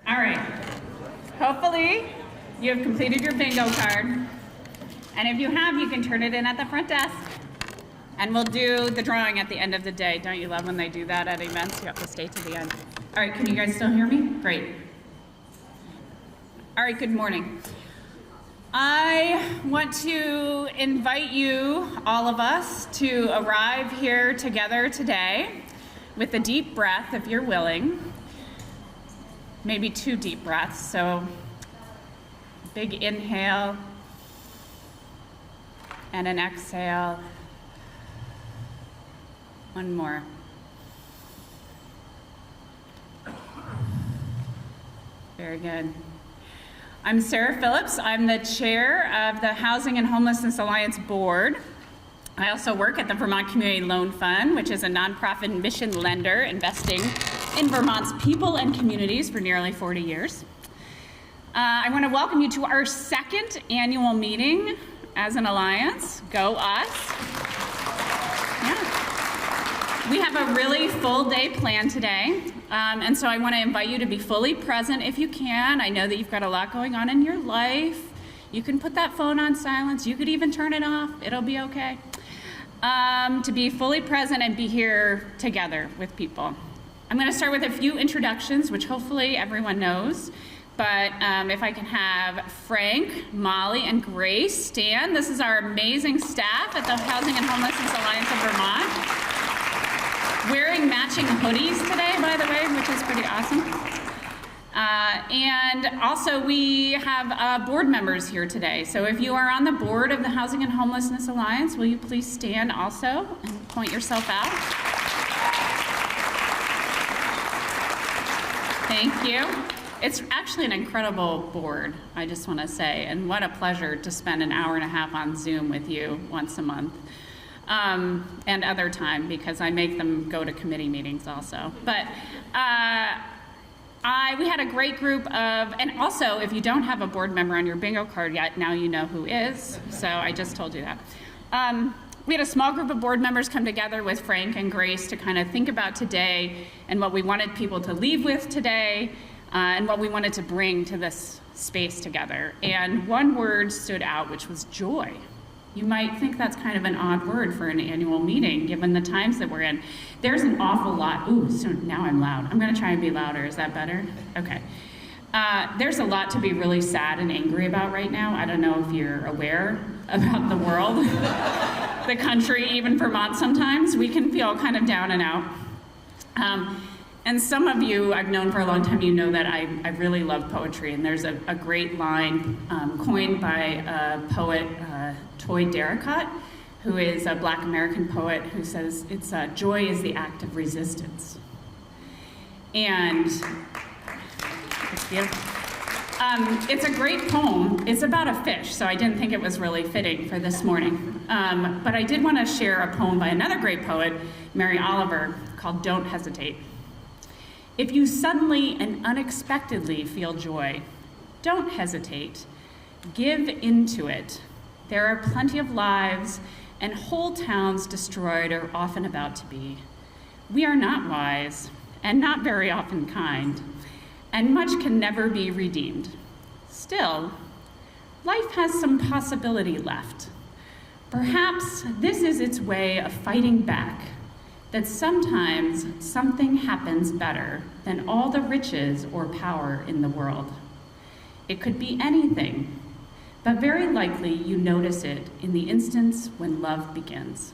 All right. Hopefully you have completed your bingo card. And if you have, you can turn it in at the front desk. And we'll do the drawing at the end of the day. Don't you love when they do that at events? You have to stay to the end. All right, can you guys still hear me? Great. All right, good morning. I want to invite you, all of us, to arrive here together today with a deep breath, if you're willing. Maybe 2 deep breaths, so big inhale and an exhale. One more. Very good. I'm Sarah Phillips. I'm the chair of the Housing and Homelessness Alliance Board. I also work at the Vermont Community Loan Fund, which is a nonprofit mission lender investing in Vermont's people and communities for nearly 40 years. I want to welcome you to our 2nd annual meeting as an alliance. Go us. Yeah. We have a really full day planned today, and so I want to invite you to be fully present if you can. I know that you've got a lot going on in your life. You can put that phone on silence. You could even turn it off. It'll be okay. To be fully present and be here together with people. I'm going to start with a few introductions, which hopefully everyone knows. But if I can have Frank, Molly, and Grace stand. This is our amazing staff at the Housing and Homelessness Alliance of Vermont. Wearing matching hoodies today, by the way, which is pretty awesome. And also we have board members here today. So if you are on the board of the Housing and Homelessness Alliance, will you please stand also and point yourself out? Thank you. It's actually an incredible board, I just want to say, and what a pleasure to spend an hour and a half on Zoom with you once a month. And other time, because I make them go to committee meetings also. But we had a great group of, and also if you don't have a board member on your bingo card yet, now you know who is, so I just told you that. We had a small group of board members come together with Frank and Grace to kind of think about today and what we wanted people to leave with today and what we wanted to bring to this space together. And one word stood out, which was joy. You might think that's kind of an odd word for an annual meeting, given the times that we're in. There's an awful lot. Ooh, so now I'm loud. I'm going to try and be louder. Is that better? Okay. There's a lot to be really sad and angry about right now. I don't know if you're aware about the world, the country, even Vermont sometimes. We can feel kind of down and out. And some of you I've known for a long time, you know that I really love poetry. And there's a great line coined by a poet, Toy Darracott, who is a Black American poet, who says, it's joy is the act of resistance. And it's beautiful. It's a great poem. It's about a fish, so I didn't think it was really fitting for this morning. But I did want to share a poem by another great poet, Mary Oliver, called Don't Hesitate. If you suddenly and unexpectedly feel joy, don't hesitate. Give into it. There are plenty of lives and whole towns destroyed or often about to be. We are not wise and not very often kind, and much can never be redeemed. Still, life has some possibility left. Perhaps this is its way of fighting back, that sometimes something happens better than all the riches or power in the world. It could be anything, but very likely you notice it in the instance when love begins.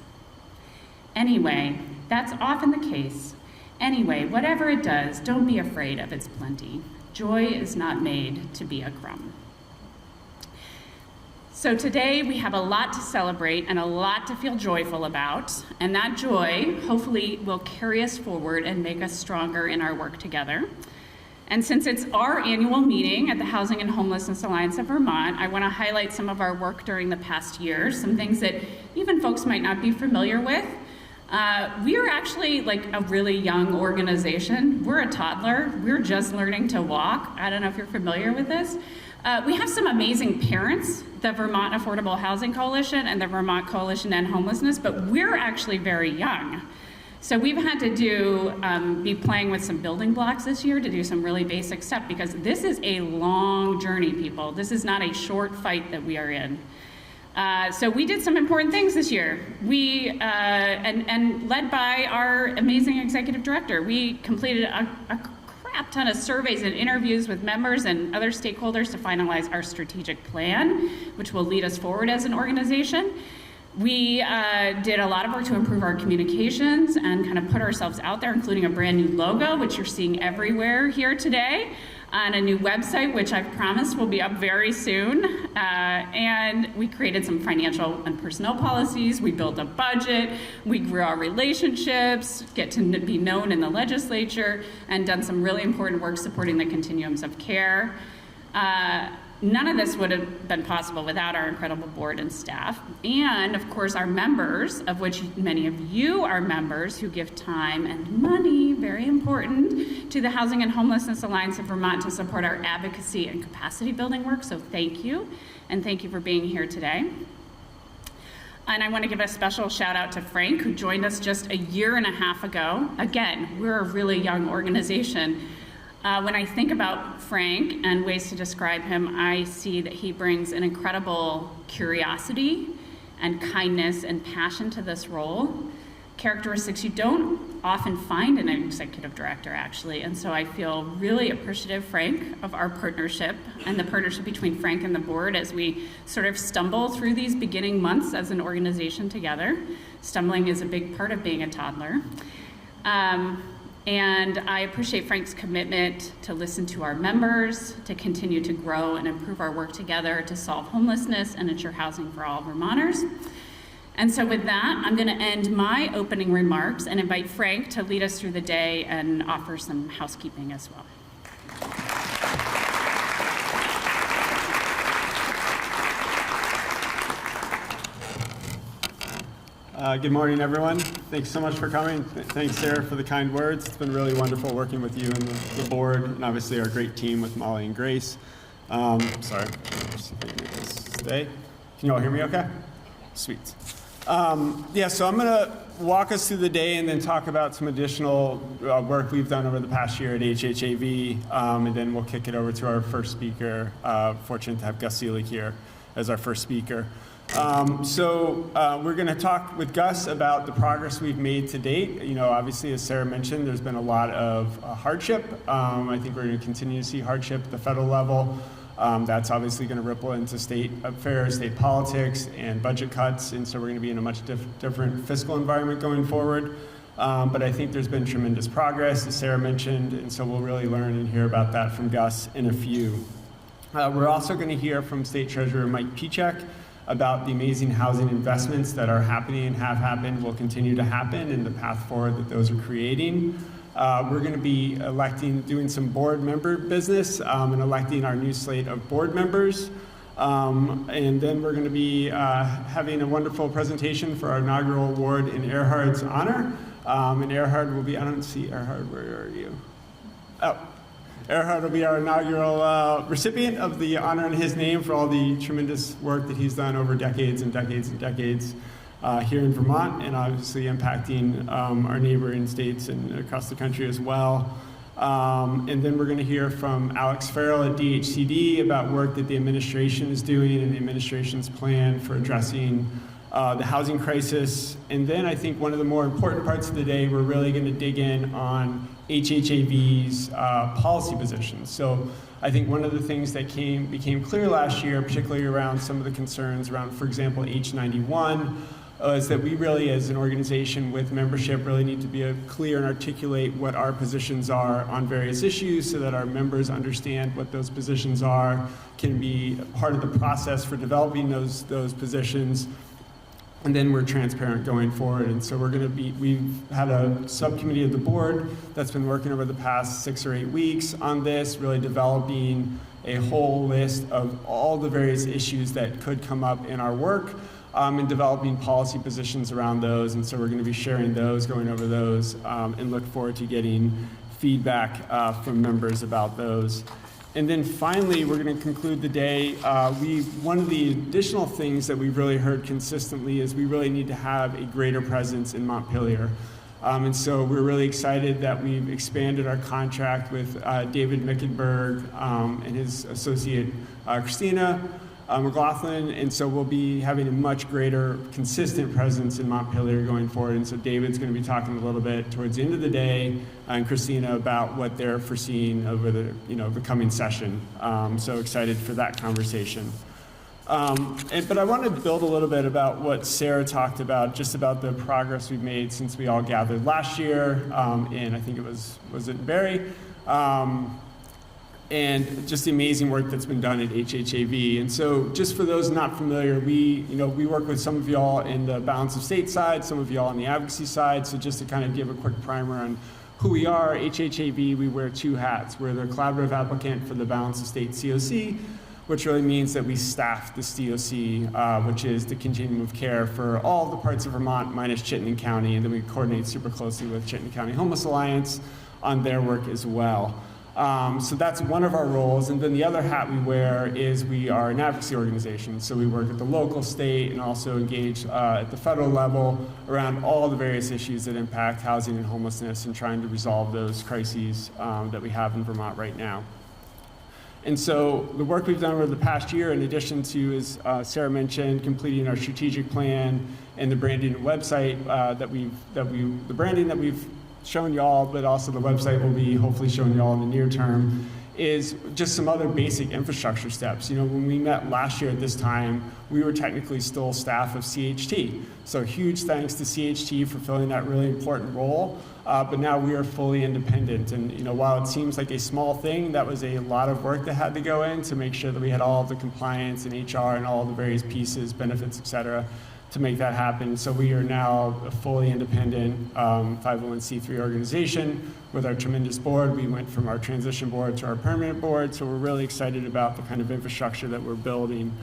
Anyway, that's often the case. Anyway, whatever it does, don't be afraid of its plenty. Joy is not made to be a crumb. So today we have a lot to celebrate and a lot to feel joyful about, and that joy hopefully will carry us forward and make us stronger in our work together. And since it's our annual meeting at the Housing and Homelessness Alliance of Vermont, I want to highlight some of our work during the past year, some things that even folks might not be familiar with. We are actually like a really young organization. We're a toddler. We're just learning to walk. I don't know if you're familiar with this. We have some amazing parents, the Vermont Affordable Housing Coalition and the Vermont Coalition to End Homelessness, but we're actually very young. So we've had to be playing with some building blocks this year to do some really basic stuff, because this is a long journey, people. This is not a short fight that we are in. So we did some important things this year. And led by our amazing executive director, we completed a crap ton of surveys and interviews with members and other stakeholders to finalize our strategic plan, which will lead us forward as an organization. We did a lot of work to improve our communications and kind of put ourselves out there, including a brand new logo, which you're seeing everywhere here today, and a new website, which I've promised will be up very soon. And we created some financial and personnel policies. We built a budget. We grew our relationships, get to be known in the legislature, and done some really important work supporting the continuums of care. None of this would have been possible without our incredible board and staff, and of course our members, of which many of you are members who give time and money, very important, to the Housing and Homelessness Alliance of Vermont to support our advocacy and capacity building work. So thank you, and thank you for being here today. And I want to give a special shout out to Frank, who joined us just a year and a half ago. Again, we're a really young organization. When I think about Frank and ways to describe him, I see that he brings an incredible curiosity and kindness and passion to this role, characteristics you don't often find in an executive director, actually. And so I feel really appreciative, Frank, of our partnership and the partnership between Frank and the board as we sort of stumble through these beginning months as an organization together. Stumbling is a big part of being a toddler. And I appreciate Frank's commitment to listen to our members, to continue to grow and improve our work together to solve homelessness and ensure housing for all Vermonters. And so with that, I'm going to end my opening remarks and invite Frank to lead us through the day and offer some housekeeping as well. Good morning, everyone. Thanks so much for coming. Thanks, Sarah, for the kind words. It's been really wonderful working with you and the board, and obviously our great team with Molly and Grace. Sorry, let's see if I can make this stay. Can you all hear me okay? Sweet. So I'm going to walk us through the day and then talk about some additional work we've done over the past year at HHAV, and then we'll kick it over to our first speaker. Fortunate to have Gus Seelig here as our first speaker. We're going to talk with Gus about the progress we've made to date. Obviously, as Sarah mentioned, there's been a lot of hardship. I think we're going to continue to see hardship at the federal level. That's obviously going to ripple into state affairs, state politics, and budget cuts, and so we're going to be in a much different fiscal environment going forward. But I think there's been tremendous progress, as Sarah mentioned, and so we'll really learn and hear about that from Gus in a few. We're also going to hear from State Treasurer Mike Pichek about the amazing housing investments that are happening and have happened, will continue to happen, and the path forward that those are creating. We're going to be doing some board member business and electing our new slate of board members. And then we're going to be having a wonderful presentation for our inaugural award in Erhard's honor. And Erhard will be, I don't see Erhard, where are you? Oh. Erhard will be our inaugural recipient of the honor in his name for all the tremendous work that he's done over decades and decades and decades here in Vermont, and obviously impacting our neighboring states and across the country as well. And then we're going to hear from Alex Farrell at DHCD about work that the administration is doing and the administration's plan for addressing the housing crisis. And then I think one of the more important parts of the day, we're really going to dig in on HHAV's policy positions. So I think one of the things that became clear last year, particularly around some of the concerns around, for example, H91, is that we really, as an organization with membership, really need to be clear and articulate what our positions are on various issues so that our members understand what those positions are, can be part of the process for developing those positions. And then we're transparent going forward. And so we've had a subcommittee of the board that's been working over the past 6 or 8 weeks on this, really developing a whole list of all the various issues that could come up in our work, and developing policy positions around those. And so we're going to be sharing those, going over those, and look forward to getting feedback from members about those. And then finally, we're going to conclude the day. One of the additional things that we've really heard consistently is we really need to have a greater presence in Montpelier. And so we're really excited that we've expanded our contract with David Mickenberg and his associate Christina McLaughlin, and so we'll be having a much greater consistent presence in Montpelier going forward. And so David's going to be talking a little bit towards the end of the day, and Christina about what they're foreseeing over the coming session. So excited for that conversation. But I want to build a little bit about what Sarah talked about, just about the progress we've made since we all gathered last year, and I think it was it Barry? And just the amazing work that's been done at HHAV. And so just for those not familiar, we work with some of y'all in the Balance of State side, some of y'all on the advocacy side. So just to kind of give a quick primer on who we are, HHAV, we wear two hats. We're the collaborative applicant for the Balance of State COC, which really means that we staff the COC, which is the continuum of care for all the parts of Vermont minus Chittenden County, and then we coordinate super closely with Chittenden County Homeless Alliance on their work as well. So that's one of our roles, and then the other hat we wear is we are an advocacy organization. So we work at the local, state, and also engage at the federal level around all the various issues that impact housing and homelessness and trying to resolve those crises that we have in Vermont right now. And so the work we've done over the past year, in addition to, as Sarah mentioned, completing our strategic plan and the branding and website the branding that we've shown y'all, but also the website will be hopefully showing y'all in the near term, is just some other basic infrastructure steps. When we met last year at this time, we were technically still staff of CHT. So huge thanks to CHT for filling that really important role. But now we are fully independent. And while it seems like a small thing, that was a lot of work that had to go in to make sure that we had all of the compliance and HR and all the various pieces, benefits, et cetera, to make that happen. So we are now a fully independent 501c3 organization with our tremendous board. We went from our transition board to our permanent board, so we're really excited about the kind of infrastructure that we're building.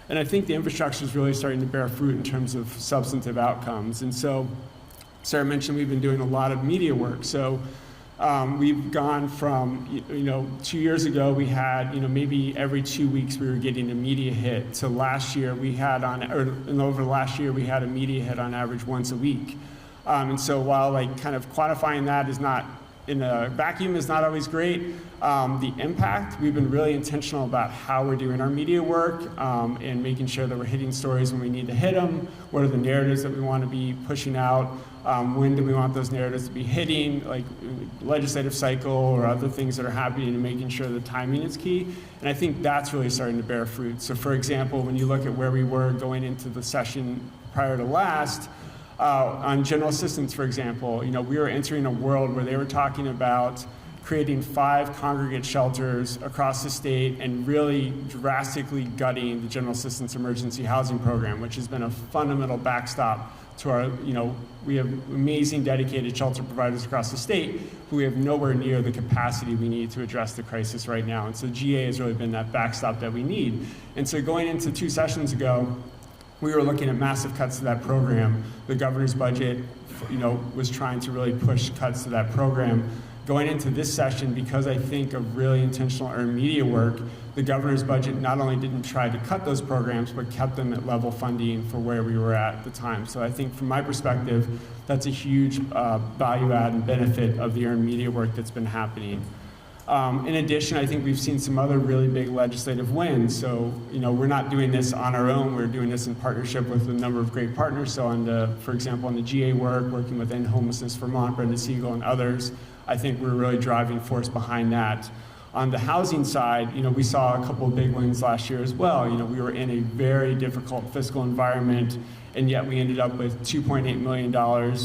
And I think the infrastructure is really starting to bear fruit in terms of substantive outcomes. And so Sarah mentioned we've been doing a lot of media work. So we've gone from, 2 years ago we had, maybe every 2 weeks we were getting a media hit, to last year we had over the last year we had a media hit on average once a week. And so while kind of quantifying that is not, in a vacuum, is not always great, the impact, we've been really intentional about how we're doing our media work and making sure that we're hitting stories when we need to hit them. What are the narratives that we want to be pushing out? When do we want those narratives to be hitting, like legislative cycle or other things that are happening, and making sure the timing is key. And I think that's really starting to bear fruit. So for example, when you look at where we were going into the session prior to last, on general assistance, for example, we were entering a world where they were talking about creating 5 congregate shelters across the state and really drastically gutting the general assistance emergency housing program, which has been a fundamental backstop to our, we have amazing dedicated shelter providers across the state, but we have nowhere near the capacity we need to address the crisis right now. And so GA has really been that backstop that we need. And so going into 2 sessions ago, we were looking at massive cuts to that program. The governor's budget, was trying to really push cuts to that program. Going into this session, because I think of really intentional earned media work, the governor's budget not only didn't try to cut those programs, but kept them at level funding for where we were at the time. So I think from my perspective, that's a huge value add and benefit of the earned media work that's been happening. In addition, I think we've seen some other really big legislative wins. So, we're not doing this on our own. We're doing this in partnership with a number of great partners. So for example, on the GA work, working with End Homelessness Vermont, Brenda Siegel, and others, I think we're really driving force behind that. On the housing side, we saw a couple of big wins last year as well. We were in a very difficult fiscal environment, and yet we ended up with $2.8 million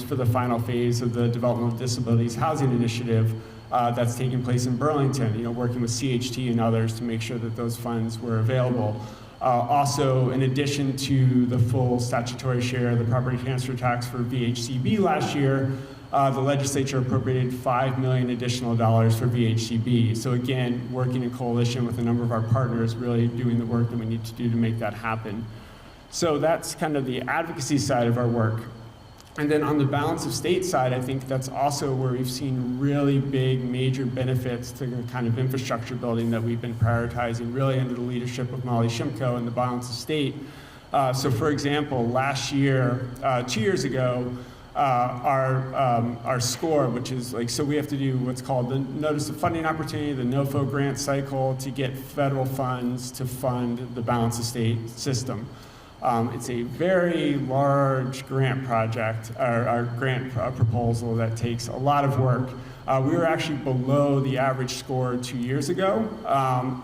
for the final phase of the Development of Disabilities Housing Initiative that's taking place in Burlington, working with CHT and others to make sure that those funds were available. Also, in addition to the full statutory share of the property transfer tax for VHCB last year, the legislature appropriated $5 million additional dollars for VHCB. So again, working in coalition with a number of our partners, really doing the work that we need to do to make that happen. So that's kind of the advocacy side of our work. And then on the balance of state side, I think that's also where we've seen really big, major benefits to the kind of infrastructure building that we've been prioritizing, really under the leadership of Molly Shimko and the balance of state. So for example, last year, 2 years ago, our score, which is like, so we have to do what's called the Notice of Funding Opportunity, the NOFO grant cycle, to get federal funds to fund the Balanced Estate system. It's a very large grant project, our grant proposal that takes a lot of work. We were actually below the average score 2 years ago,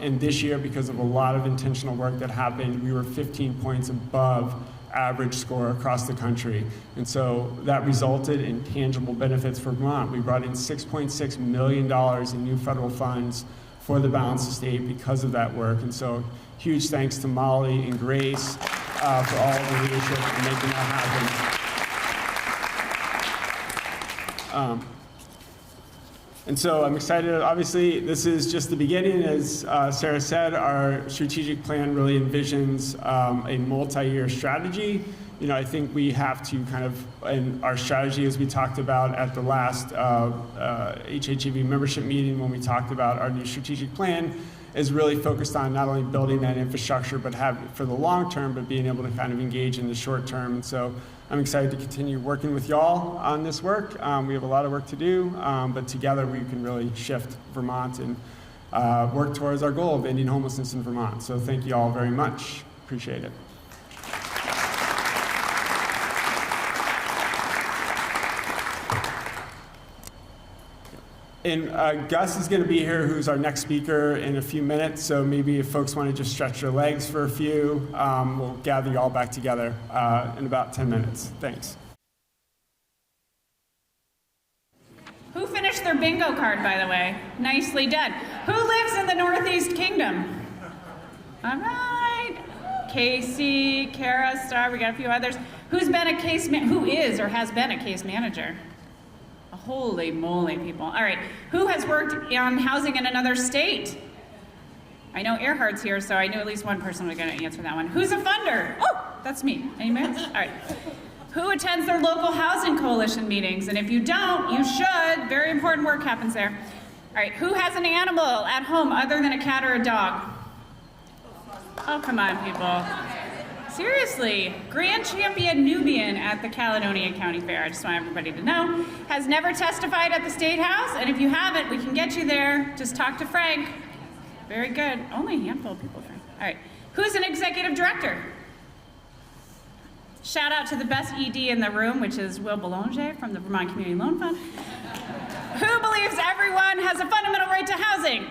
and this year, because of a lot of intentional work that happened, we were 15 points above average score across the country. And so that resulted in tangible benefits for Vermont. We brought in $6.6 million in new federal funds for the Balanced Estate because of that work. And so huge thanks to Molly and Grace for all the leadership in making that happen. And so I'm excited. Obviously, this is just the beginning. As Sarah said, our strategic plan really envisions a multi-year strategy. You know, I think we have to kind of, and our strategy, as we talked about at the last HHEB membership meeting when we talked about our new strategic plan, is really focused on not only building that infrastructure, but have for the long term, but being able to kind of engage in the short term. And so I'm excited to continue working with y'all on this work. We have a lot of work to do, but together we can really shift Vermont and work towards our goal of ending homelessness in Vermont. So thank you all very much. Appreciate it. And Gus is going to be here, who's our next speaker, in a few minutes. So maybe if folks want to just stretch their legs for a few, we'll gather you all back together in about 10 minutes. Thanks. Who finished their bingo card, by the way? Nicely done. Who lives in the Northeast Kingdom? All right. Casey, Kara, Star, we got a few others. Who is or has been a case manager? Holy moly, people. All right. Who has worked on housing in another state? I know Earhart's here, so I knew at least one person was going to answer that one. Who's a funder? Oh, that's me. Any minutes? All right. Who attends their local housing coalition meetings? And if you don't, you should. Very important work happens there. All right. Who has an animal at home other than a cat or a dog? Oh, come on, people. Seriously, Grand Champion Nubian at the Caledonia County Fair, I just want everybody to know, has never testified at the State House, and if you haven't, we can get you there. Just talk to Frank. Very good. Only a handful of people, Frank. All right. Who's an executive director? Shout out to the best ED in the room, which is Will Belanger from the Vermont Community Loan Fund. Who believes everyone has a fundamental right to housing?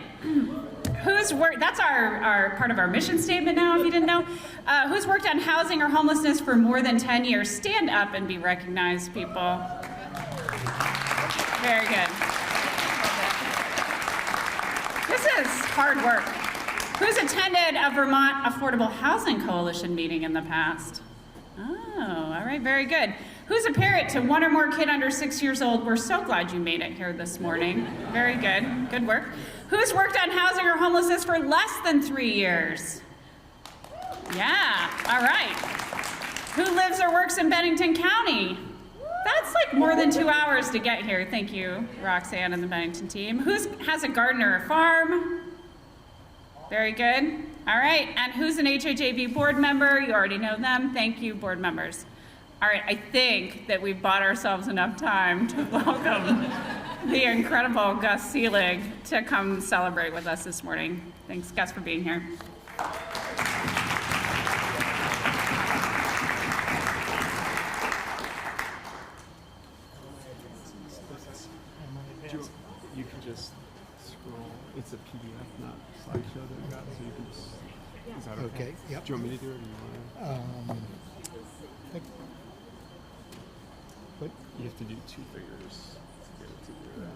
Who's worked, that's our part of our mission statement now, if you didn't know. Who's worked on housing or homelessness for more than 10 years? Stand up and be recognized, people. Very good. This is hard work. Who's attended a Vermont Affordable Housing Coalition meeting in the past? Oh, all right, very good. Who's a parent to one or more kid under 6 years old? We're so glad you made it here this morning. Very good. Good work. Who's worked on housing or homelessness for less than 3 years? Yeah, all right. Who lives or works in Bennington County? That's like more than 2 hours to get here. Thank you, Roxanne and the Bennington team. Who has a garden or a farm? Very good. All right, and who's an HHAB board member? You already know them. Thank you, board members. All right, I think that we've bought ourselves enough time to welcome the incredible Gus Seelig to come celebrate with us this morning. Thanks, Gus, for being here. You can just scroll. It's a PDF, not slideshow that we got, so you can just. Is that okay? Okay. Yep. Do you want me to do it? Or do you want What? You have to do two figures to get it to do that.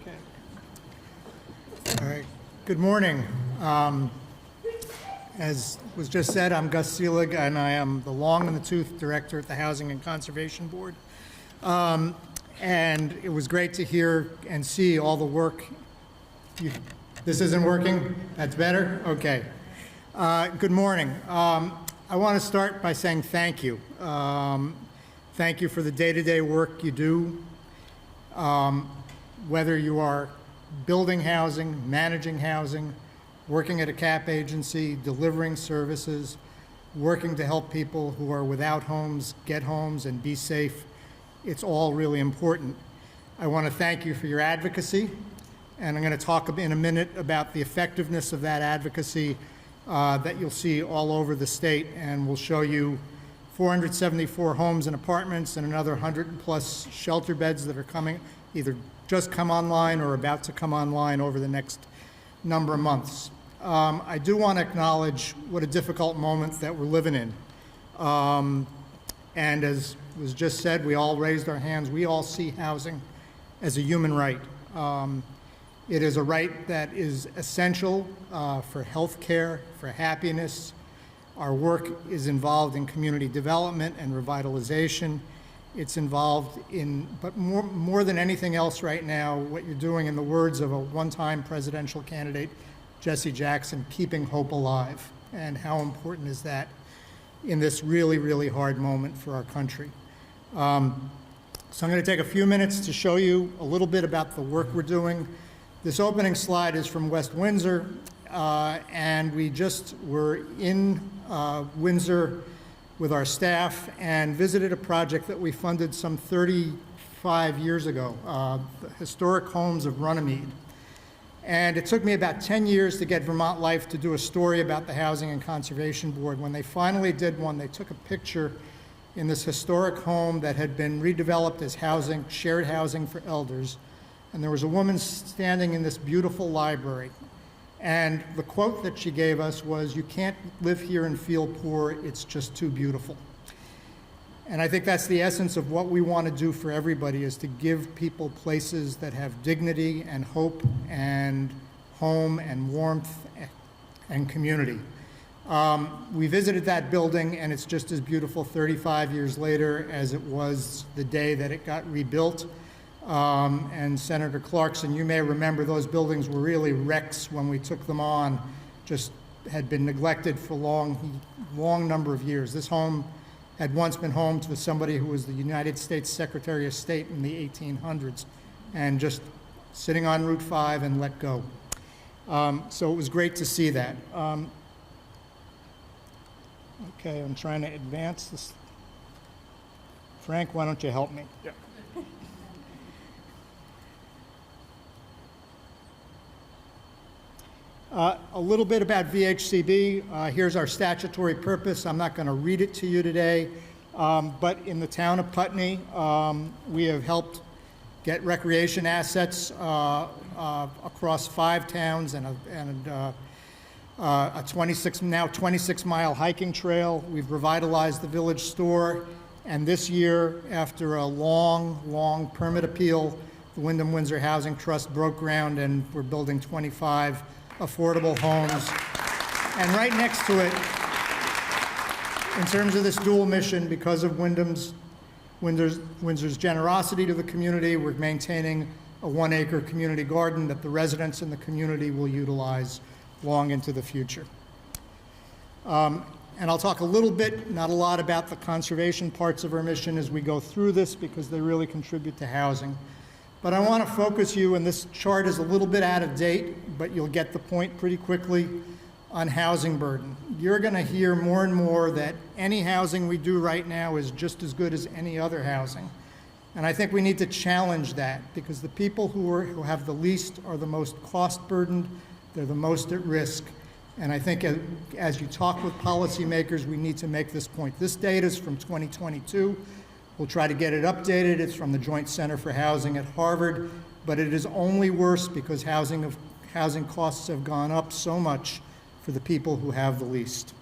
Okay. All right. Good morning. As was just said, I'm Gus Seelig, and I am the Long in the Tooth Director at the Housing and Conservation Board. And it was great to hear and see all the work. This isn't working? That's better? Okay. Good morning. I want to start by saying thank you. Thank you for the day-to-day work you do. Whether you are building housing, managing housing, working at a CAP agency, delivering services, working to help people who are without homes get homes and be safe. it's all really important. I want to thank you for your advocacy, and I'm going to talk in a minute about the effectiveness of that advocacy that you'll see all over the state, and we'll show you 474 homes and apartments and another 100+ shelter beds that are coming, either just come online or about to come online over the next number of months. I do want to acknowledge what a difficult moment that we're living in. And as was just said, we all raised our hands. We all see housing as a human right. It is a right that is essential for health care, for happiness. Our work is involved in community development and revitalization. It's involved in, but more than anything else right now, what you're doing, in the words of a one-time presidential candidate, Jesse Jackson, keeping hope alive. And how important is that in this really, really hard moment for our country? So I'm going to take a few minutes to show you a little bit about the work we're doing. This opening slide is from West Windsor, and we just were in Windsor with our staff and visited a project that we funded some 35 years ago, the Historic Homes of Runnymede. And it took me about 10 years to get Vermont Life to do a story about the Housing and Conservation Board. When they finally did one, they took a picture in this historic home that had been redeveloped as housing, shared housing for elders. And there was a woman standing in this beautiful library. And the quote that she gave us was, "You can't live here and feel poor, it's just too beautiful." And I think that's the essence of what we want to do for everybody, is to give people places that have dignity and hope and home and warmth and community. We visited that building, and it's just as beautiful 35 years later as it was the day that it got rebuilt. And Senator Clarkson, you may remember those buildings were really wrecks when we took them on, just had been neglected for long number of years. This home had once been home to somebody who was the United States Secretary of State in the 1800s, and just sitting on Route 5 and let go. So it was great to see that. Okay, I'm trying to advance this. Frank, why don't you help me? Yeah. A little bit about VHCB. Here's our statutory purpose. I'm not going to read it to you today, but in the town of Putney, we have helped get recreation assets across 5 towns and a 26-mile hiking trail. We've revitalized the village store, and this year, after a long permit appeal, the Wyndham Windsor Housing Trust broke ground, and we're building 25 affordable homes. And right next to it, in terms of this dual mission, because of Windsor's generosity to the community, we're maintaining a 1-acre community garden that the residents in the community will utilize long into the future. And I'll talk a little bit, not a lot, about the conservation parts of our mission as we go through this, because they really contribute to housing. But I want to focus you, and this chart is a little bit out of date, but you'll get the point pretty quickly, on housing burden. You're going to hear more and more that any housing we do right now is just as good as any other housing. And I think we need to challenge that, because the people who have the least are the most cost burdened, they're the most at risk. And I think as you talk with policymakers, we need to make this point. This data is from 2022. We'll try to get it updated. It's from the Joint Center for Housing at Harvard, but it is only worse because housing costs have gone up so much for the people who have the least.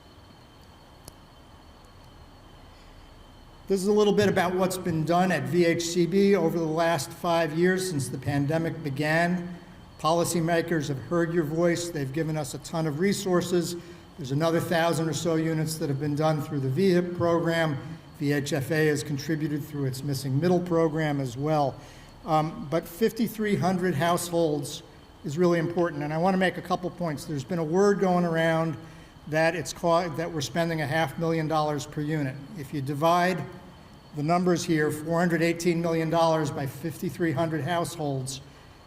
This is a little bit about what's been done at VHCB over the last 5 years since the pandemic began. Policymakers have heard your voice. They've given us a ton of resources. There's another 1,000 or so units that have been done through the VHIP program. VHFA has contributed through its Missing Middle program as well. But 5,300 households is really important, and I want to make a couple points. There's been a word going around that we're spending $500,000 per unit. If you divide the numbers here, $418 million by 5,300 households,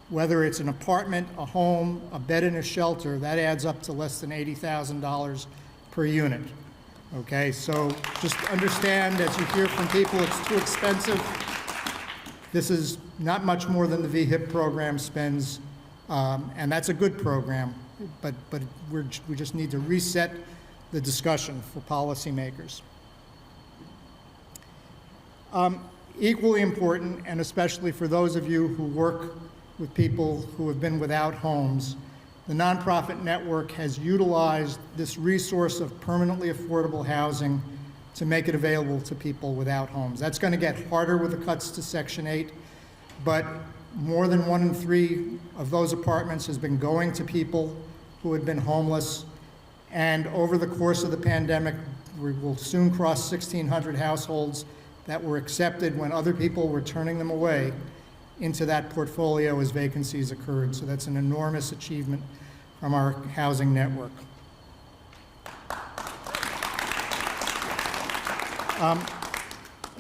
whether it's an apartment, a home, a bed and a shelter, that adds up to less than $80,000 per unit. Okay, so just understand, as you hear from people, it's too expensive. This is not much more than the VHIP program spends, and that's a good program, but we just need to reset the discussion for policymakers. Equally important, and especially for those of you who work with people who have been without homes, the nonprofit network has utilized this resource of permanently affordable housing to make it available to people without homes. That's going to get harder with the cuts to Section 8, but more than 1 in 3 of those apartments has been going to people who had been homeless. And over the course of the pandemic, we will soon cross 1,600 households that were accepted when other people were turning them away into that portfolio as vacancies occurred. So that's an enormous achievement from our housing network.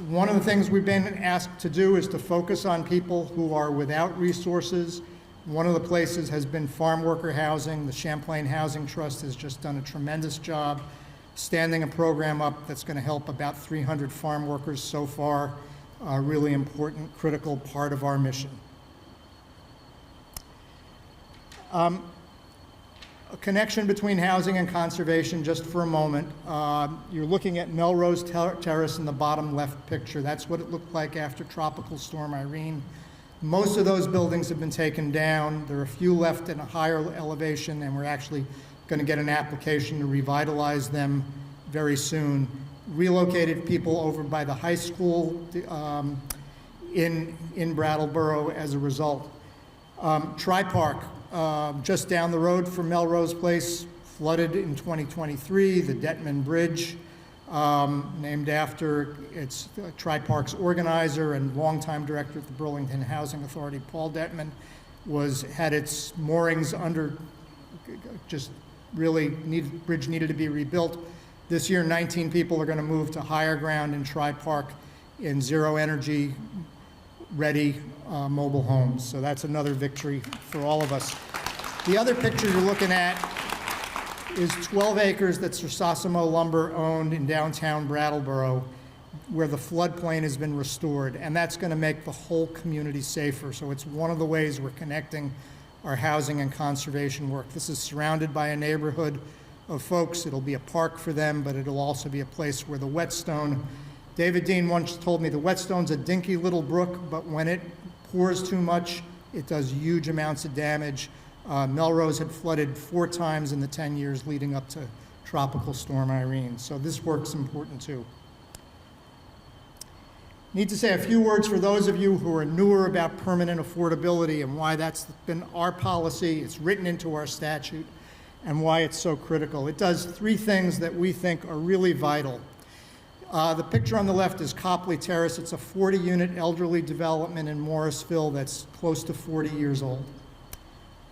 One of the things we've been asked to do is to focus on people who are without resources. One of the places has been farm worker housing. The Champlain Housing Trust has just done a tremendous job standing a program up that's going to help about 300 farm workers so far. A really important, critical part of our mission. A connection between housing and conservation, just for a moment. You're looking at Melrose Terrace in the bottom left picture. That's what it looked like after Tropical Storm Irene. Most of those buildings have been taken down. There are a few left in a higher elevation, and we're actually going to get an application to revitalize them very soon. Relocated people over by the high school in Brattleboro as a result. Tri-Park, just down the road from Melrose Place, flooded in 2023. The Detman Bridge, named after its Tri-Park's organizer and longtime director of the Burlington Housing Authority, Paul Detman, had its moorings under, just really bridge needed to be rebuilt. This year, 19 people are going to move to higher ground in Tri-Park in zero energy ready mobile homes. So that's another victory for all of us. The other picture you're looking at is 12 acres that Sir Sosimo Lumber owned in downtown Brattleboro, where the floodplain has been restored, and that's going to make the whole community safer. So it's one of the ways we're connecting our housing and conservation work. This is surrounded by a neighborhood of folks. It'll be a park for them, but it'll also be a place where the whetstone, David Dean once told me the whetstone's a dinky little brook, but when it pours too much, it does huge amounts of damage. Melrose had flooded 4 times in the 10 years leading up to Tropical Storm Irene. So this work's important too. Need to say a few words for those of you who are newer about permanent affordability and why that's been our policy. It's written into our statute, and why it's so critical. It does 3 things that we think are really vital. The picture on the left is Copley Terrace. It's a 40-unit elderly development in Morrisville that's close to 40 years old.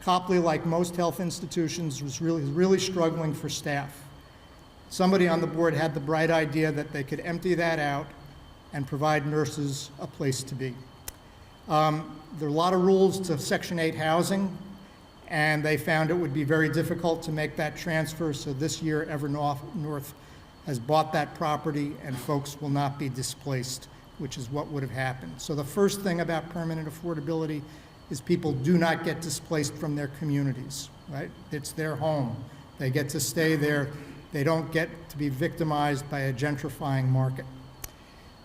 Copley, like most health institutions, was really struggling for staff. Somebody on the board had the bright idea that they could empty that out and provide nurses a place to be. There are a lot of rules to Section 8 housing, and they found it would be very difficult to make that transfer, so this year Evernorth has bought that property and folks will not be displaced, which is what would have happened. So the first thing about permanent affordability is people do not get displaced from their communities, right? It's their home. They get to stay there. They don't get to be victimized by a gentrifying market.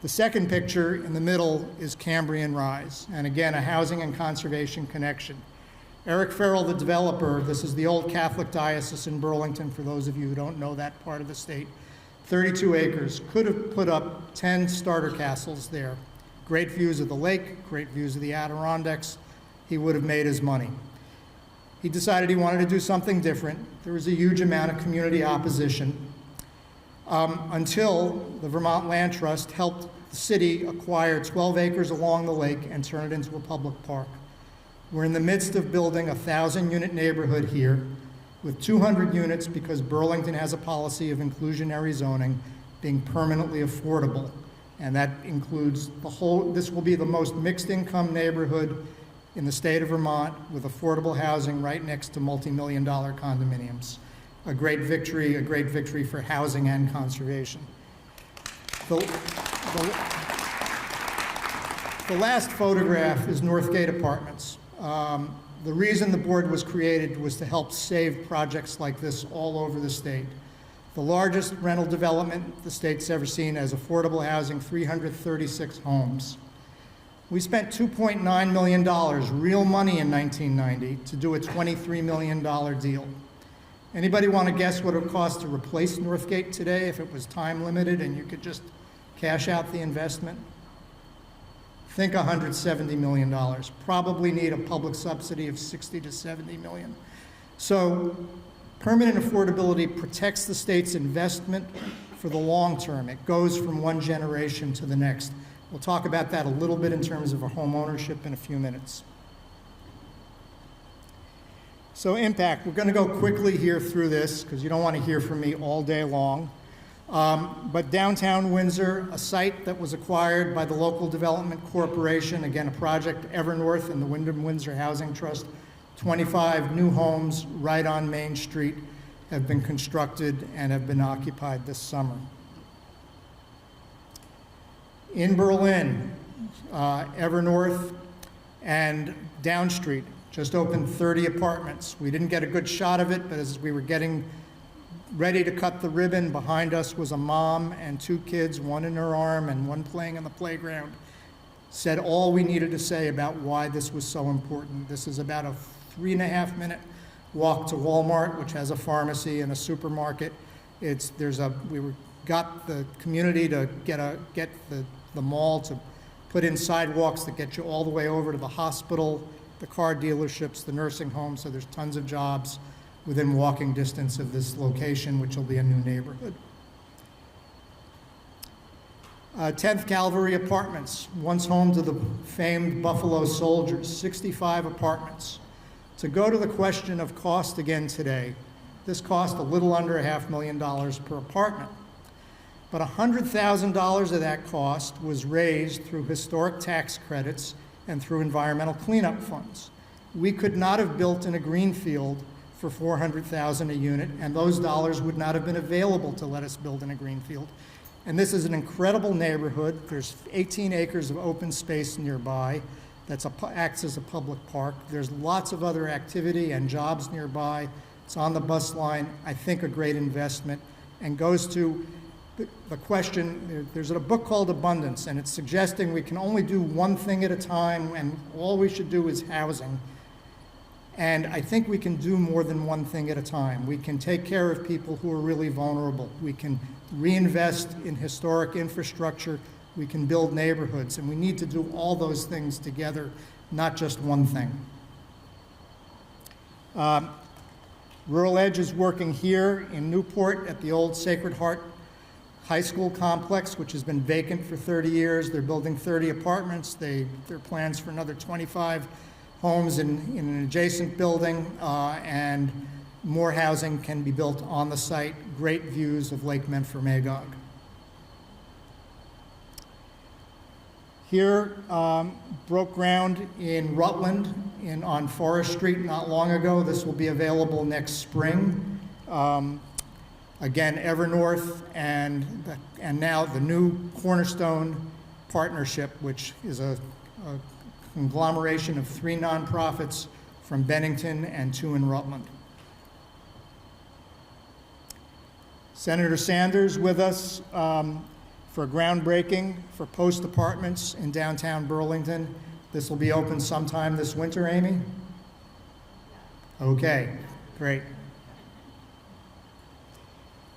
The second picture in the middle is Cambrian Rise, and again, a housing and conservation connection. Eric Farrell, the developer, this is the old Catholic diocese in Burlington, for those of you who don't know that part of the state, 32 acres, could have put up 10 starter castles there. Great views of the lake, great views of the Adirondacks. He would have made his money. He decided he wanted to do something different. There was a huge amount of community opposition until the Vermont Land Trust helped the city acquire 12 acres along the lake and turn it into a public park. We're in the midst of building a 1,000-unit neighborhood here with 200 units because Burlington has a policy of inclusionary zoning being permanently affordable. And that includes this will be the most mixed-income neighborhood in the state of Vermont with affordable housing right next to multi-million-dollar condominiums. A great victory for housing and conservation. The last photograph is Northgate Apartments. The reason the board was created was to help save projects like this all over the state. The largest rental development the state's ever seen as affordable housing, 336 homes. We spent $2.9 million, real money in 1990, to do a $23 million deal. Anybody want to guess what it would cost to replace Northgate today if it was time limited and you could just cash out the investment? Think $170 million. Probably need a public subsidy of 60 to 70 million. So permanent affordability protects the state's investment for the long term. It goes from one generation to the next. We'll talk about that a little bit in terms of home ownership in a few minutes. So impact, we're going to go quickly here through this because you don't want to hear from me all day long. But downtown Windsor, a site that was acquired by the Local Development Corporation, again, a project Evernorth and the Wyndham-Windsor Housing Trust, 25 new homes right on Main Street have been constructed and have been occupied this summer. In Berlin, Evernorth and Down Street just opened 30 apartments. We didn't get a good shot of it, but as we were getting ready to cut the ribbon, behind us was a mom and two kids, one in her arm and one playing in the playground. Said all we needed to say about why this was so important. This is about a 3.5-minute walk to Walmart, which has a pharmacy and a supermarket. Got the community to get the mall to put in sidewalks that get you all the way over to the hospital, the car dealerships, the nursing homes, so there's tons of jobs within walking distance of this location, which will be a new neighborhood. 10th Cavalry Apartments, once home to the famed Buffalo Soldiers, 65 apartments. To go to the question of cost again today, this cost a little under $500,000 per apartment. But $100,000 of that cost was raised through historic tax credits and through environmental cleanup funds. We could not have built in a greenfield for $400,000 a unit, and those dollars would not have been available to let us build in a greenfield. And this is an incredible neighborhood. There's 18 acres of open space nearby that acts as a public park. There's lots of other activity and jobs nearby. It's on the bus line. I think a great investment, and goes to the question. There's a book called Abundance, and it's suggesting we can only do one thing at a time, and all we should do is housing. And I think we can do more than one thing at a time. We can take care of people who are really vulnerable. We can reinvest in historic infrastructure. We can build neighborhoods, and we need to do all those things together, not just one thing. Rural Edge is working here in Newport at the old Sacred Heart High School complex, which has been vacant for 30 years. They're building 30 apartments. There are plans for another 25 homes in an adjacent building, and more housing can be built on the site. Great views of Lake Menfor-Magog. Here, broke ground in Rutland on Forest Street not long ago. This will be available next spring. Again, Evernorth and now the new Cornerstone Partnership, which is a conglomeration of 3 nonprofits from Bennington and 2 in Rutland. Senator Sanders with us for groundbreaking for Post Apartments in downtown Burlington. This will be open sometime this winter, Amy? Okay, great.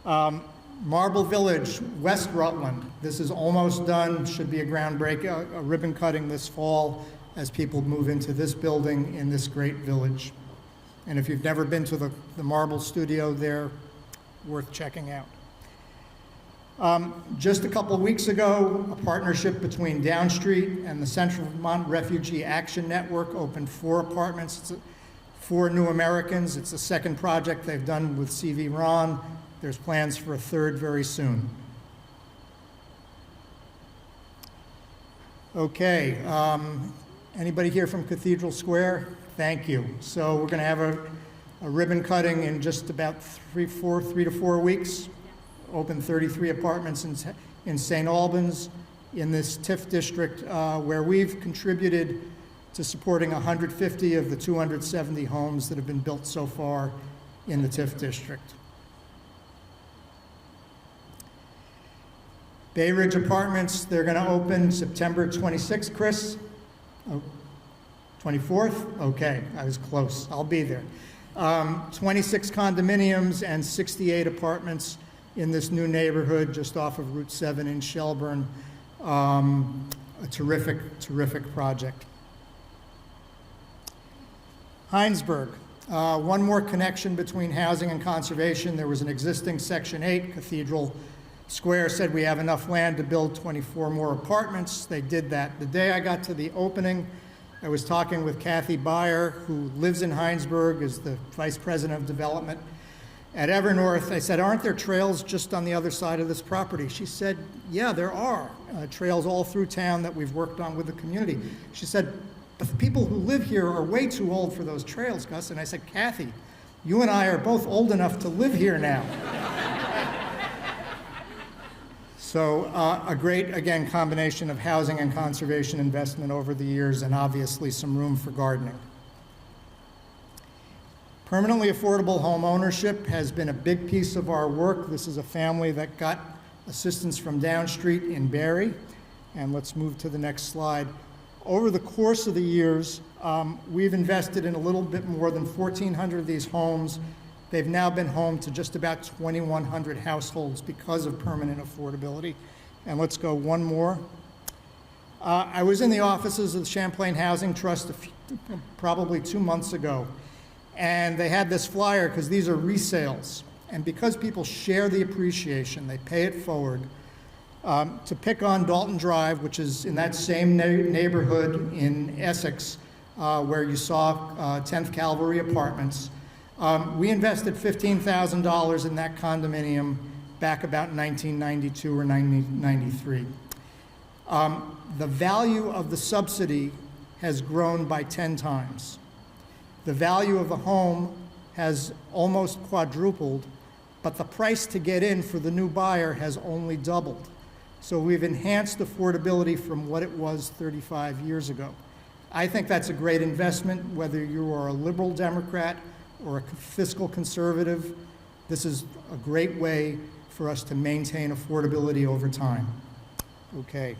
Marble Village, West Rutland. This is almost done, should be a groundbreaking, a ribbon cutting this fall as people move into this building in this great village. And if you've never been to the Marble Studio there, worth checking out. Just a couple of weeks ago, a partnership between Down Street and the Central Vermont Refugee Action Network opened 4 apartments for New Americans. It's the second project they've done with C.V. Ron. There's plans for a third very soon. Okay, anybody here from Cathedral Square? Thank you. So we're going to have a ribbon cutting in just about 3 to 4 weeks. Open 33 apartments in St. Albans, in this TIF district where we've contributed to supporting 150 of the 270 homes that have been built so far in the TIF district. Bay Ridge Apartments, they're going to open September 26th, Chris? Oh, 24th? Okay, I was close. I'll be there. 26 condominiums and 68 apartments in this new neighborhood just off of Route 7 in Shelburne. A terrific, terrific project. Heinsberg, one more connection between housing and conservation. There was an existing Section 8. Cathedral Square said we have enough land to build 24 more apartments. They did that. The day I got to the opening, I was talking with Kathy Beyer, who lives in Heinsberg, is the Vice President of Development at Evernorth. I said, aren't there trails just on the other side of this property? She said, yeah, there are trails all through town that we've worked on with the community. She said, but the people who live here are way too old for those trails, Gus. And I said, Kathy, you and I are both old enough to live here now. So a great, again, combination of housing and conservation investment over the years, and obviously some room for gardening. Permanently affordable home ownership has been a big piece of our work. This is a family that got assistance from Down Street in Barry. And let's move to the next slide. Over the course of the years, we've invested in a little bit more than 1,400 of these homes. They've now been home to just about 2,100 households because of permanent affordability. And let's go one more. I was in the offices of the Champlain Housing Trust probably 2 months ago, and they had this flyer because these are resales. And because people share the appreciation, they pay it forward, to pick on Dalton Drive, which is in that same neighborhood in Essex where you saw 10th Cavalry Apartments. We invested $15,000 in that condominium back about 1992 or 1993. The value of the subsidy has grown by 10 times. The value of the home has almost quadrupled, but the price to get in for the new buyer has only doubled. So we've enhanced affordability from what it was 35 years ago. I think that's a great investment, whether you are a liberal Democrat or a fiscal conservative. This is a great way for us to maintain affordability over time. Okay.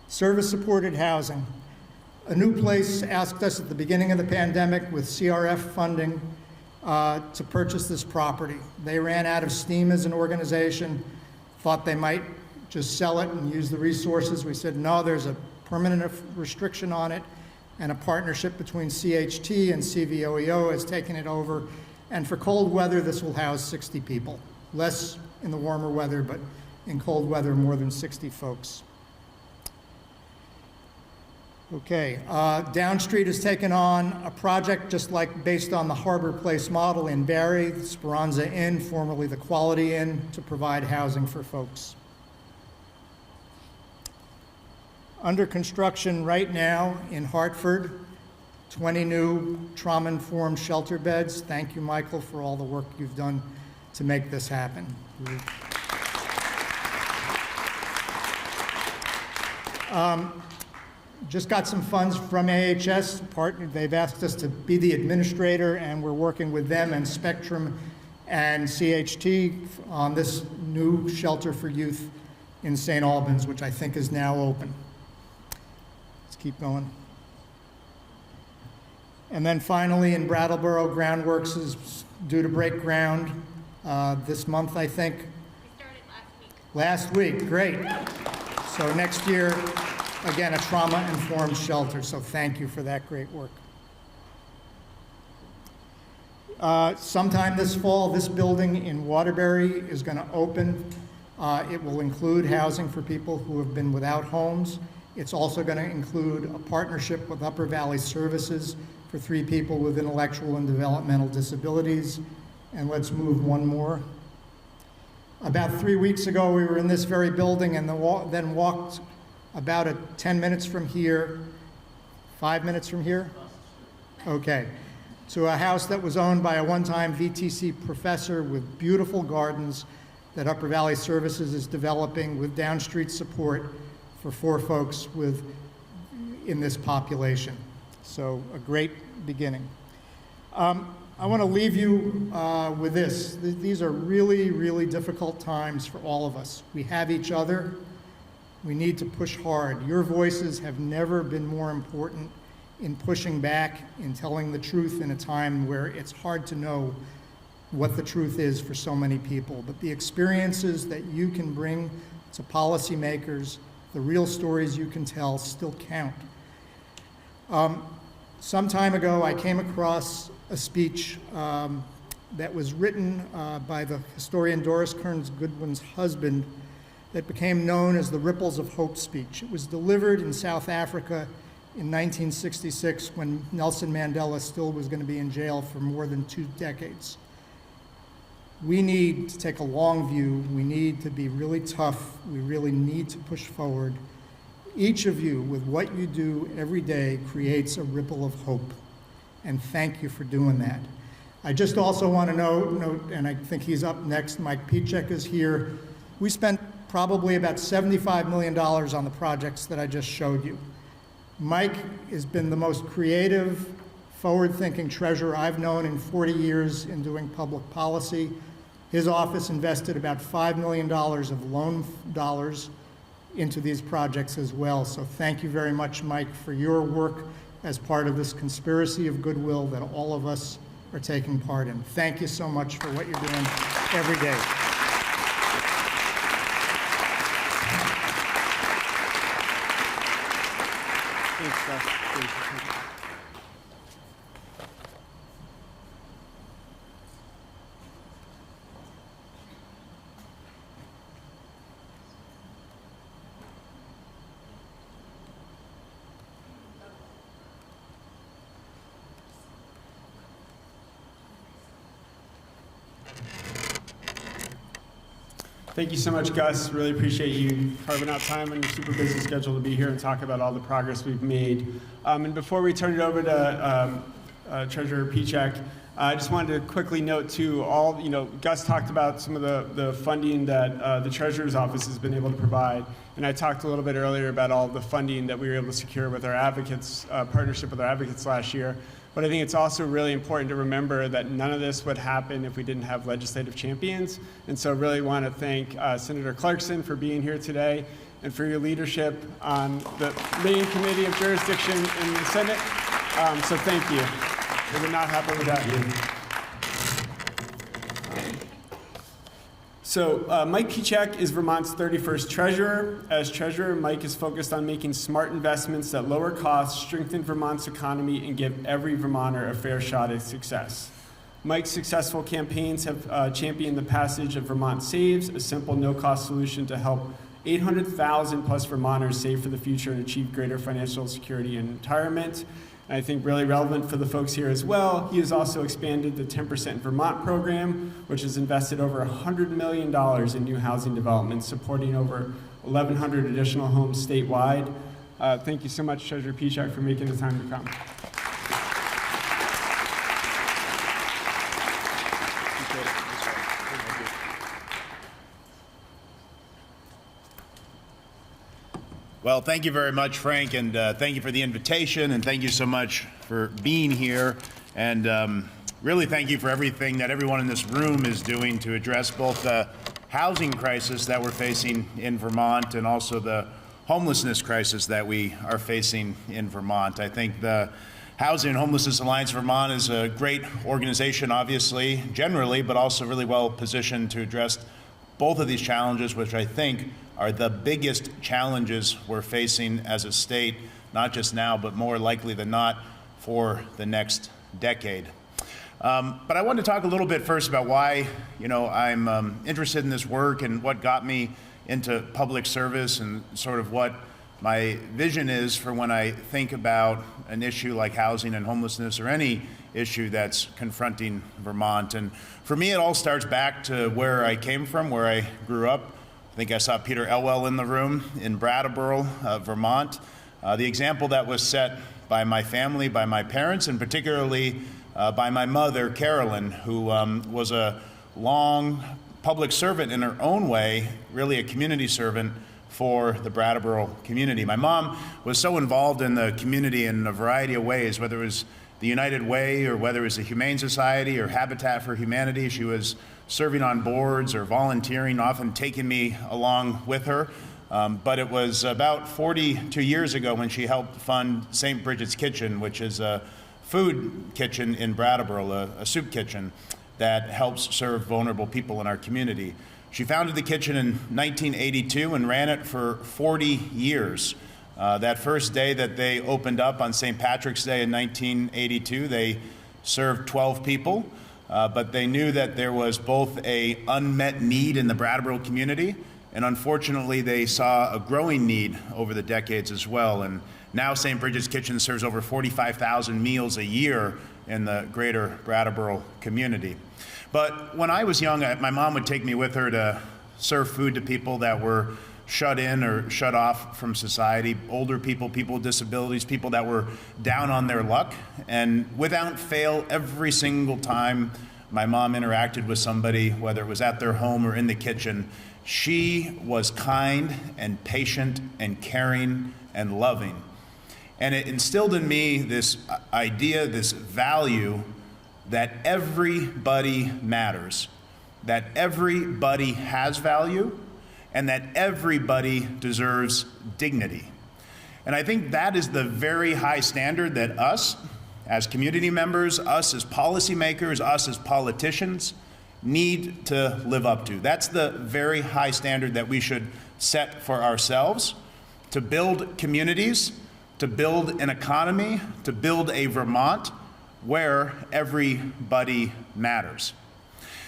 Service-supported housing. A new place asked us at the beginning of the pandemic with CRF funding to purchase this property. They ran out of steam as an organization, thought they might just sell it and use the resources. We said, no, there's a permanent restriction on it, and a partnership between CHT and CVOEO has taken it over. And for cold weather, this will house 60 people. Less in the warmer weather, but in cold weather, more than 60 folks. Okay, Down Street has taken on a project just like based on the Harbor Place model in Barry, the Speranza Inn, formerly the Quality Inn, to provide housing for folks. Under construction right now in Hartford, 20 new trauma-informed shelter beds. Thank you, Michael, for all the work you've done to make this happen. Just got some funds from AHS. They've asked us to be the administrator, and we're working with them and Spectrum and CHT on this new shelter for youth in St. Albans, which I think is now open. Let's keep going. And then finally, in Brattleboro, Groundworks is due to break ground this month, I think. We started last week. Last week, great. So next year, again, a trauma-informed shelter, so thank you for that great work. Sometime this fall, this building in Waterbury is going to open. It will include housing for people who have been without homes. It's also going to include a partnership with Upper Valley Services for 3 people with intellectual and developmental disabilities. And let's move one more. About 3 weeks ago, we were in this very building and then walked about 10 minutes from here, 5 minutes from here? Okay. To a house that was owned by a one-time VTC professor with beautiful gardens. that Upper Valley Services is developing with downstreet support for 4 folks in this population. So a great beginning. I want to leave you with this. These are really, really difficult times for all of us. We have each other. We need to push hard. Your voices have never been more important in pushing back, in telling the truth in a time where it's hard to know what the truth is for so many people. But the experiences that you can bring to policymakers, the real stories you can tell, still count. Some time ago, I came across a speech that was written by the historian Doris Kearns Goodwin's husband that became known as the Ripples of Hope speech. It was delivered in South Africa in 1966 when Nelson Mandela still was going to be in jail for more than 2 decades. We need to take a long view. We need to be really tough. We really need to push forward. Each of you, with what you do every day, creates a ripple of hope. And thank you for doing that. I just also want to note, and I think he's up next, Mike Pichek is here. We spent probably about $75 million on the projects that I just showed you. Mike has been the most creative, forward-thinking treasurer I've known in 40 years in doing public policy. His office invested about $5 million of loan dollars into these projects as well. So thank you very much, Mike, for your work as part of this conspiracy of goodwill that all of us are taking part in. Thank you so much for what you're doing every day. Thanks, Gus. Thank you so much, Gus. Really appreciate you carving out time on your super busy schedule to be here and talk about all the progress we've made. And before we turn it over to Treasurer Pichek, I just wanted to quickly note too, Gus talked about some of the funding that the Treasurer's Office has been able to provide. And I talked a little bit earlier about all the funding that we were able to secure with our advocates, partnership with our advocates last year. But I think it's also really important to remember that none of this would happen if we didn't have legislative champions. And so I really want to thank Senator Clarkson for being here today and for your leadership on the main committee of jurisdiction in the Senate. So thank you. We would not happen without you. So Mike Pichek is Vermont's 31st treasurer. As treasurer, Mike is focused on making smart investments that lower costs, strengthen Vermont's economy, and give every Vermonter a fair shot at success. Mike's successful campaigns have championed the passage of Vermont Saves, a simple no-cost solution to help 800,000 plus Vermonters save for the future and achieve greater financial security in retirement. And I think really relevant for the folks here as well, he has also expanded the 10% Vermont program, which has invested over $100 million in new housing development, supporting over 1,100 additional homes statewide. Thank you so much, Treasurer Pichek, for making the time to come. Well, thank you very much, Frank, and thank you for the invitation, and thank you so much for being here. And really thank you for everything that everyone in this room is doing to address both the housing crisis that we're facing in Vermont and also the homelessness crisis that we are facing in Vermont. I think the Housing and Homelessness Alliance Vermont is a great organization, obviously, generally, but also really well positioned to address both of these challenges, which I think are the biggest challenges we're facing as a state, not just now, but more likely than not for the next decade. But I want to talk a little bit first about why, I'm interested in this work and what got me into public service and sort of what my vision is for when I think about an issue like housing and homelessness or any issue that's confronting Vermont. And for me, it all starts back to where I came from, where I grew up. I think I saw Peter Elwell in the room in Brattleboro, Vermont. The example that was set by my family, by my parents, and particularly by my mother, Carolyn, who was a long public servant in her own way, really a community servant for the Brattleboro community. My mom was so involved in the community in a variety of ways, whether it was the United Way or whether it was the Humane Society or Habitat for Humanity. She was serving on boards or volunteering, often taking me along with her. But it was about 42 years ago when she helped fund St. Bridget's Kitchen, which is a food kitchen in Brattleboro, a soup kitchen that helps serve vulnerable people in our community. She founded the kitchen in 1982 and ran it for 40 years. That first day that they opened up on St. Patrick's Day in 1982, they served 12 people, but they knew that there was both an unmet need in the Brattleboro community, and unfortunately they saw a growing need over the decades as well. And now St. Bridget's Kitchen serves over 45,000 meals a year in the greater Brattleboro community. But when I was young, my mom would take me with her to serve food to people that were shut in or shut off from society, older people, people with disabilities, people that were down on their luck. And without fail, every single time my mom interacted with somebody, whether it was at their home or in the kitchen, she was kind and patient and caring and loving. And it instilled in me this idea, this value that everybody matters, that everybody has value, and that everybody deserves dignity. And I think that is the very high standard that us, as community members, us as policymakers, us as politicians, need to live up to. That's the very high standard that we should set for ourselves to build communities, to build an economy, to build a Vermont where everybody matters.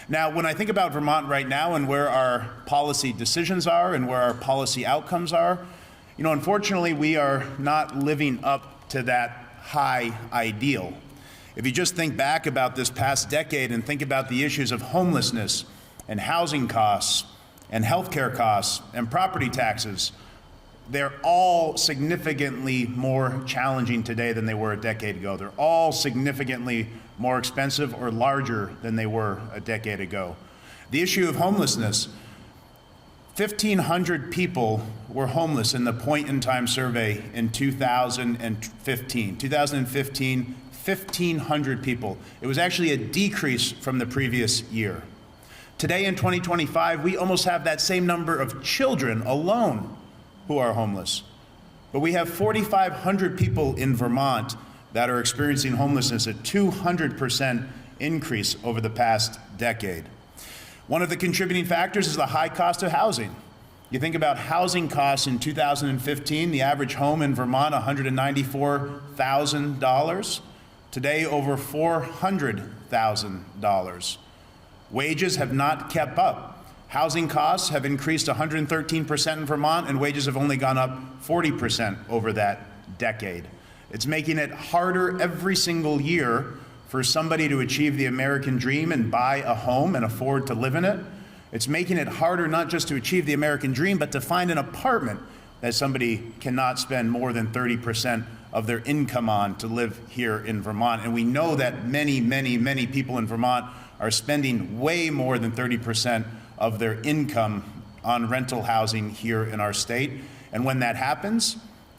Now, when I think about Vermont right now and where our policy decisions are and where our policy outcomes are, unfortunately, we are not living up to that high ideal. If you just think back about this past decade and think about the issues of homelessness and housing costs and healthcare costs and property taxes, they're all significantly more challenging today than they were a decade ago. They're all significantly more expensive or larger than they were a decade ago. The issue of homelessness, 1,500 people were homeless in the point-in-time survey in 2015. 2015, 1,500 people. It was actually a decrease from the previous year. Today in 2025, we almost have that same number of children alone who are homeless. But we have 4,500 people in Vermont that are experiencing homelessness, a 200% increase over the past decade. One of the contributing factors is the high cost of housing. You think about housing costs in 2015, the average home in Vermont, $194,000. Today, over $400,000. Wages have not kept up. Housing costs have increased 113% in Vermont, and wages have only gone up 40% over that decade. It's making it harder every single year for somebody to achieve the American dream and buy a home and afford to live in it. It's making it harder not just to achieve the American dream, but to find an apartment that somebody cannot spend more than 30% of their income on to live here in Vermont. And we know that many, many, many people in Vermont are spending way more than 30% of their income on rental housing here in our state. And when that happens,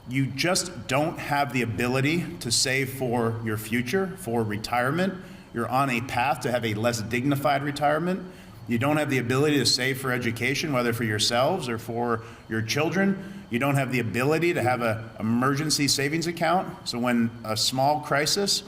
you just don't have the ability to save for your future, for retirement. You're on a path to have a less dignified retirement. You don't have the ability to save for education, whether for yourselves or for your children. You don't have the ability to have an emergency savings account. So when a small crisis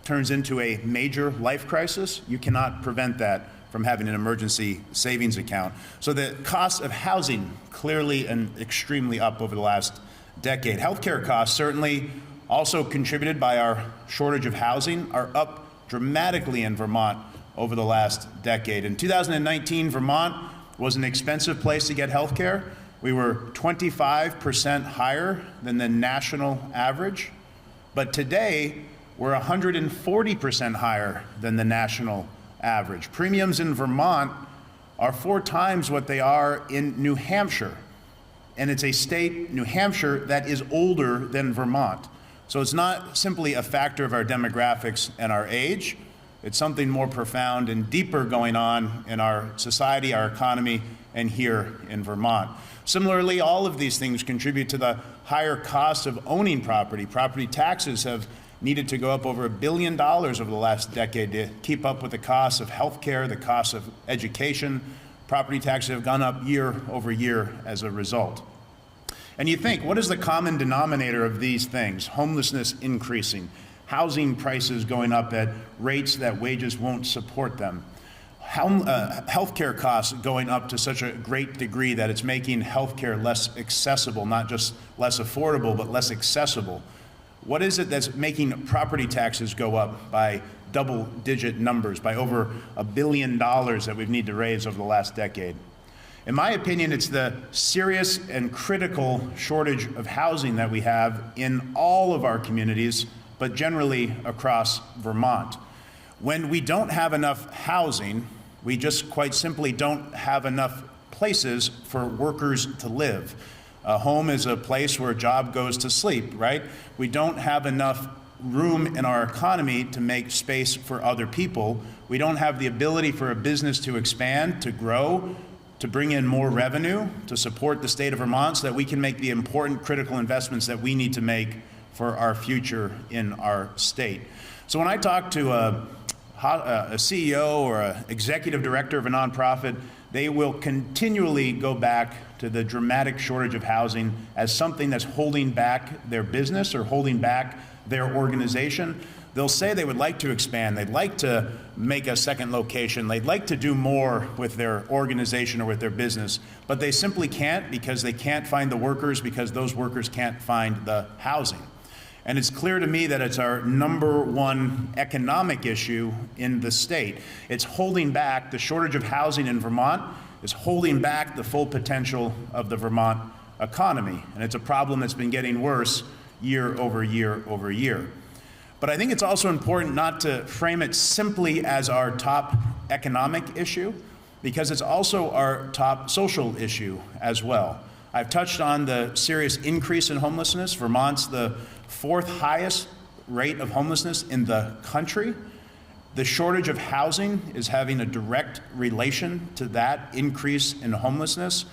turns into a major life crisis, you cannot prevent that from having an emergency savings account. So the cost of housing clearly and extremely up over the last decade. Healthcare costs, certainly also contributed by our shortage of housing, are up dramatically in Vermont over the last decade. In 2019, Vermont was an expensive place to get healthcare. We were 25% higher than the national average, but today we're 140% higher than the national average. Premiums in Vermont are 4 times what they are in New Hampshire. And it's a state, New Hampshire, that is older than Vermont. So it's not simply a factor of our demographics and our age. It's something more profound and deeper going on in our society, our economy, and here in Vermont. Similarly, all of these things contribute to the higher cost of owning property. Property taxes have needed to go up over $1 billion over the last decade to keep up with the cost of healthcare, the cost of education. Property taxes have gone up year over year as a result. And you think, what is the common denominator of these things? Homelessness increasing, housing prices going up at rates that wages won't support them, healthcare costs going up to such a great degree that it's making healthcare less accessible, not just less affordable, but less accessible. What is it that's making property taxes go up by double-digit numbers, by over $1 billion that we need to raise over the last decade? In my opinion, it's the serious and critical shortage of housing that we have in all of our communities, but generally across Vermont. When we don't have enough housing, we just quite simply don't have enough places for workers to live. A home is a place where a job goes to sleep, right? We don't have enough room in our economy to make space for other people. We don't have the ability for a business to expand, to grow, to bring in more revenue, to support the state of Vermont so that we can make the important critical investments that we need to make for our future in our state. So when I talk to a CEO or an executive director of a nonprofit, they will continually go back to the dramatic shortage of housing as something that's holding back their business or holding back their organization. They'll say they would like to expand, they'd like to make a second location, they'd like to do more with their organization or with their business, but they simply can't because they can't find the workers, because those workers can't find the housing. And it's clear to me that it's our #1 economic issue in the state. It's holding back, the shortage of housing in Vermont is holding back the full potential of the Vermont economy. And it's a problem that's been getting worse year over year over year. But I think it's also important not to frame it simply as our top economic issue, because it's also our top social issue as well. I've touched on the serious increase in homelessness. Vermont's the 4th highest rate of homelessness in the country. The shortage of housing is having a direct relation to that increase in homelessness.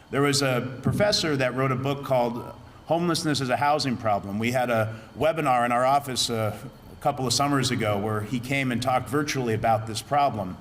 There was a professor that wrote a book called Homelessness is a Housing Problem. We had a webinar in our office a couple of summers ago where he came and talked virtually about this problem.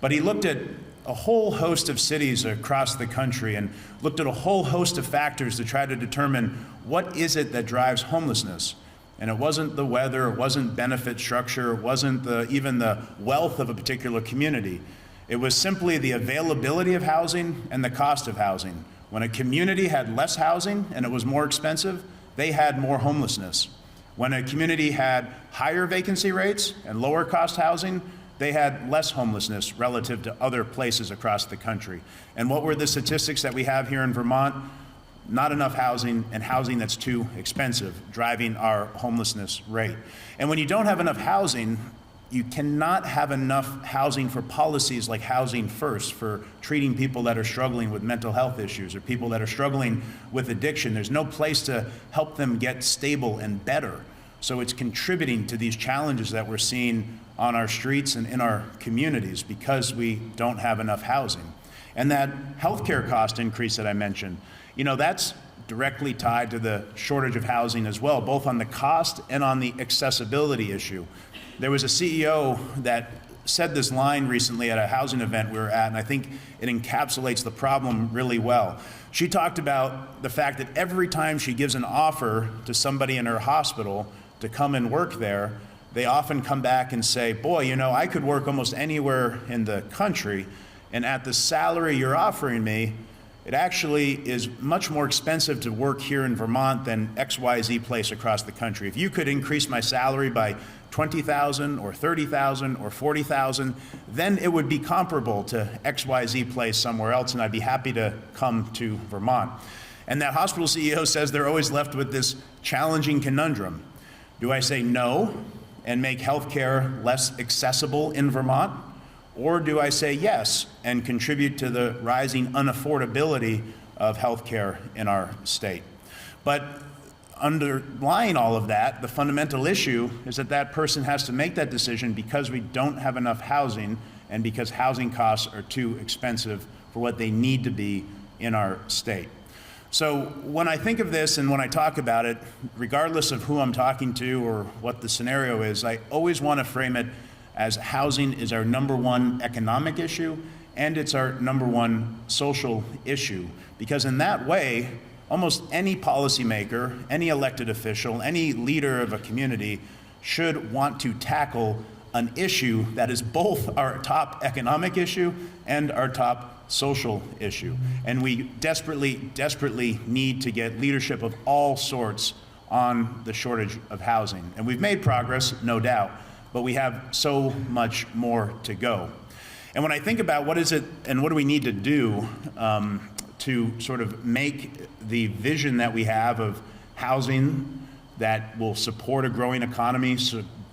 But he looked at a whole host of cities across the country and looked at a whole host of factors to try to determine what is it that drives homelessness. And it wasn't the weather, it wasn't benefit structure, it wasn't even the wealth of a particular community. It was simply the availability of housing and the cost of housing. When a community had less housing and it was more expensive, they had more homelessness. When a community had higher vacancy rates and lower cost housing, they had less homelessness relative to other places across the country. And what were the statistics that we have here in Vermont? Not enough housing, and housing that's too expensive, driving our homelessness rate. And when you don't have enough housing, you cannot have enough housing for policies like Housing First, for treating people that are struggling with mental health issues or people that are struggling with addiction. There's no place to help them get stable and better. So it's contributing to these challenges that we're seeing on our streets and in our communities because we don't have enough housing. And that healthcare cost increase that I mentioned, that's directly tied to the shortage of housing as well, both on the cost and on the accessibility issue. There was a CEO that said this line recently at a housing event we were at, and I think it encapsulates the problem really well. She talked about the fact that every time she gives an offer to somebody in her hospital to come and work there, they often come back and say, boy, I could work almost anywhere in the country, and at the salary you're offering me, it actually is much more expensive to work here in Vermont than XYZ place across the country. If you could increase my salary by $20,000 or $30,000 or $40,000, then it would be comparable to XYZ place somewhere else, and I'd be happy to come to Vermont. And that hospital CEO says they're always left with this challenging conundrum. Do I say no and make healthcare less accessible in Vermont? Or do I say yes and contribute to the rising unaffordability of healthcare in our state? But underlying all of that, the fundamental issue is that that person has to make that decision because we don't have enough housing and because housing costs are too expensive for what they need to be in our state. So when I think of this and when I talk about it, regardless of who I'm talking to or what the scenario is, I always want to frame it as housing is our number one economic issue and it's our number one social issue. Because in that way, almost any policymaker, any elected official, any leader of a community should want to tackle an issue that is both our top economic issue and our top social issue. And we desperately, desperately need to get leadership of all sorts on the shortage of housing. And we've made progress, no doubt, but we have so much more to go. And when I think about what is it and what do we need to do to sort of make the vision that we have of housing that will support a growing economy,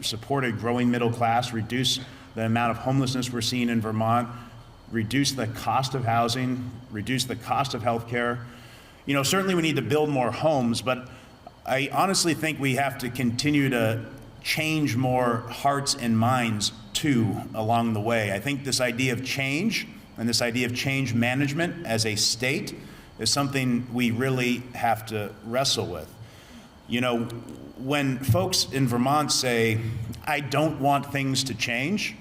support a growing middle class, reduce the amount of homelessness we're seeing in Vermont, reduce the cost of housing, reduce the cost of health care. You know, certainly we need to build more homes, but I honestly think we have to continue to change more hearts and minds too along the way. I think this idea of change and this idea of change management as a state is something we really have to wrestle with. You know, when folks in Vermont say, I don't want things to change,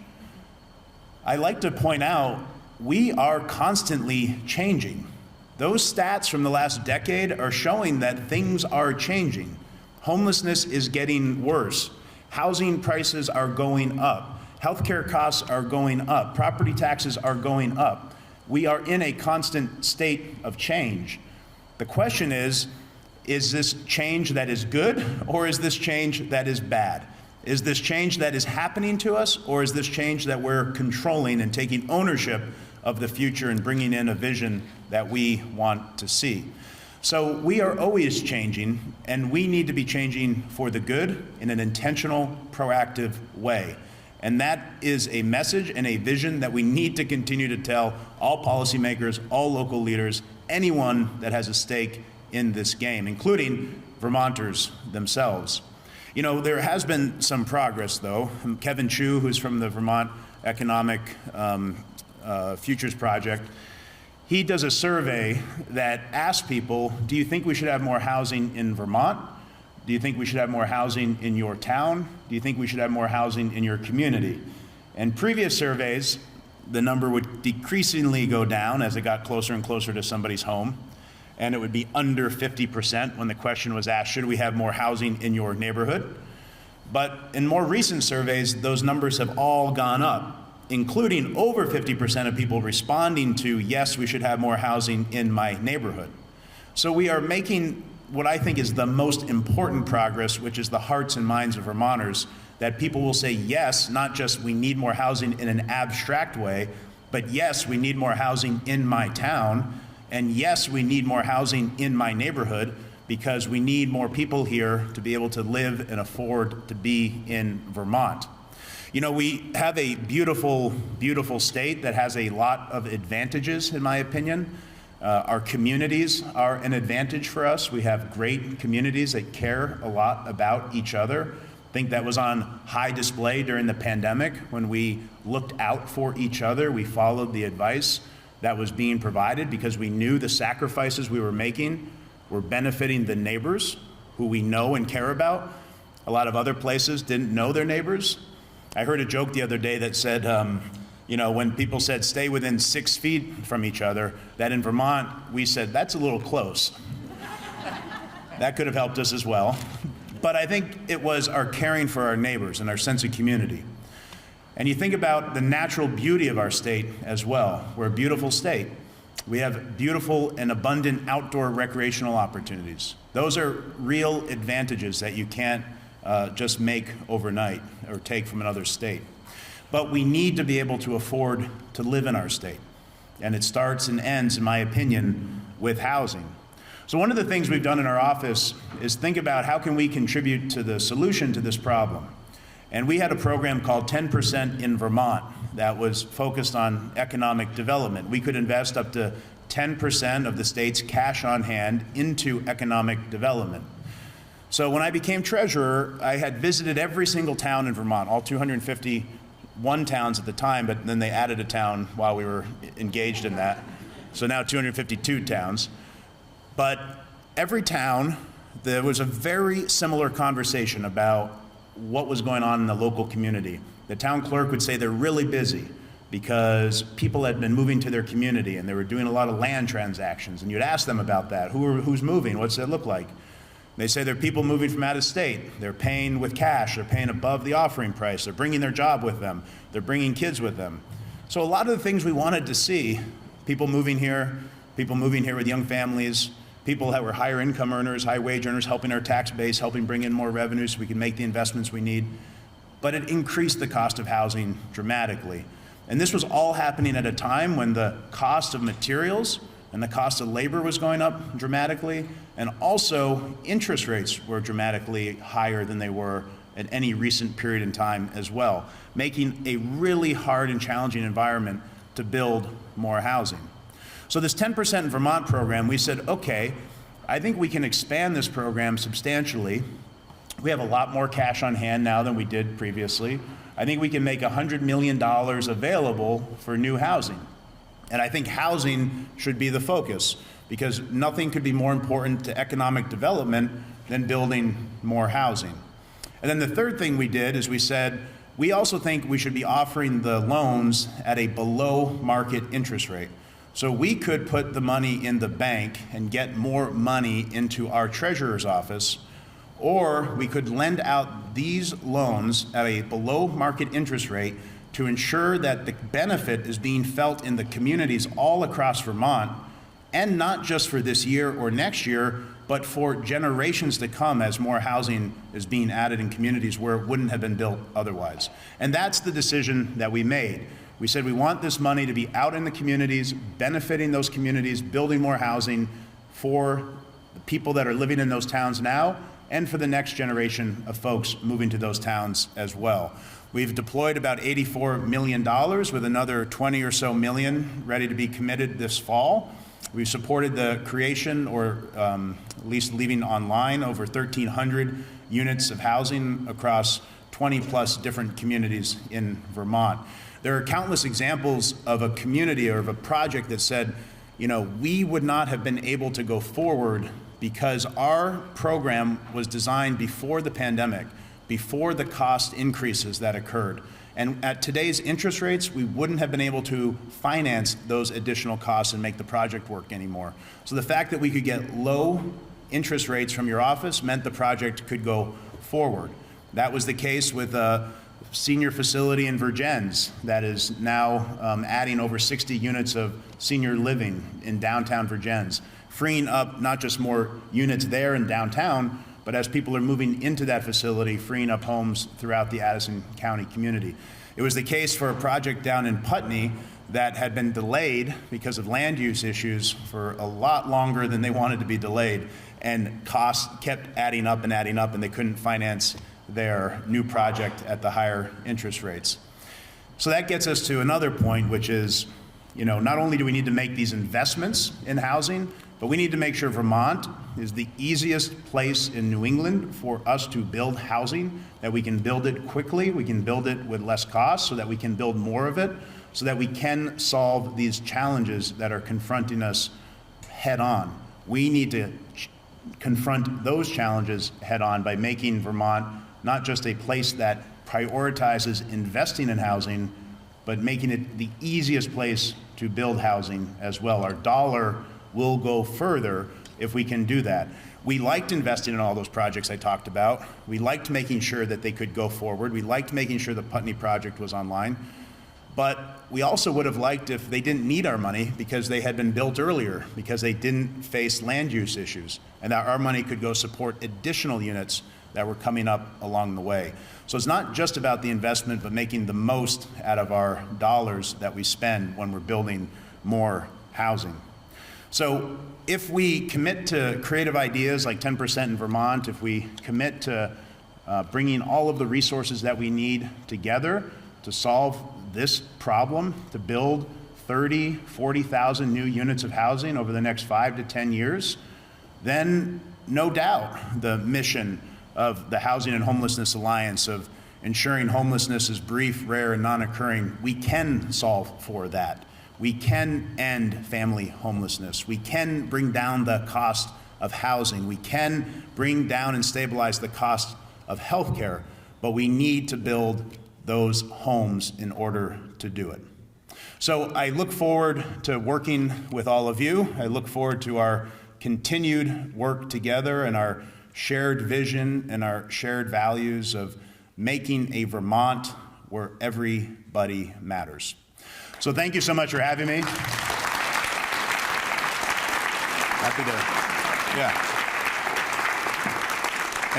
I like to point out we are constantly changing. Those stats from the last decade are showing that things are changing. Homelessness is getting worse. Housing prices are going up. Healthcare costs are going up. Property taxes are going up. We are in a constant state of change. The question is this change that is good or is this change that is bad? Is this change that is happening to us or is this change that we're controlling and taking ownership of the future and bringing in a vision that we want to see? So we are always changing, and we need to be changing for the good in an intentional, proactive way. And that is a message and a vision that we need to continue to tell all policymakers, all local leaders, anyone that has a stake in this game, including Vermonters themselves. You know, there has been some progress, though. Kevin Chu, who's from the Vermont Economic Futures Project, he does a survey that asks people, do you think we should have more housing in Vermont? Do you think we should have more housing in your town? Do you think we should have more housing in your community? And previous surveys, the number would decreasingly go down as it got closer and closer to somebody's home. And it would be under 50% when the question was asked, should we have more housing in your neighborhood? But in more recent surveys, those numbers have all gone up, including over 50% of people responding to, yes, we should have more housing in my neighborhood. So we are making what I think is the most important progress, which is the hearts and minds of Vermonters, that people will say, yes, not just we need more housing in an abstract way, but yes, we need more housing in my town, and yes, we need more housing in my neighborhood, because we need more people here to be able to live and afford to be in Vermont. You know, we have a beautiful, beautiful state that has a lot of advantages, in my opinion. Our communities are an advantage for us. We have great communities that care a lot about each other. I think that was on high display during the pandemic when we looked out for each other. We followed the advice that was being provided because we knew the sacrifices we were making were benefiting the neighbors who we know and care about. A lot of other places didn't know their neighbors. I heard a joke the other day that said, you know, when people said stay within 6 feet from each other, that in Vermont, we said, that's a little close. That could have helped us as well. But I think it was our caring for our neighbors and our sense of community. And you think about the natural beauty of our state as well. We're a beautiful state. We have beautiful and abundant outdoor recreational opportunities. Those are real advantages that you can't just make overnight or take from another state. But we need to be able to afford to live in our state. And it starts and ends, in my opinion, with housing. So one of the things we've done in our office is think about how can we contribute to the solution to this problem. And we had a program called 10% in Vermont that was focused on economic development. We could invest up to 10% of the state's cash on hand into economic development. So when I became treasurer, I had visited every single town in Vermont, all 251 towns at the time, but then they added a town while we were engaged in that. So now 252 towns. But every town, there was a very similar conversation about what was going on in the local community. The town clerk would say they're really busy because people had been moving to their community and they were doing a lot of land transactions. And you'd ask them about that. Who's moving? What's that look like? They say they're people moving from out of state. They're paying with cash. They're paying above the offering price. They're bringing their job with them. They're bringing kids with them. So a lot of the things we wanted to see, people moving here with young families, people that were higher income earners, high wage earners, helping our tax base, helping bring in more revenue so we can make the investments we need. But it increased the cost of housing dramatically. And this was all happening at a time when the cost of materials and the cost of labor was going up dramatically, and also interest rates were dramatically higher than they were at any recent period in time as well, making a really hard and challenging environment to build more housing. So this 10% in Vermont program, we said, okay, I think we can expand this program substantially. We have a lot more cash on hand now than we did previously. I think we can make $100 million available for new housing. And I think housing should be the focus, because nothing could be more important to economic development than building more housing. And then the third thing we did is we said, we also think we should be offering the loans at a below market interest rate. So we could put the money in the bank and get more money into our treasurer's office, or we could lend out these loans at a below market interest rate to ensure that the benefit is being felt in the communities all across Vermont, and not just for this year or next year, but for generations to come as more housing is being added in communities where it wouldn't have been built otherwise. And that's the decision that we made. We said we want this money to be out in the communities, benefiting those communities, building more housing for the people that are living in those towns now, and for the next generation of folks moving to those towns as well. We've deployed about $84 million with another 20 or so million ready to be committed this fall. We've supported the creation, or at least leaving online, over 1,300 units of housing across 20 plus different communities in Vermont. There are countless examples of a community or of a project that said, you know, we would not have been able to go forward because our program was designed before the pandemic, before the cost increases that occurred. And at today's interest rates, we wouldn't have been able to finance those additional costs and make the project work anymore. So the fact that we could get low interest rates from your office meant the project could go forward. That was the case with a senior facility in Vergennes that is now adding over 60 units of senior living in downtown Vergennes, freeing up not just more units there in downtown, but as people are moving into that facility, freeing up homes throughout the Addison County community. It was the case for a project down in Putney that had been delayed because of land use issues for a lot longer than they wanted to be delayed, and costs kept adding up, and they couldn't finance their new project at the higher interest rates. So that gets us to another point, which is, you know, not only do we need to make these investments in housing, but we need to make sure Vermont is the easiest place in New England for us to build housing, that we can build it quickly, we can build it with less cost, so that we can build more of it, so that we can solve these challenges that are confronting us head on. We need to confront those challenges head on by making Vermont not just a place that prioritizes investing in housing, but making it the easiest place to build housing as well. Our dollar will go further if we can do that. We liked investing in all those projects I talked about. We liked making sure that they could go forward. We liked making sure the Putney project was online. But we also would have liked if they didn't need our money because they had been built earlier, because they didn't face land use issues, and that our money could go support additional units that were coming up along the way. So it's not just about the investment, but making the most out of our dollars that we spend when we're building more housing. So if we commit to creative ideas like 10% in Vermont, if we commit to bringing all of the resources that we need together to solve this problem, to build 30, 40,000 new units of housing over the next 5 to 10 years, then no doubt the mission of the Housing and Homelessness Alliance of ensuring homelessness is brief, rare, and non-occurring, we can solve for that. We can end family homelessness. We can bring down the cost of housing. We can bring down and stabilize the cost of health care, but we need to build those homes in order to do it. So I look forward to working with all of you. I look forward to our continued work together and our shared vision and our shared values of making a Vermont where everybody matters. So thank you so much for having me.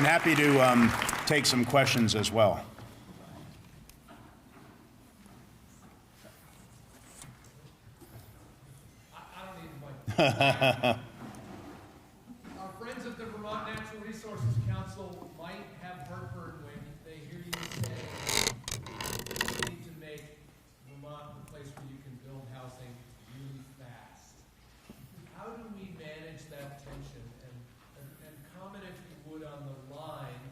Happy to take some questions as well. Our friends at the Vermont Natural Resources Council might have heartburn when they hear you say you need to make Vermont a place where you can build housing really fast. How do we manage that tension? And comment, if you would, on the line,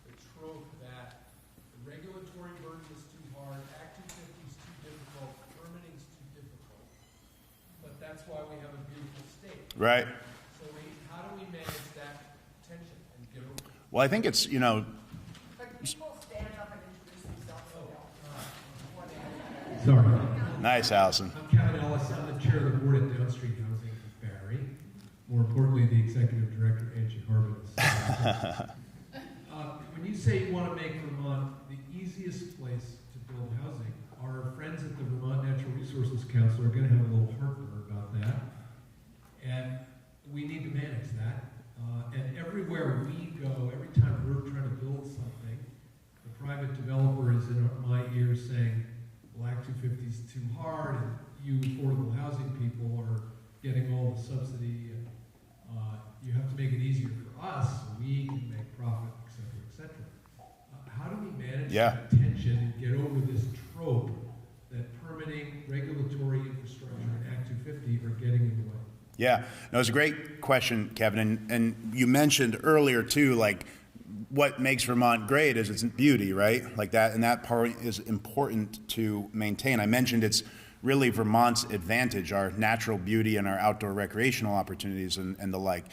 the trope that the regulatory burden is too hard, Act 250 is too difficult, permitting is too difficult. But that's why we have a beautiful state. Right. So how do we manage that tension and get over it? Well, I think it's, you know, People stand up and introduce themselves. Sorry. nice, Allison. I'm Kevin Ellis. I'm the chair of the board at Downstreet Housing for Barry. More importantly, the executive director, Angie Harbin. When you say you want to make Vermont the easiest place to build housing, our friends at the Vermont Natural Resources Council are going to have a little heartburn about that. And we need to manage that. And everywhere we go, every time we're trying to build something, the private developer is in my ears saying, well, Act 250 is too hard, and you affordable housing people are getting all the subsidy, and you have to make it easier for us so we can make profit, et cetera, et cetera. How do we manage that tension and get over this trope that permitting, regulatory infrastructure, and Act 250 are getting in the way? Yeah, no, it's a great question, Kevin. And you mentioned earlier too, like what makes Vermont great is its beauty, right? Like that, and that part is important to maintain. I mentioned it's really Vermont's advantage, our natural beauty and our outdoor recreational opportunities and the like.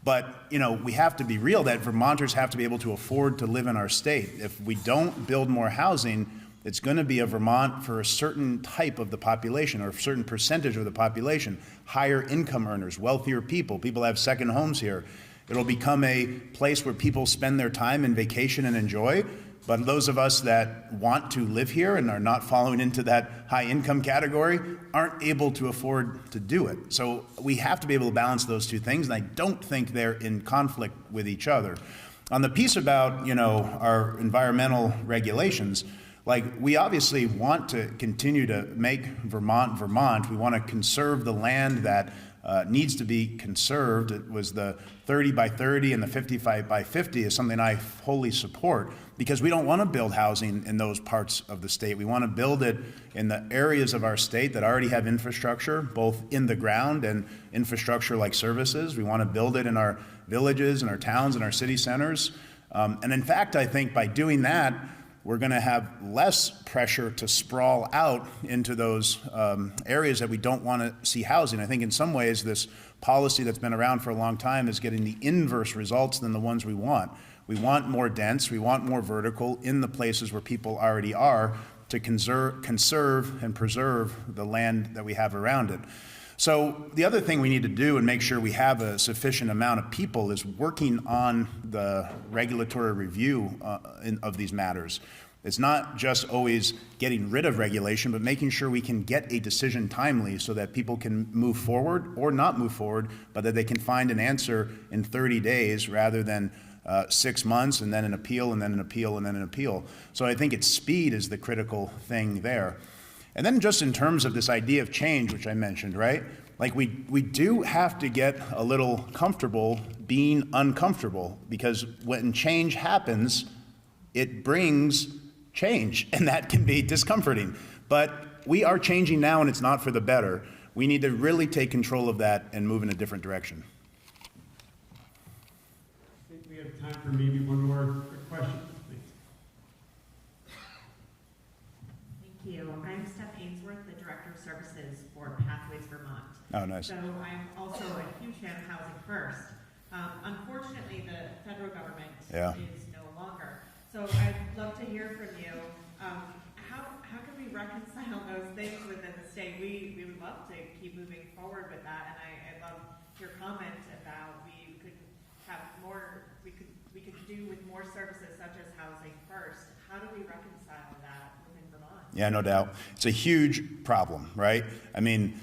But, you know, we have to be real that Vermonters have to be able to afford to live in our state. If we don't build more housing, it's going to be a Vermont for a certain type of the population or a certain percentage of the population, higher income earners, wealthier people, people have second homes here. It'll become a place where people spend their time and vacation and enjoy. But those of us that want to live here and are not following into that high income category aren't able to afford to do it. So we have to be able to balance those two things, and I don't think they're in conflict with each other. On the piece about, you know, our environmental regulations, like, we obviously want to continue to make Vermont, Vermont. We want to conserve the land that needs to be conserved. It was the 30 by 30 and the 55 by 50 is something I wholly support because we don't want to build housing in those parts of the state. We want to build it in the areas of our state that already have infrastructure, both in the ground and infrastructure like services. We want to build it in our villages and our towns and our city centers. And in fact, I think by doing that, we're going to have less pressure to sprawl out into those areas that we don't want to see housing. I think in some ways this policy that's been around for a long time is getting the inverse results than the ones we want. We want more dense, we want more vertical in the places where people already are to conserve and preserve the land that we have around it. So the other thing we need to do and make sure we have a sufficient amount of people is working on the regulatory review of these matters. It's not just always getting rid of regulation, but making sure we can get a decision timely so that people can move forward or not move forward, but that they can find an answer in 30 days rather than 6 months and then an appeal and then an appeal and then an appeal. So I think speed is the critical thing there. And then just in terms of this idea of change, which I mentioned, right? Like we do have to get a little comfortable being uncomfortable, because when change happens, it brings change, and that can be discomforting. But we are changing now, and it's not for the better. We need to really take control of that and move in a different direction. for maybe one more quick question, please. Thank you. I'm Steph Ainsworth, the Director of Services for Pathways Vermont. Oh, nice. So I'm also a huge fan of Housing First. Unfortunately, the federal government is no longer. So I'd love to hear from you. How can we reconcile those things within the state? We would love to keep moving forward with that, and I love your comment about we could have more. We could do with more services such as Housing First. How do we reconcile that within Vermont? Yeah, no doubt. It's a huge problem, right? I mean,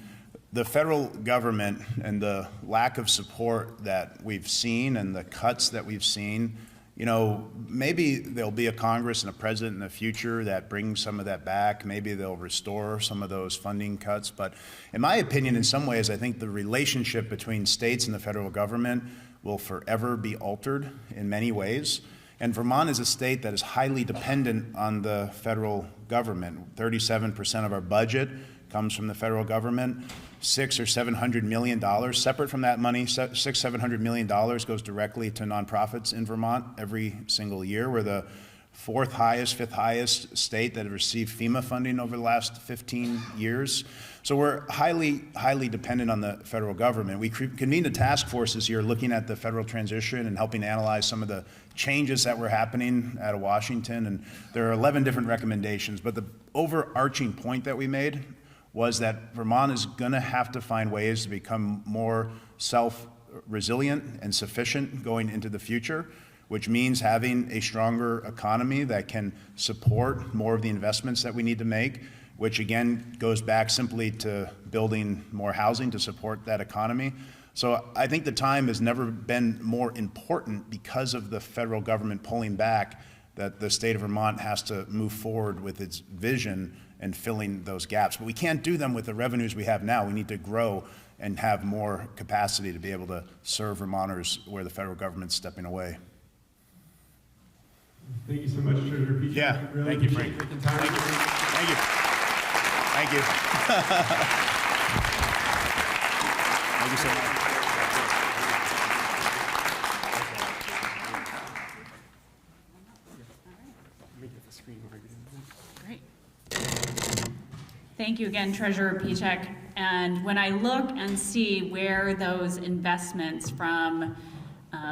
the federal government and the lack of support that we've seen and the cuts that we've seen, you know, maybe there'll be a Congress and a president in the future that brings some of that back. Maybe they'll restore some of those funding cuts. But in my opinion, in some ways, I think the relationship between states and the federal government will forever be altered in many ways. And Vermont is a state that is highly dependent on the federal government. 37% of our budget comes from the federal government. $600 or $700 million. Separate from that money, $600-700 million goes directly to nonprofits in Vermont every single year. We're the fifth highest state that have received FEMA funding over the last 15 years. So we're highly dependent on the federal government. We convened a task force this year looking at the federal transition and helping analyze some of the changes that were happening out of Washington. And there are 11 different recommendations. But the overarching point that we made was that Vermont is going to have to find ways to become more self-resilient and sufficient going into the future, which means having a stronger economy that can support more of the investments that we need to make, which again goes back simply to building more housing to support that economy. So I think the time has never been more important because of the federal government pulling back, that the state of Vermont has to move forward with its vision and filling those gaps. But we can't do them with the revenues we have now. We need to grow and have more capacity to be able to serve Vermonters where the federal government's stepping away. Thank you so much, Treasurer Pichak. Yeah, Really thank you, appreciate Frank. taking time. Thank you. Thank you. Thank you so much. Great. Thank you again, Treasurer Pichak. And when I look and see where those investments from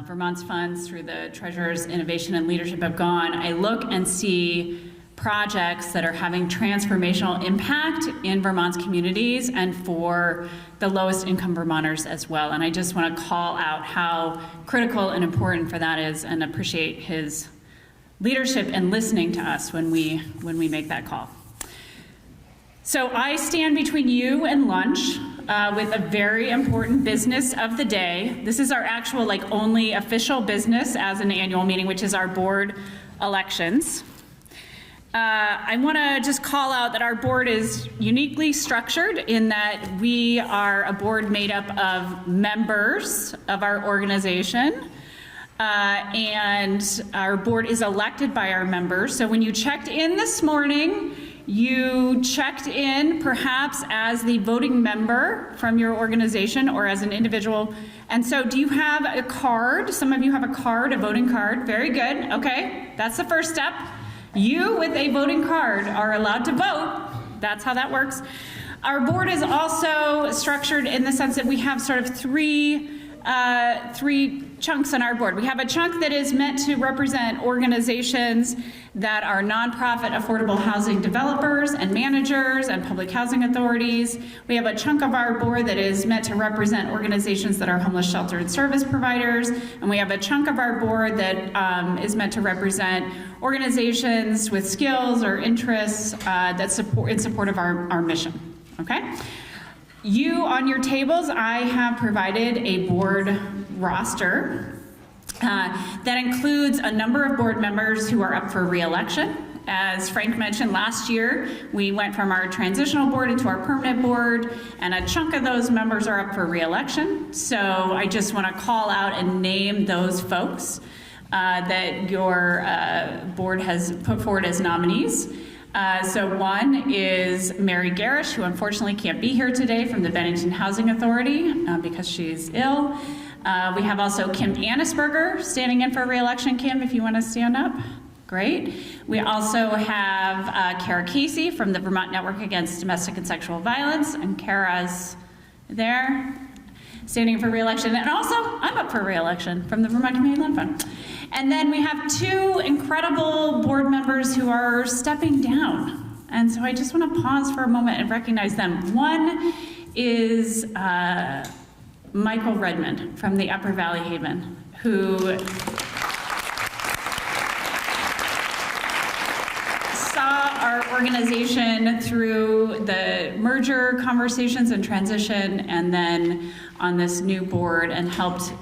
Vermont's funds through the Treasurer's Innovation and Leadership have gone, I look and see projects that are having transformational impact in Vermont's communities and for the lowest income Vermonters as well. And I just want to call out how critical and important for that is, and appreciate his leadership and listening to us when we make that call. So I stand between you and lunch with a very important business of the day. This is our actual, only official business as an annual meeting, which is our board elections. I want to just call out that our board is uniquely structured in that we are a board made up of members of our organization. And our board is elected by our members. So when you checked in this morning, you checked in perhaps as the voting member from your organization or as an individual. And so do you have a card? Some of you have a card, a voting card. Very good. Okay, that's the first step. You with a voting card are allowed to vote. That's how that works. Our board is also structured in the sense that we have sort of three chunks on our board. We have a chunk that is meant to represent organizations that are nonprofit affordable housing developers and managers and public housing authorities. We have a chunk of our board that is meant to represent organizations that are homeless shelter and service providers. And we have a chunk of our board that is meant to represent organizations with skills or interests that in support of our mission, okay? You, on your tables, I have provided a board roster that includes a number of board members who are up for re-election. As Frank mentioned, last year, we went from our transitional board into our permanent board, and a chunk of those members are up for re-election. So I just want to call out and name those folks that your board has put forward as nominees. So one is Mary Garish, who unfortunately can't be here today from the Bennington Housing Authority because she's ill. We have also Kim Annisberger standing in for re-election. Kim, if you want to stand up. Great. We also have Kara Casey from the Vermont Network Against Domestic and Sexual Violence, and Kara's there, standing for re-election. And also, I'm up for re-election from the Vermont Community Land Fund. And then we have two incredible board members who are stepping down. And so I just want to pause for a moment and recognize them. One is Michael Redmond from the Upper Valley Haven, who our organization through the merger conversations and transition, and then on this new board, and helped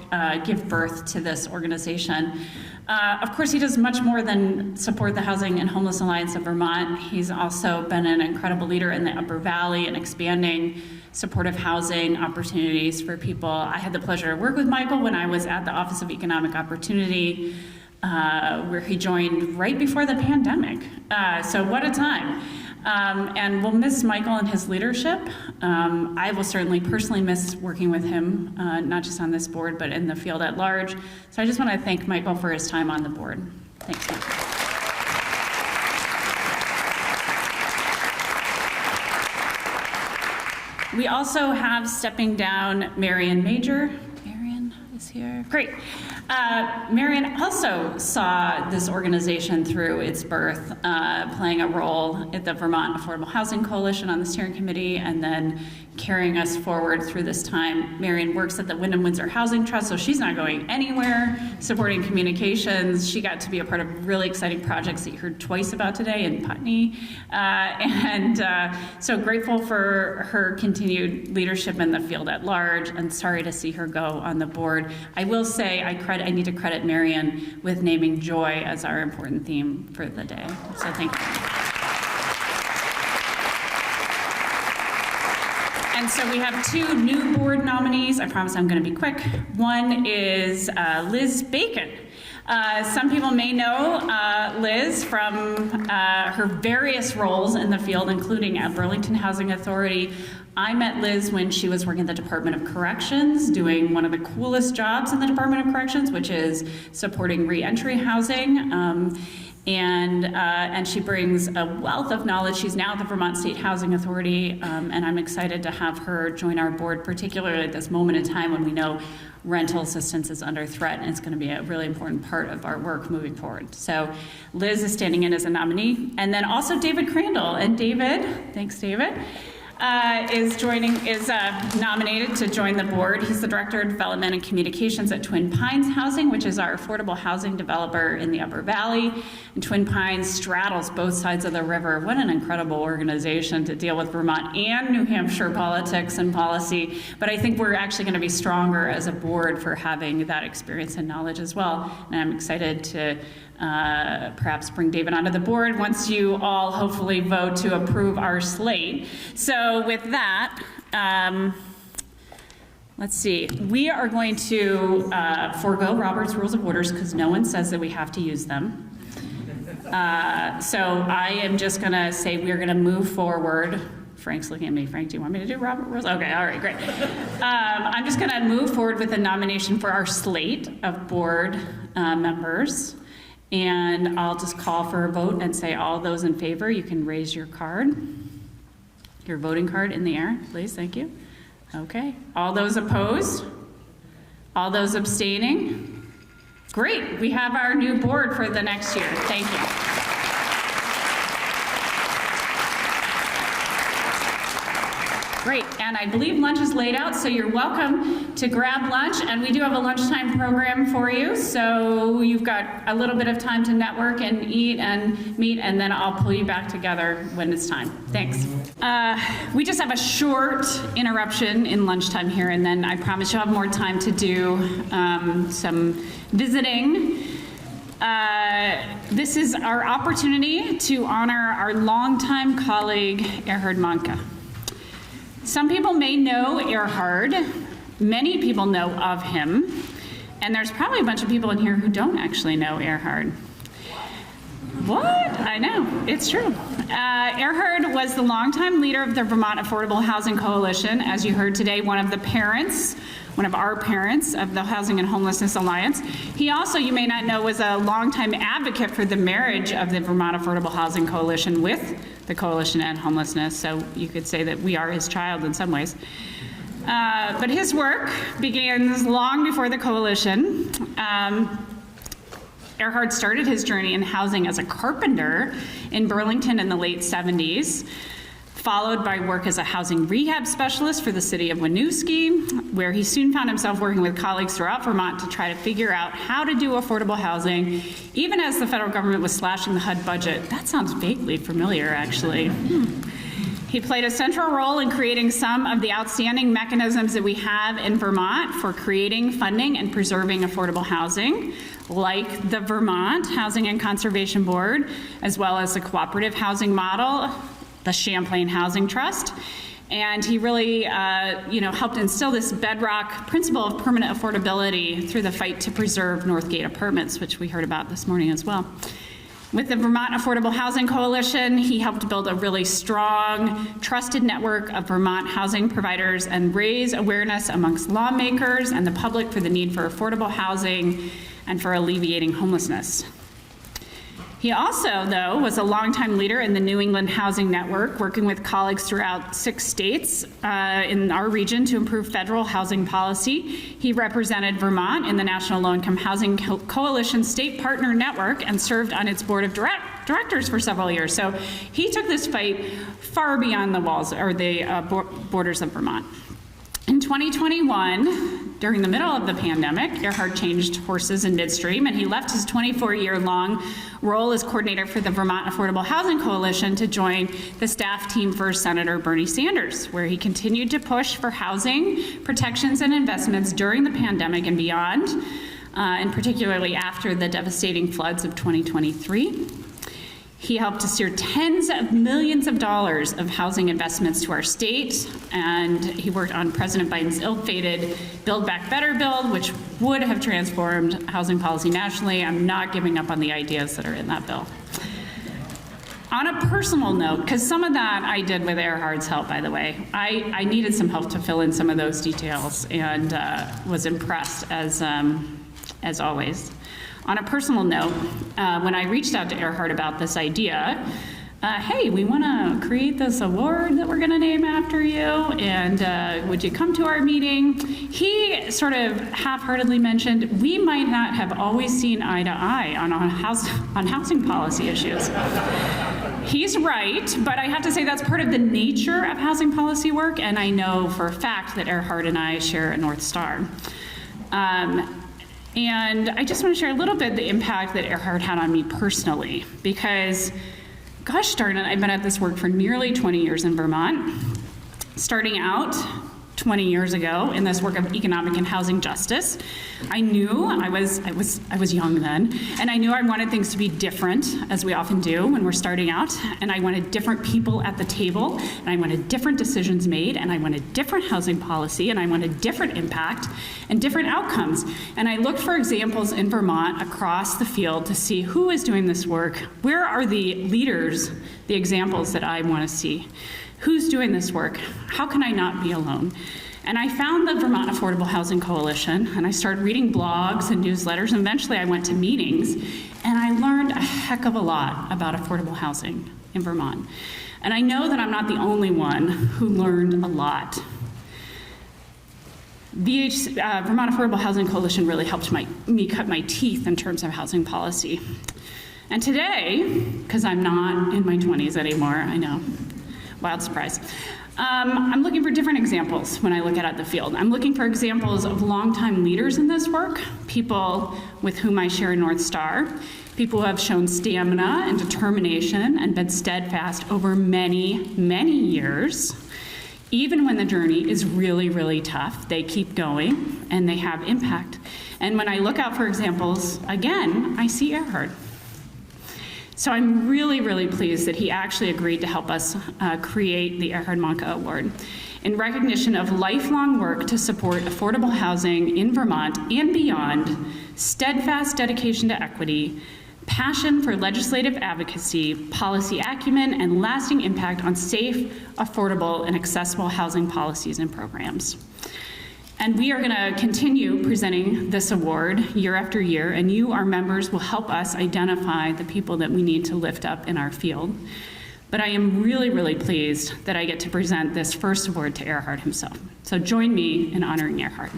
give birth to this organization. Of course, he does much more than support the Housing and Homeless Alliance of Vermont. He's also been an incredible leader in the Upper Valley and expanding supportive housing opportunities for people. I had the pleasure to work with Michael when I was at the Office of Economic Opportunity, where he joined right before the pandemic. So what a time. And we'll miss Michael and his leadership. I will certainly personally miss working with him, not just on this board, but in the field at large. So I just want to thank Michael for his time on the board. Thanks, Michael. We also have stepping down Marion Major. Marion is here. Great. Marion also saw this organization through its birth, playing a role at the Vermont Affordable Housing Coalition on the steering committee, and then carrying us forward through this time. Marion works at the Wyndham Windsor Housing Trust, so she's not going anywhere, supporting communications. She got to be a part of really exciting projects that you heard twice about today in Putney. So grateful for her continued leadership in the field at large, and sorry to see her go on the board. I will say I need to credit Marion with naming joy as our important theme for the day. So thank you. And so we have two new board nominees. I promise I'm going to be quick. One is Liz Bacon. Some people may know Liz from her various roles in the field, including at Burlington Housing Authority. I met Liz when she was working at the Department of Corrections, doing one of the coolest jobs in the Department of Corrections, which is supporting reentry housing. And she brings a wealth of knowledge. She's now at the Vermont State Housing Authority, and I'm excited to have her join our board, particularly at this moment in time when we know rental assistance is under threat, and it's going to be a really important part of our work moving forward. So Liz is standing in as a nominee, and then also David Crandall. And David, thanks David, is nominated to join the board. He's the Director of Development and Communications at Twin Pines Housing, which is our affordable housing developer in the Upper Valley. And Twin Pines straddles both sides of the river. What an incredible organization to deal with Vermont and New Hampshire politics and policy. But I think we're actually going to be stronger as a board for having that experience and knowledge as well. And I'm excited to perhaps bring David onto the board once you all hopefully vote to approve our slate. So with that, let's see. We are going to forego Robert's Rules of Orders because no one says that we have to use them. So I am just going to say we're going to move forward. Frank's looking at me. Frank, do you want me to do Robert Rules? Okay, all right, great. I'm just going to move forward with a nomination for our slate of board members. And I'll just call for a vote and say all those in favor, you can raise your card, your voting card in the air, please, thank you. Okay, all those opposed? All those abstaining? Great, we have our new board for the next year, thank you. Great, and I believe lunch is laid out, so you're welcome to grab lunch, and we do have a lunchtime program for you, so you've got a little bit of time to network and eat and meet, and then I'll pull you back together when it's time. Thanks. We just have a short interruption in lunchtime here, and then I promise you'll have more time to do some visiting. This is our opportunity to honor our longtime colleague, Erhard Manka. Some people may know Erhard, many people know of him, and there's probably a bunch of people in here who don't actually know Erhard. What? I know, it's true. Erhard was the longtime leader of the Vermont Affordable Housing Coalition. As you heard today, one of our parents of the Housing and Homelessness Alliance. He also, you may not know, was a longtime advocate for the marriage of the Vermont Affordable Housing Coalition with the Coalition to End Homelessness, so you could say that we are his child in some ways. But his work begins long before the coalition. Erhard started his journey in housing as a carpenter in Burlington in the late 70s, followed by work as a housing rehab specialist for the city of Winooski, where he soon found himself working with colleagues throughout Vermont to try to figure out how to do affordable housing, even as the federal government was slashing the HUD budget. That sounds vaguely familiar, actually. He played a central role in creating some of the outstanding mechanisms that we have in Vermont for creating, funding, and preserving affordable housing, like the Vermont Housing and Conservation Board, as well as the cooperative housing model, the Champlain Housing Trust. And he really helped instill this bedrock principle of permanent affordability through the fight to preserve Northgate Apartments, which we heard about this morning as well. With the Vermont Affordable Housing Coalition, he helped build a really strong, trusted network of Vermont housing providers and raise awareness amongst lawmakers and the public for the need for affordable housing and for alleviating homelessness. He also, though, was a longtime leader in the New England Housing Network, working with colleagues throughout 6 states in our region to improve federal housing policy. He represented Vermont in the National Low-Income Housing Coalition State Partner Network and served on its board of directors for several years. So he took this fight far beyond the walls or the borders of Vermont. In 2021, during the middle of the pandemic, Erhard changed horses in midstream, and he left his 24-year-long role as coordinator for the Vermont Affordable Housing Coalition to join the staff team for Senator Bernie Sanders, where he continued to push for housing protections and investments during the pandemic and beyond, and particularly after the devastating floods of 2023. He helped to steer tens of millions of dollars of housing investments to our state, and he worked on President Biden's ill-fated Build Back Better bill, which would have transformed housing policy nationally. I'm not giving up on the ideas that are in that bill. On a personal note, because some of that I did with Erhard's help, by the way, I needed some help to fill in some of those details and was impressed as always. On a personal note, when I reached out to Erhard about this idea, hey, we want to create this award that we're going to name after you, and would you come to our meeting? He sort of half-heartedly mentioned, we might not have always seen eye to eye on housing policy issues. He's right, but I have to say that's part of the nature of housing policy work, and I know for a fact that Erhard and I share a North Star. And I just want to share a little bit the impact that Erhard had on me personally, because, gosh darn it, I've been at this work for nearly 20 years in Vermont, starting out 20 years ago in this work of economic and housing justice. I knew I was young then, and I knew I wanted things to be different, as we often do when we're starting out, and I wanted different people at the table, and I wanted different decisions made, and I wanted different housing policy, and I wanted different impact and different outcomes. And I looked for examples in Vermont across the field to see who is doing this work, where are the leaders, the examples that I want to see. Who's doing this work? How can I not be alone? And I found the Vermont Affordable Housing Coalition, and I started reading blogs and newsletters, and eventually I went to meetings, and I learned a heck of a lot about affordable housing in Vermont. And I know that I'm not the only one who learned a lot. Vermont Affordable Housing Coalition really helped me cut my teeth in terms of housing policy. And today, because I'm not in my 20s anymore, I know, wild surprise. I'm looking for different examples when I look out at the field. I'm looking for examples of longtime leaders in this work, people with whom I share a North Star, people who have shown stamina and determination and been steadfast over many, many years. Even when the journey is really, really tough, they keep going and they have impact. And when I look out for examples, again, I see Erhard. So I'm really, really pleased that he actually agreed to help us create the Erhard Manka Award in recognition of lifelong work to support affordable housing in Vermont and beyond, steadfast dedication to equity, passion for legislative advocacy, policy acumen, and lasting impact on safe, affordable, and accessible housing policies and programs. And we are going to continue presenting this award year after year, and you, our members, will help us identify the people that we need to lift up in our field. But I am really, really pleased that I get to present this first award to Erhard himself. So join me in honoring Erhard.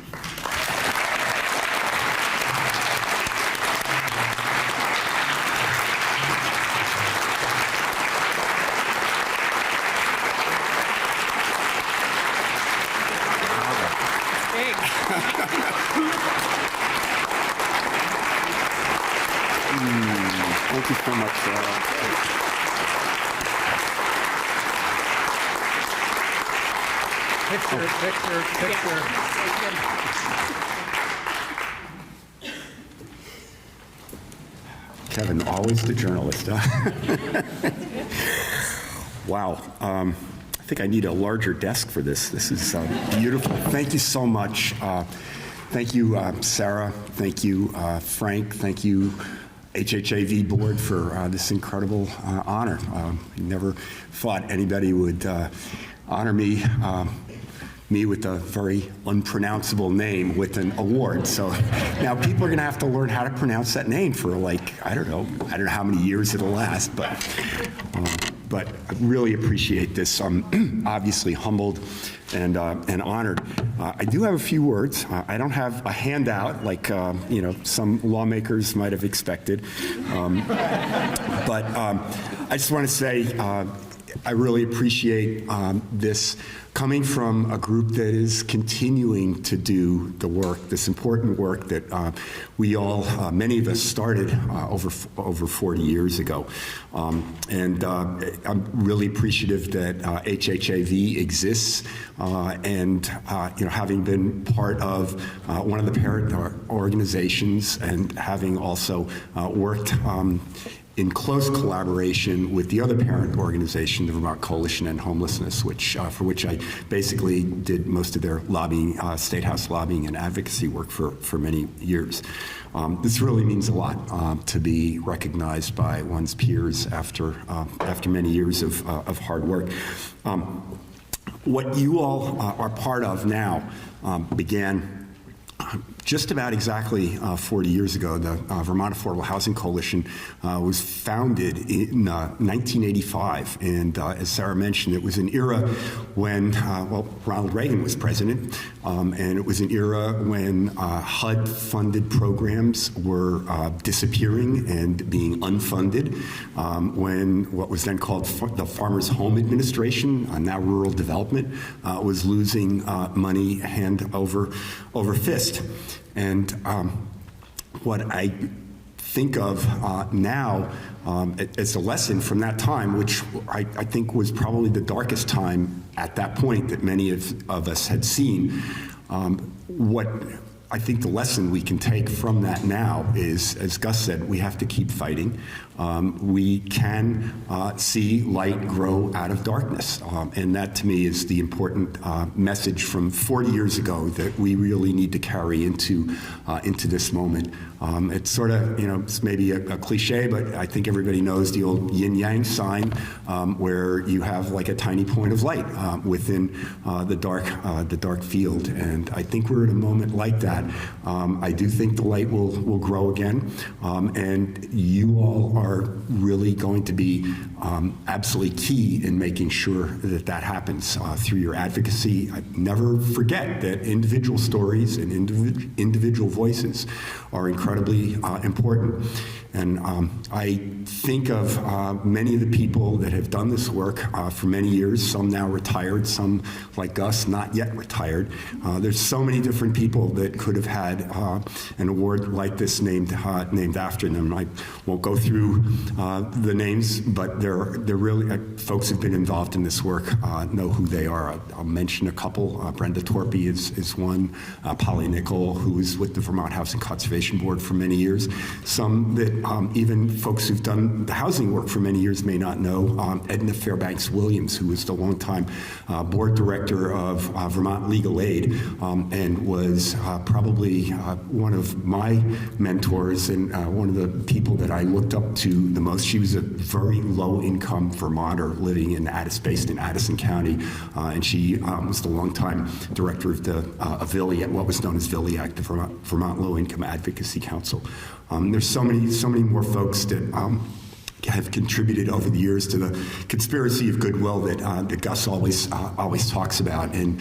Thank you so much, Sarah. Picture. Kevin, always the journalist, huh? Wow. I think I need a larger desk for this. This is beautiful. Thank you so much. Thank you, Sarah. Thank you, Frank. Thank you, HHAV board, for this incredible honor. I never thought anybody would honor me with a very unpronounceable name with an award. So now people are going to have to learn how to pronounce that name for, like, I don't know how many years it'll last, but I really appreciate this. I'm obviously humbled and honored. I do have a few words. I don't have a handout like some lawmakers might have expected, but I just want to say I really appreciate this coming from a group that is continuing to do the work, this important work that we all, many of us, started over 40 years ago. And I'm really appreciative that HHAV exists, and having been part of one of the parent organizations and having also worked in close collaboration with the other parent organization, the Vermont Coalition on Homelessness, for which I basically did most of their lobbying, State House lobbying and advocacy work for many years. This really means a lot to be recognized by one's peers after many years of hard work. What you all are part of now began just about exactly 40 years ago. The Vermont Affordable Housing Coalition was founded in 1985, and as Sarah mentioned, it was an era when, Ronald Reagan was president, and it was an era when HUD-funded programs were disappearing and being unfunded, when what was then called the Farmers Home Administration, now Rural Development, was losing money hand over fist. And what I think of now as a lesson from that time, which I think was probably the darkest time at that point that many of us had seen, what I think the lesson we can take from that now is, as Gus said, we have to keep fighting. We can see light grow out of darkness. And that, to me, is the important message from 40 years ago that we really need to carry into this moment. It's sort of, it's maybe a cliche, but I think everybody knows the old yin-yang sign, where you have like a tiny point of light within the dark field. And I think we're at a moment like that. I do think the light will grow again. And you all are really going to be absolutely key in making sure that happens through your advocacy. I never forget that individual stories and individual voices are incredibly important. And I think of many of the people that have done this work for many years, some now retired, some like us, not yet retired. There's so many different people that could have had an award like this named after them. I won't go through the names, but they're really, folks who've been involved in this work know who they are. I'll mention a couple. Brenda Torpy is one. Polly Nickel, who was with the Vermont Housing Conservation Board for many years. Some that even folks who've done the housing work for many years may not know, Edna Fairbanks Williams, who was the longtime board director of Vermont Legal Aid, and was probably one of my mentors and one of the people that I looked up to the most. She was a very low-income Vermonter living in based in Addison County, and she was the longtime director of the VILIAC, what was known as VILIAC, the Vermont Low Income Advocacy Council. There's so many more folks that have contributed over the years to the conspiracy of goodwill that Gus always talks about, and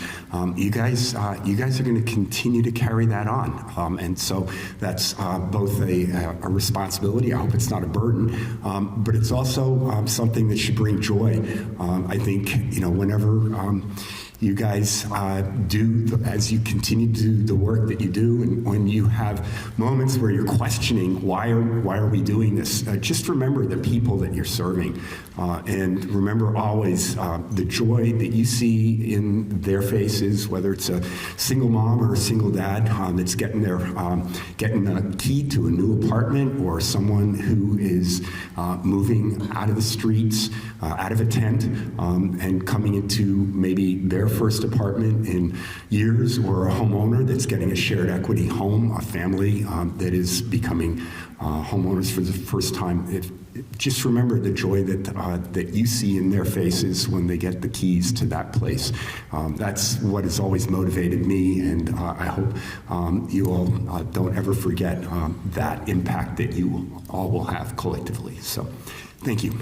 you guys are going to continue to carry that on, and so that's both a responsibility. I hope it's not a burden, but it's also something that should bring joy. I think whenever you guys as you continue to do the work that you do, and when you have moments where you're questioning why are we doing this, just remember the people that you're serving, and remember always the joy that you see in their faces, whether it's a single mom or a single dad that's getting a key to a new apartment, or someone who is moving out of the streets, out of a tent, and coming into maybe their first apartment in years, or a homeowner that's getting a shared equity home, a family that is becoming homeowners for the first time. Just remember the joy that you see in their faces when they get the keys to that place. That's what has always motivated me, and I hope you all don't ever forget that impact that you all will have collectively. So, thank you.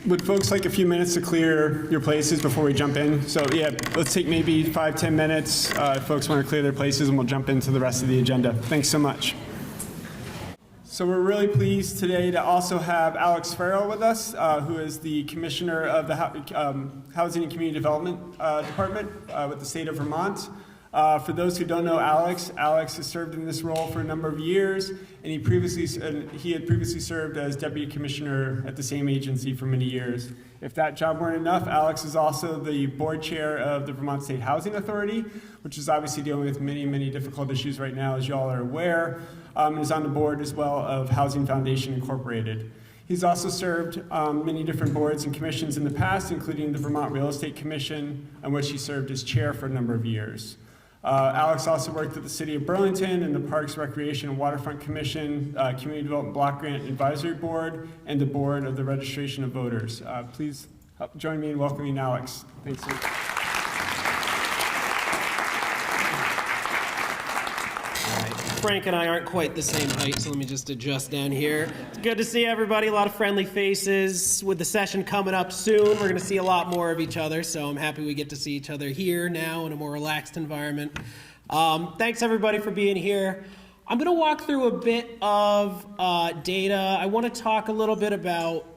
Would folks like a few minutes to clear your places before we jump in? So yeah, let's take maybe 5-10 minutes if folks want to clear their places, and we'll jump into the rest of the agenda. Thanks so much. So we're really pleased today to also have Alex Farrell with us, who is the Commissioner of the Housing and Community Development Department with the state of Vermont. For those who don't know Alex has served in this role for a number of years, and he had previously served as Deputy Commissioner at the same agency for many years. If that job weren't enough, Alex is also the board chair of the Vermont State Housing Authority, which is obviously dealing with many, many difficult issues right now, as you all are aware, and is on the board as well of Housing Foundation Incorporated. He's also served many different boards and commissions in the past, including the Vermont Real Estate Commission, on which he served as chair for a number of years. Alex also worked at the City of Burlington and the Parks, Recreation, and Waterfront Commission, Community Development Block Grant Advisory Board, and the Board of the Registration of Voters. Please join me in welcoming Alex. Thanks. Frank and I aren't quite the same height, so let me just adjust down here. It's good to see everybody, a lot of friendly faces. With the session coming up soon, we're going to see a lot more of each other, so I'm happy we get to see each other here now in a more relaxed environment. Thanks everybody for being here. I'm going to walk through a bit of data. I want to talk a little bit about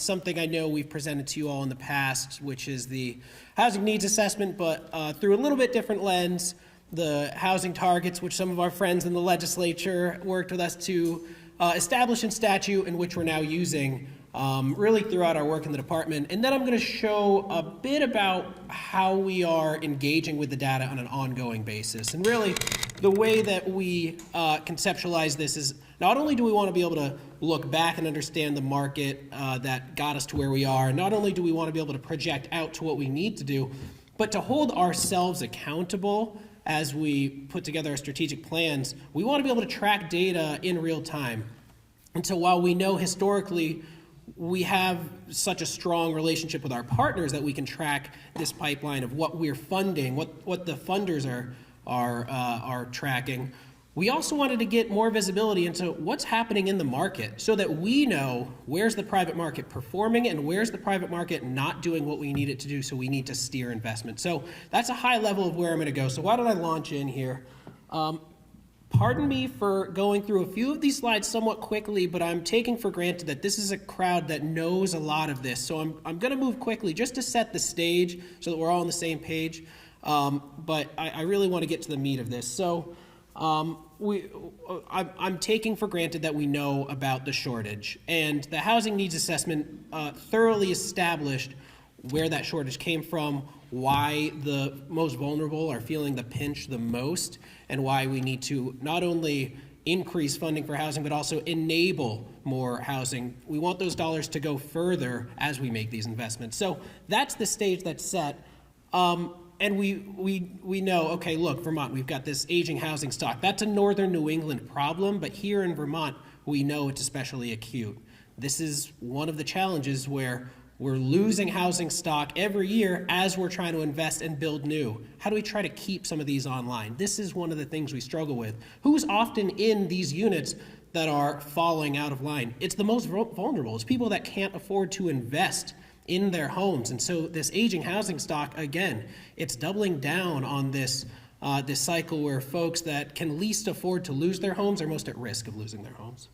something I know we've presented to you all in the past, which is the housing needs assessment, but through a little bit different lens. The housing targets, which some of our friends in the legislature worked with us to establish in statute, and which we're now using really throughout our work in the department. And then I'm going to show a bit about how we are engaging with the data on an ongoing basis. And really, the way that we conceptualize this is not only do we want to be able to look back and understand the market that got us to where we are, not only do we want to be able to project out to what we need to do, but to hold ourselves accountable as we put together our strategic plans. We want to be able to track data in real time. And so while we know historically we have such a strong relationship with our partners that we can track this pipeline of what we're funding, what the funders are tracking, we also wanted to get more visibility into what's happening in the market so that we know where's the private market performing and where's the private market not doing what we need it to do, so we need to steer investment. So that's a high level of where I'm going to go. So why don't I launch in here? Part pardon me for going through a few of these slides somewhat quickly, but I'm taking for granted that this is a crowd that knows a lot of this. So I'm going to move quickly just to set the stage so that we're all on the same page. But I really want to get to the meat of this. So I'm taking for granted that we know about the shortage, and the housing needs assessment thoroughly established where that shortage came from, why the most vulnerable are feeling the pinch the most, and why we need to not only increase funding for housing, but also enable more housing. We want those dollars to go further as we make these investments. So that's the stage that's set. And we know, okay, look, Vermont, we've got this aging housing stock. That's a northern New England problem, but here in Vermont, we know it's especially acute. This is one of the challenges where we're losing housing stock every year as we're trying to invest and build new. How do we try to keep some of these online? This is one of the things we struggle with. Who's often in these units that are falling out of line? It's the most vulnerable. It's people that can't afford to invest in their homes. And so this aging housing stock, again, it's doubling down on this cycle where folks that can least afford to lose their homes are most at risk of losing their homes.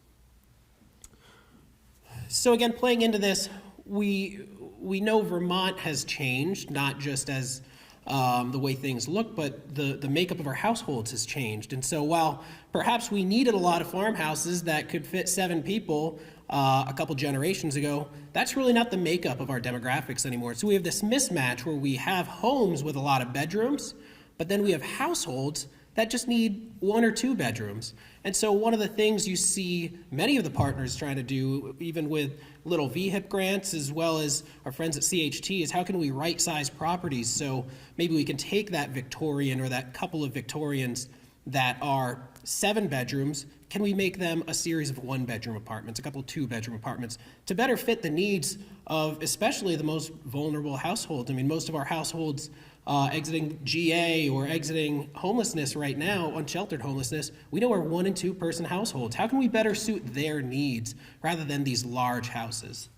So again, playing into this, we know Vermont has changed, not just as the way things look, but the makeup of our households has changed. And so while perhaps we needed a lot of farmhouses that could fit 7 people a couple generations ago, that's really not the makeup of our demographics anymore. So we have this mismatch where we have homes with a lot of bedrooms, but then we have households that just need 1 or 2 bedrooms. And so one of the things you see many of the partners trying to do, even with little VHIP grants, as well as our friends at CHT, is how can we right-size properties so maybe we can take that Victorian or that couple of Victorians that are 7 bedrooms, can we make them a series of 1-bedroom apartments, a couple of 2-bedroom apartments, to better fit the needs of especially the most vulnerable households. I mean, most of our households exiting GA or exiting homelessness right now, unsheltered homelessness, we know are 1- and 2-person households. How can we better suit their needs rather than these large houses?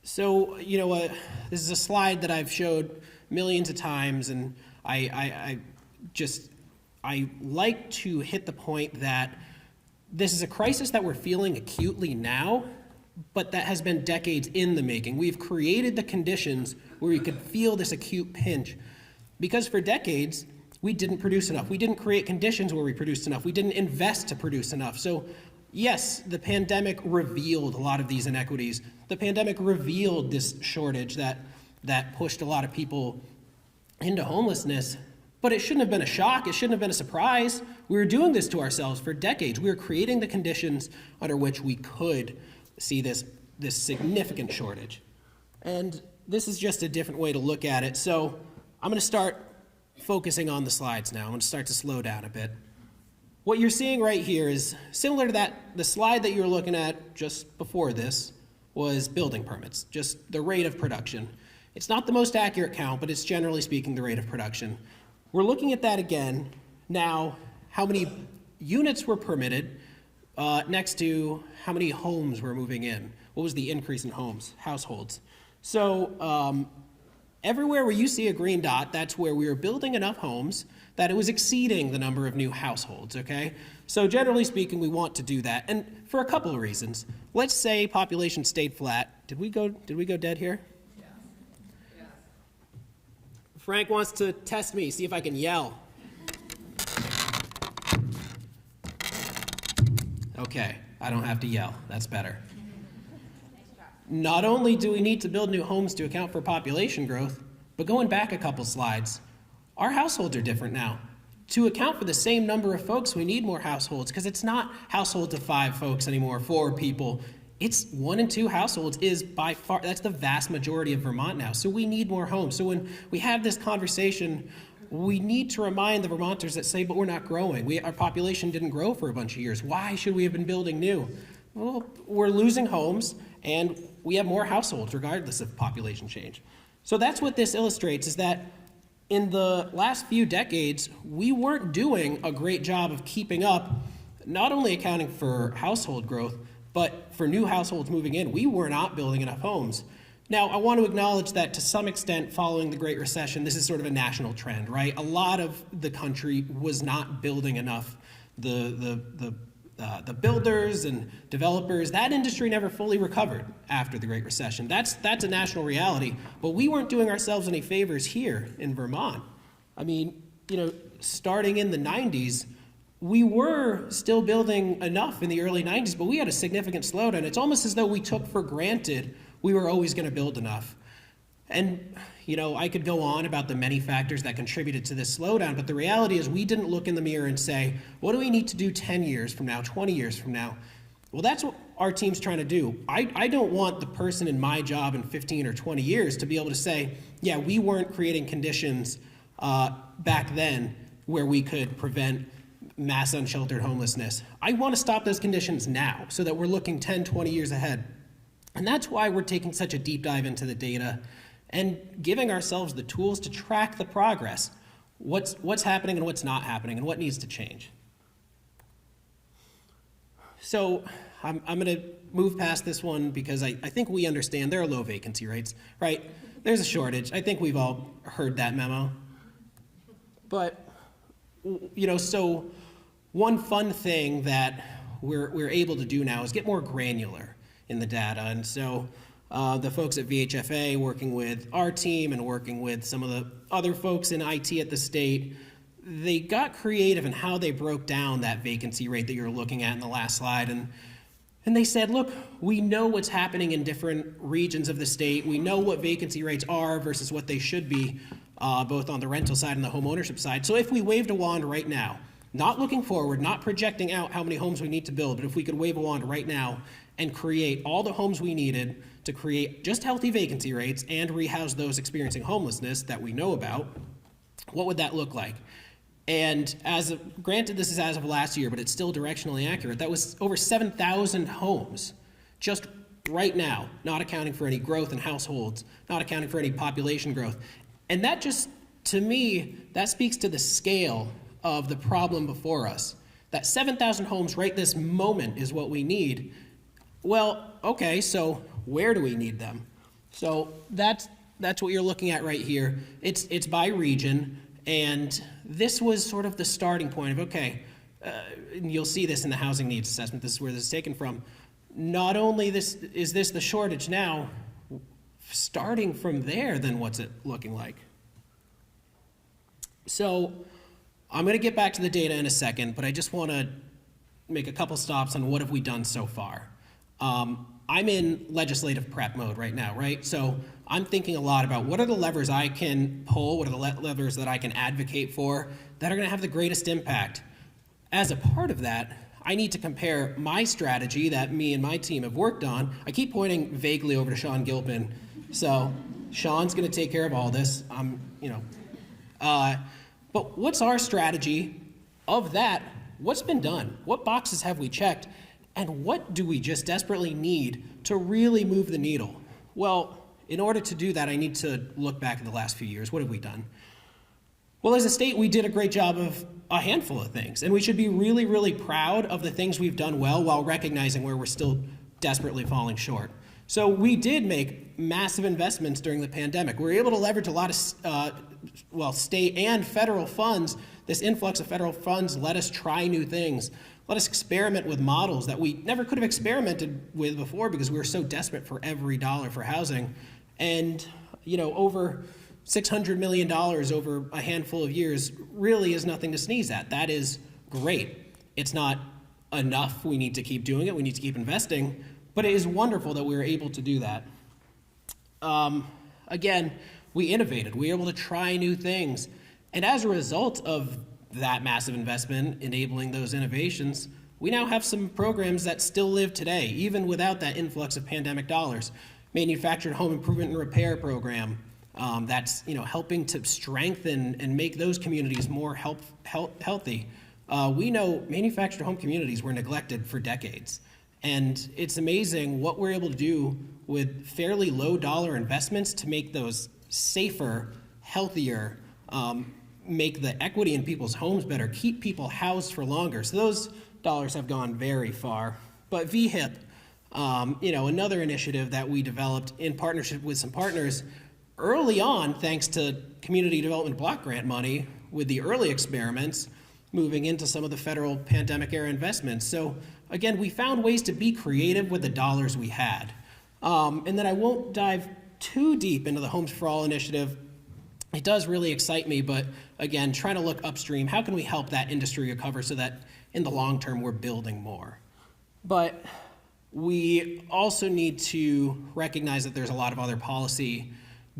So, this is a slide that I've showed millions of times, and I like to hit the point that this is a crisis that we're feeling acutely now, but that has been decades in the making. We've created the conditions where we could feel this acute pinch because for decades, we didn't produce enough. We didn't create conditions where we produced enough. We didn't invest to produce enough. So yes, the pandemic revealed a lot of these inequities. The pandemic revealed this shortage that pushed a lot of people into homelessness, but it shouldn't have been a shock. It shouldn't have been a surprise. We were doing this to ourselves for decades. We were creating the conditions under which we could see this significant shortage. And this is just a different way to look at it. So I'm going to start focusing on the slides now. I'm going to start to slow down a bit. What you're seeing right here is similar to the slide that you were looking at just before this was building permits, just the rate of production. It's not the most accurate count, but it's generally speaking the rate of production. We're looking at that again. Now, how many units were permitted next to how many homes were moving in? What was the increase in households? So everywhere where you see a green dot, that's where we were building enough homes that it was exceeding the number of new households, okay? So generally speaking, we want to do that, and for a couple of reasons. Let's say population stayed flat. Did we go dead here? Yeah. Yeah. Frank wants to test me, see if I can yell. Okay, I don't have to yell. That's better. Not only do we need to build new homes to account for population growth, but going back a couple slides, our households are different now. To account for the same number of folks, we need more households because it's not households of 5 folks anymore, 4 people. It's 1 and 2 households is by far, that's the vast majority of Vermont now. So we need more homes. So when we have this conversation, we need to remind the Vermonters that say, but we're not growing. Our population didn't grow for a bunch of years. Why should we have been building new? Well, we're losing homes and we have more households regardless of population change. So that's what this illustrates, is that in the last few decades, we weren't doing a great job of keeping up, not only accounting for household growth, but for new households moving in. We were not building enough homes. Now, I want to acknowledge that to some extent, following the Great Recession, this is sort of a national trend, right? A lot of the country was not building enough. The builders and developers, that industry never fully recovered after the Great Recession. That's a national reality, but we weren't doing ourselves any favors here in Vermont. I mean, starting in the 90s, we were still building enough in the early 90s, but we had a significant slowdown. It's almost as though we took for granted we were always going to build enough. And, I could go on about the many factors that contributed to this slowdown, but the reality is we didn't look in the mirror and say, what do we need to do 10 years from now, 20 years from now? Well, that's what our team's trying to do. I don't want the person in my job in 15 or 20 years to be able to say, yeah, we weren't creating conditions back then where we could prevent mass unsheltered homelessness. I want to stop those conditions now so that we're looking 10, 20 years ahead. And that's why we're taking such a deep dive into the data and giving ourselves the tools to track the progress, what's happening and what's not happening and what needs to change. So I'm going to move past this one because I think we understand there are low vacancy rates, right? There's a shortage. I think we've all heard that memo. But, so one fun thing that we're able to do now is get more granular in the data. And so the folks at VHFA working with our team and working with some of the other folks in IT at the state, they got creative in how they broke down that vacancy rate that you're looking at in the last slide. And they said, look, we know what's happening in different regions of the state. We know what vacancy rates are versus what they should be, both on the rental side and the home ownership side. So if we waved a wand right now, not looking forward, not projecting out how many homes we need to build, but if we could wave a wand right now and create all the homes we needed to create just healthy vacancy rates and rehouse those experiencing homelessness that we know about, what would that look like? And granted, this is as of last year, but it's still directionally accurate. That was over 7,000 homes just right now, not accounting for any growth in households, not accounting for any population growth. And that just, to me, that speaks to the scale of the problem before us. That 7,000 homes right this moment is what we need. Well, okay, so where do we need them? So that's what you're looking at right here. It's by region, and this was sort of the starting point of, okay, and you'll see this in the housing needs assessment. This is where this is taken from. Not only is this the shortage now, starting from there, then what's it looking like? So I'm going to get back to the data in a second, but I just want to make a couple stops on what have we done so far. I'm in legislative prep mode right now, right? So I'm thinking a lot about what are the levers I can pull, what are the levers that I can advocate for that are going to have the greatest impact. As a part of that, I need to compare my strategy that me and my team have worked on. I keep pointing vaguely over to Sean Gilpin. So Sean's going to take care of all this. But what's our strategy of that? What's been done? What boxes have we checked? And what do we just desperately need to really move the needle? Well, in order to do that, I need to look back at the last few years. What have we done? Well, as a state, we did a great job of a handful of things, and we should be really, really proud of the things we've done well while recognizing where we're still desperately falling short. So we did make massive investments during the pandemic. We were able to leverage a lot of state and federal funds. This influx of federal funds let us try new things. Let us experiment with models that we never could have experimented with before because we were so desperate for every dollar for housing. And, over $600 million over a handful of years really is nothing to sneeze at. That is great. It's not enough. We need to keep doing it. We need to keep investing. But it is wonderful that we were able to do that. Again, we innovated. We were able to try new things. And as a result of that massive investment enabling those innovations, we now have some programs that still live today, even without that influx of pandemic dollars. Manufactured home improvement and repair program that's helping to strengthen and make those communities more healthy. We know manufactured home communities were neglected for decades. And it's amazing what we're able to do with fairly low dollar investments to make those safer, healthier, make the equity in people's homes better, keep people housed for longer. So those dollars have gone very far. But VHIP, Another initiative that we developed in partnership with some partners early on, thanks to community development block grant money with the early experiments, moving into some of the federal pandemic era investments. So again, we found ways to be creative with the dollars we had. And then I won't dive too deep into the Homes for All initiative. It does really excite me, but again, trying to look upstream, how can we help that industry recover so that in the long term we're building more? But we also need to recognize that there's a lot of other policy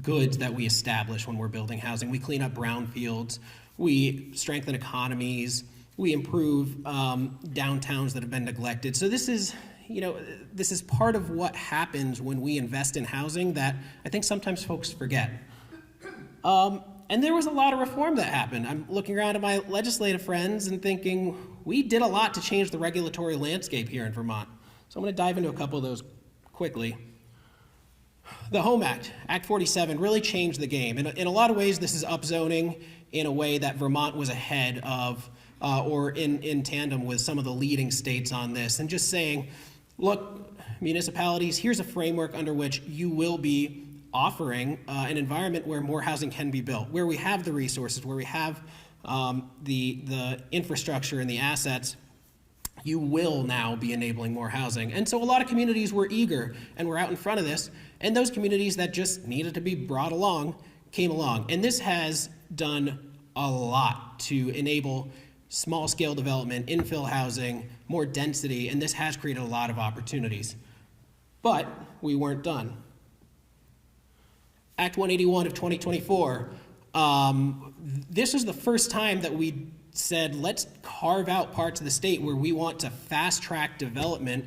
goods that we establish when we're building housing. We clean up brownfields, we strengthen economies, we improve downtowns that have been neglected. So this is part of what happens when we invest in housing that I think sometimes folks forget. And there was a lot of reform that happened. I'm looking around at my legislative friends and thinking, we did a lot to change the regulatory landscape here in Vermont. So I'm going to dive into a couple of those quickly. The Home Act, Act 47, really changed the game. In a lot of ways, this is upzoning in a way that Vermont was ahead of or in tandem with some of the leading states on this, and just saying, look, municipalities, here's a framework under which you will be offering an environment where more housing can be built, where we have the resources, where we have the infrastructure and the assets. You will now be enabling more housing. And so a lot of communities were eager and were out in front of this, and those communities that just needed to be brought along came along. And this has done a lot to enable small-scale development, infill housing, more density, and this has created a lot of opportunities. But we weren't done. Act 181 of 2024, this was the first time that we said, let's carve out parts of the state where we want to fast-track development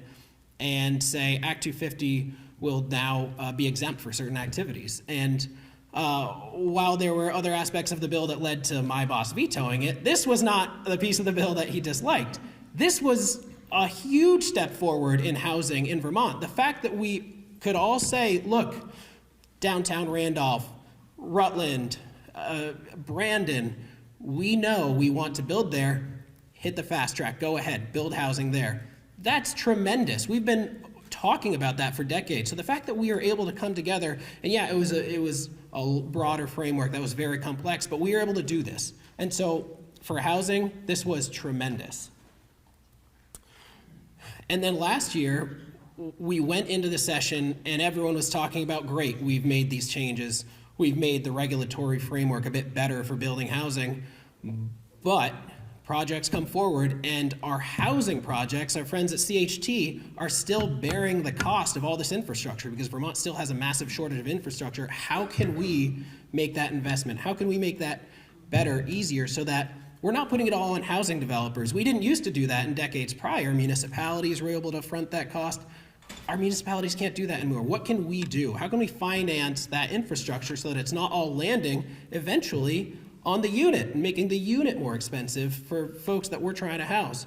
and say Act 250 will now be exempt for certain activities. And while there were other aspects of the bill that led to my boss vetoing it, this was not the piece of the bill that he disliked. This was a huge step forward in housing in Vermont. The fact that we could all say, look, downtown Randolph, Rutland, Brandon, we know we want to build there, hit the fast track, go ahead, build housing there. That's tremendous. We've been talking about that for decades. So the fact that we are able to come together, and yeah, it was a broader framework that was very complex, but we were able to do this. And so for housing, this was tremendous. And then last year, we went into the session and everyone was talking about, great, we've made these changes. We've made the regulatory framework a bit better for building housing, but projects come forward and our housing projects, our friends at CHT, are still bearing the cost of all this infrastructure because Vermont still has a massive shortage of infrastructure. How can we make that investment? How can we make that better, easier, so that we're not putting it all on housing developers? We didn't used to do that in decades prior. Municipalities were able to front that cost. Our municipalities can't do that anymore. What can we do? How can we finance that infrastructure so that it's not all landing eventually on the unit and making the unit more expensive for folks that we're trying to house?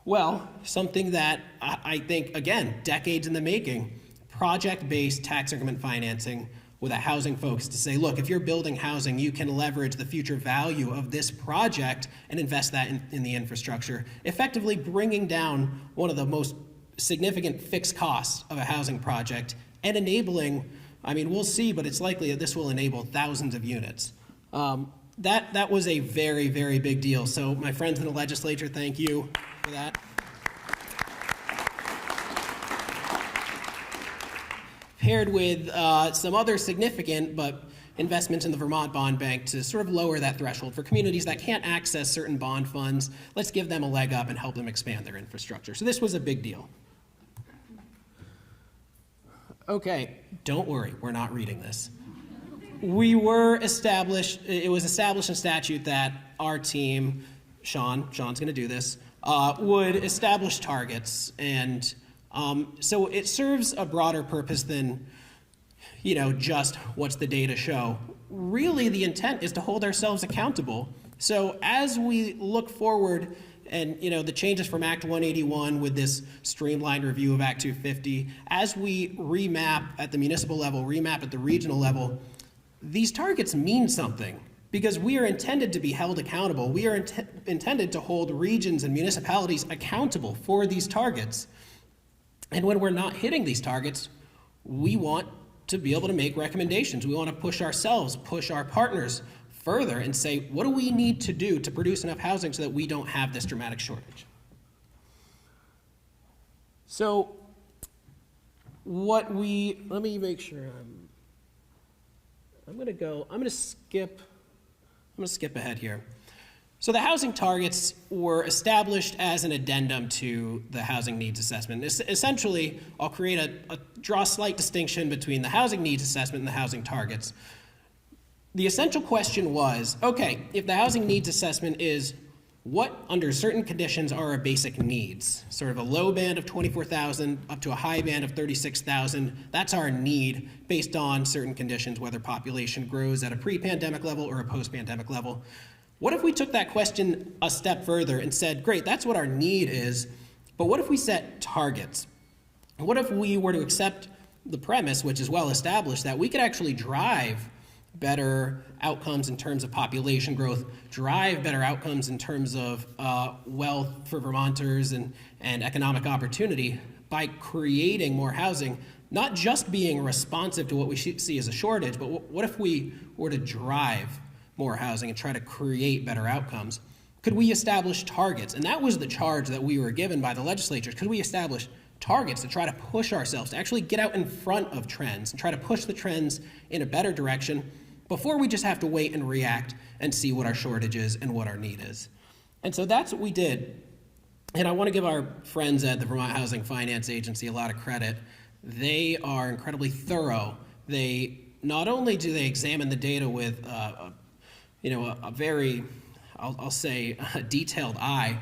Well, something that I think, again, decades in the making, project-based tax increment financing with a housing focus to say, look, if you're building housing, you can leverage the future value of this project and invest that in the infrastructure, effectively bringing down one of the most significant fixed costs of a housing project and enabling, I mean, we'll see, but it's likely that this will enable thousands of units. That was a very, very big deal. So my friends in the legislature, thank you for that. Paired with some other significant but investments in the Vermont Bond Bank to sort of lower that threshold for communities that can't access certain bond funds. Let's give them a leg up and help them expand their infrastructure. So this was a big deal. Okay, don't worry, we're not reading this. It was established in statute that our team, Sean's gonna do this, would establish targets. And so it serves a broader purpose than, just what's the data show. Really, the intent is to hold ourselves accountable. So as we look forward and, the changes from Act 181 with this streamlined review of Act 250, as we remap at the municipal level, remap at the regional level, these targets mean something because we are intended to be held accountable. We are intended to hold regions and municipalities accountable for these targets. And when we're not hitting these targets, we want to be able to make recommendations. We want to push ourselves, push our partners further and say, what do we need to do to produce enough housing so that we don't have this dramatic shortage? So let me make sure I'm going to skip ahead here. So the housing targets were established as an addendum to the housing needs assessment. Essentially, I'll draw a slight distinction between the housing needs assessment and the housing targets. The essential question was, okay, if the housing needs assessment is what, under certain conditions, are our basic needs? Sort of a low band of 24,000 up to a high band of 36,000. That's our need based on certain conditions, whether population grows at a pre-pandemic level or a post-pandemic level. What if we took that question a step further and said, great, that's what our need is, but what if we set targets? What if we were to accept the premise, which is well established, that we could actually drive better outcomes in terms of population growth, drive better outcomes in terms of wealth for Vermonters and economic opportunity by creating more housing, not just being responsive to what we see as a shortage, but what if we were to drive more housing and try to create better outcomes? Could we establish targets? And that was the charge that we were given by the legislature. Could we establish targets to try to push ourselves, to actually get out in front of trends and try to push the trends in a better direction before we just have to wait and react and see what our shortage is and what our need is? And so that's what we did. And I want to give our friends at the Vermont Housing Finance Agency a lot of credit. They are incredibly thorough. They not only do they examine the data with a very, I'll say, a detailed eye,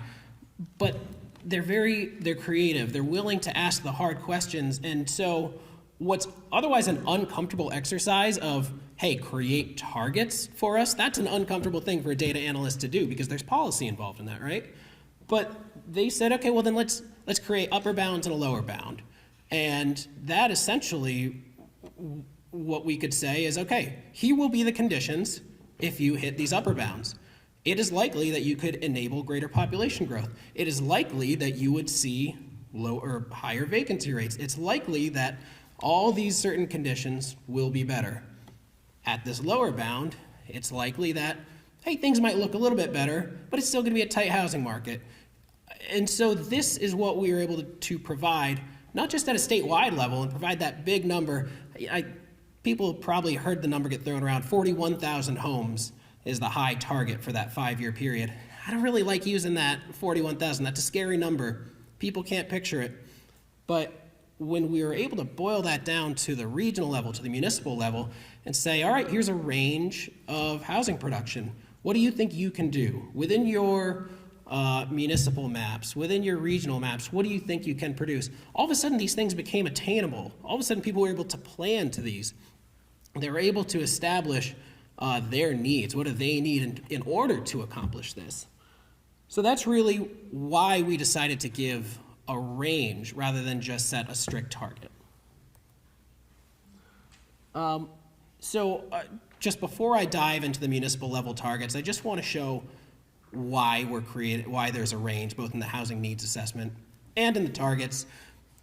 but they're creative. They're willing to ask the hard questions. And so what's otherwise an uncomfortable exercise of, hey, create targets for us, that's an uncomfortable thing for a data analyst to do because there's policy involved in that, right? But they said, okay, well then let's create upper bounds and a lower bound. And that essentially, what we could say is, okay, here will be the conditions if you hit these upper bounds. It is likely that you could enable greater population growth. It is likely that you would see higher vacancy rates. It's likely that all these certain conditions will be better. At this lower bound, it's likely that, hey, things might look a little bit better, but it's still going to be a tight housing market. And so this is what we were able to provide, not just at a statewide level and provide that big number. People probably heard the number get thrown around. 41,000 homes is the high target for that 5-year period. I don't really like using that 41,000. That's a scary number. People can't picture it. But when we were able to boil that down to the regional level, to the municipal level, and say, all right, here's a range of housing production. What do you think you can do? Within your municipal maps, within your regional maps, what do you think you can produce? All of a sudden, these things became attainable. All of a sudden, people were able to plan to these. They were able to establish their needs. What do they need in order to accomplish this? So that's really why we decided to give a range rather than just set a strict target. Just before I dive into the municipal level targets, I just want to show why there's a range, both in the housing needs assessment and in the targets,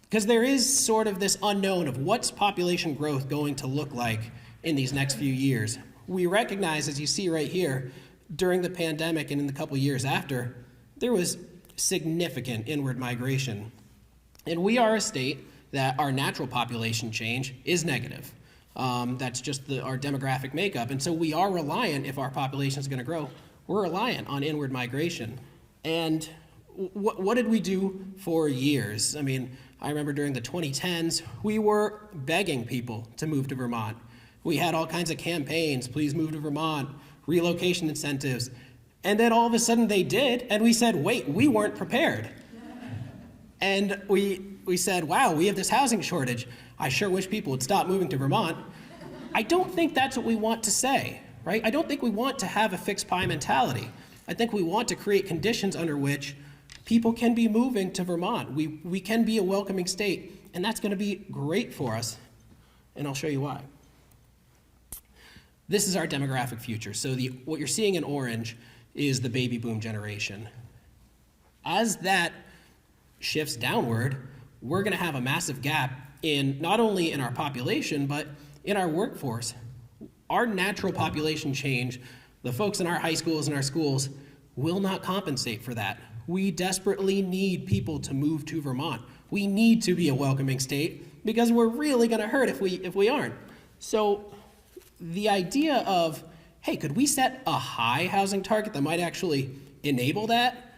because there is sort of this unknown of what's population growth going to look like in these next few years. We recognize, as you see right here, during the pandemic and in the couple years after, there was significant inward migration. And we are a state that our natural population change is negative. That's just our demographic makeup. And so we are reliant, if our population is going to grow, we're reliant on inward migration. And what did we do for years? I mean, I remember during the 2010s, we were begging people to move to Vermont. We had all kinds of campaigns, please move to Vermont, relocation incentives. And then all of a sudden they did, and we said, wait, we weren't prepared. And we said, wow, we have this housing shortage. I sure wish people would stop moving to Vermont. I don't think that's what we want to say, right? I don't think we want to have a fixed pie mentality. I think we want to create conditions under which people can be moving to Vermont. We can be a welcoming state, and that's going to be great for us. And I'll show you why. This is our demographic future. So what you're seeing in orange is the baby boom generation. As that shifts downward, we're going to have a massive gap in not only in our population, but in our workforce. Our natural population change, the folks in our high schools and our schools, will not compensate for that. We desperately need people to move to Vermont. We need to be a welcoming state because we're really going to hurt if we aren't. So the idea of, hey, could we set a high housing target that might actually enable that?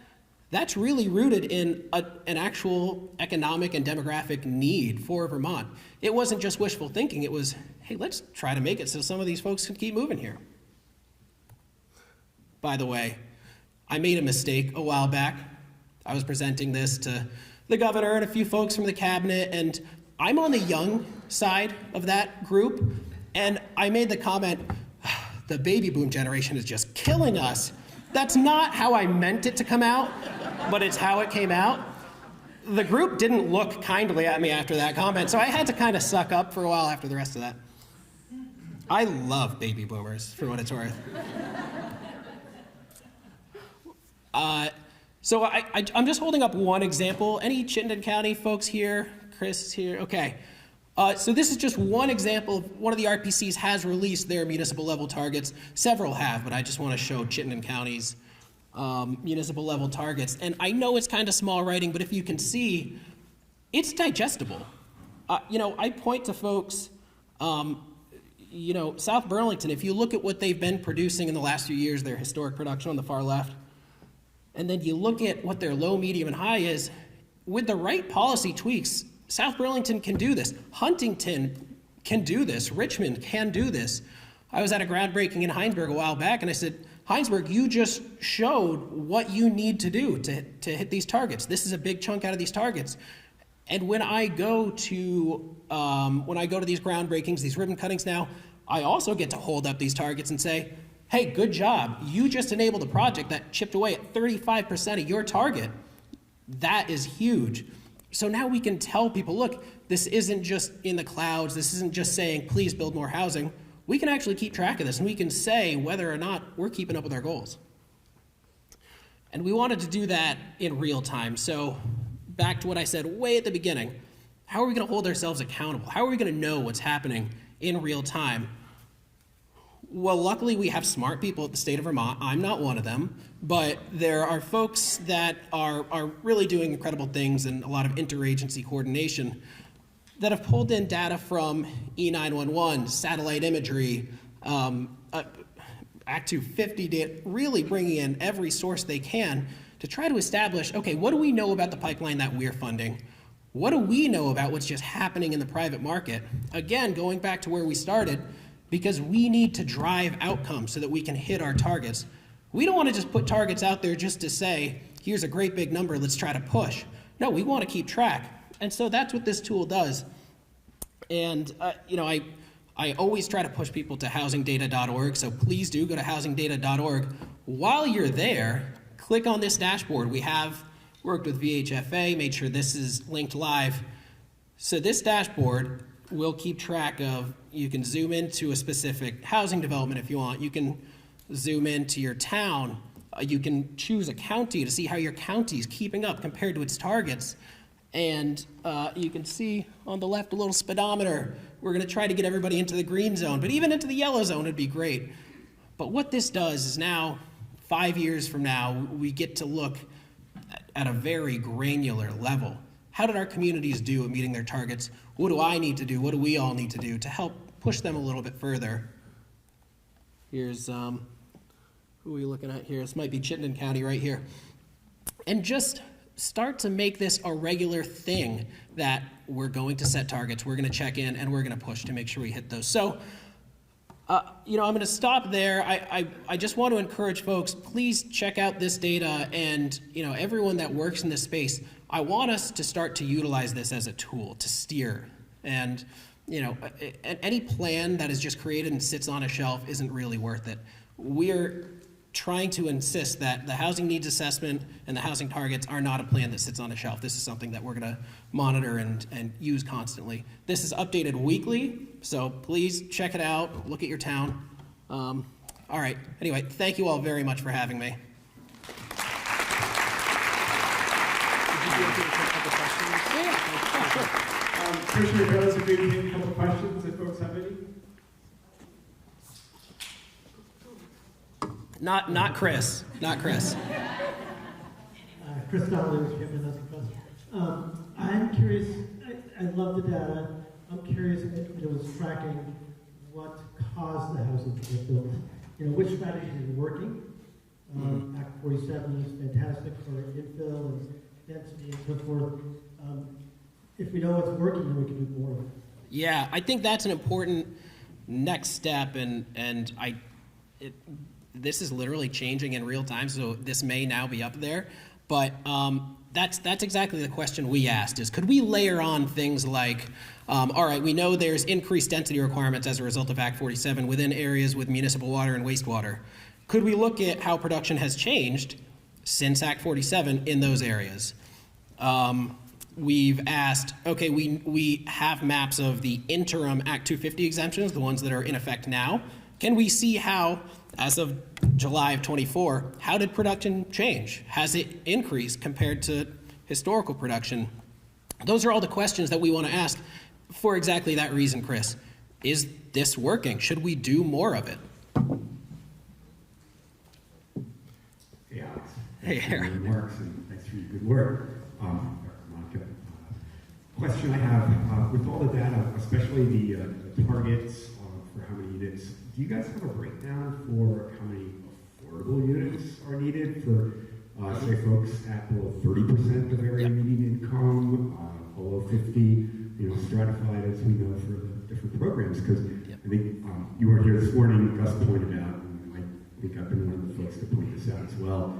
That's really rooted in an actual economic and demographic need for Vermont. It wasn't just wishful thinking. It was, hey, let's try to make it so some of these folks can keep moving here. By the way, I made a mistake a while back. I was presenting this to the governor and a few folks from the cabinet, and I'm on the young side of that group, and I made the comment, the baby boom generation is just killing us. That's not how I meant it to come out, but it's how it came out. The group didn't look kindly at me after that comment, so I had to kind of suck up for a while after the rest of that. I love baby boomers, for what it's worth. So I'm just holding up one example. Any Chittenden County folks here? Chris is here? Okay. So this is just one example. One of the RPCs has released their municipal level targets. Several have, but I just want to show Chittenden County's municipal level targets. And I know it's kind of small writing, but if you can see, it's digestible. I point to folks, South Burlington, if you look at what they've been producing in the last few years, their historic production on the far left, and then you look at what their low, medium, and high is, with the right policy tweaks, South Burlington can do this. Huntington can do this. Richmond can do this. I was at a groundbreaking in Heinsberg a while back, and I said, Heinsberg, you just showed what you need to do to hit these targets. This is a big chunk out of these targets. And when I go to these groundbreakings, these ribbon cuttings now, I also get to hold up these targets and say, hey, good job. You just enabled a project that chipped away at 35% of your target. That is huge. So now we can tell people, look, this isn't just in the clouds. This isn't just saying, please build more housing. We can actually keep track of this, and we can say whether or not we're keeping up with our goals. And we wanted to do that in real time. So back to what I said way at the beginning, how are we going to hold ourselves accountable? How are we going to know what's happening in real time? Well, luckily we have smart people at the state of Vermont. I'm not one of them, but there are folks that are really doing incredible things and a lot of interagency coordination that have pulled in data from E911, satellite imagery, Act 250 data, really bringing in every source they can to try to establish, okay, what do we know about the pipeline that we're funding? What do we know about what's just happening in the private market? Again, going back to where we started, because we need to drive outcomes so that we can hit our targets. We don't want to just put targets out there just to say, here's a great big number, let's try to push. No, we want to keep track. And so that's what this tool does. And, I always try to push people to housingdata.org, so please do go to housingdata.org. While you're there, click on this dashboard. We have worked with VHFA, made sure this is linked live. So this dashboard will keep track of, you can zoom into a specific housing development if you want. You can zoom into your town. You can choose a county to see how your county is keeping up compared to its targets. And you can see on the left a little speedometer. We're going to try to get everybody into the green zone, but even into the yellow zone would be great. But what this does is now, 5 years from now, we get to look at a very granular level. How did our communities do at meeting their targets? What do I need to do? What do we all need to do to help push them a little bit further? Here's, who are we looking at here? This might be Chittenden County right here. And just start to make this a regular thing that we're going to set targets, we're going to check in, and we're going to push to make sure we hit those. So, I'm going to stop there. I just want to encourage folks, please check out this data, and everyone that works in this space, I want us to start to utilize this as a tool to steer. And any plan that is just created and sits on a shelf isn't really worth it. We're trying to insist that the housing needs assessment and the housing targets are not a plan that sits on a shelf. This is something that we're going to monitor and use constantly. This is updated weekly, so please check it out, look at your town. All right, anyway, thank you all very much for having me. Commissioner Bell has agreed to take a couple of questions if folks have any. Not Chris. Not Chris. Chris Donnelly, I'm curious, I love the data. I'm curious if it was tracking what caused the housing to get built. You know, which strategies are working? Act 47 is fantastic for infill and density and so forth. If we know what's working, then we can do more of it. Yeah, I think that's an important next step, and this is literally changing in real time, so this may now be up there. But that's exactly the question we asked: is could we layer on things like, all right, we know there's increased density requirements as a result of Act 47 within areas with municipal water and wastewater. Could we look at how production has changed since Act 47 in those areas? We've asked, okay, we have maps of the interim Act 250 exemptions, the ones that are in effect now. Can we see how, as of July of 24, how did production change? Has it increased compared to historical production? Those are all the questions that we want to ask for exactly that reason, Chris. Is this working? Should we do more of it? Hey, Alex. Hey, Aaron. Thanks for your remarks and thanks for your good work. Monica, question I have, with all the data, especially the targets for how many units, do you guys have a breakdown for how many affordable units are needed for, say, folks at below 30% of area median income, below 50, stratified as we know for the different programs? Because I think you were here this morning, Gus pointed out, and I think I've been one of the folks to point this out as well.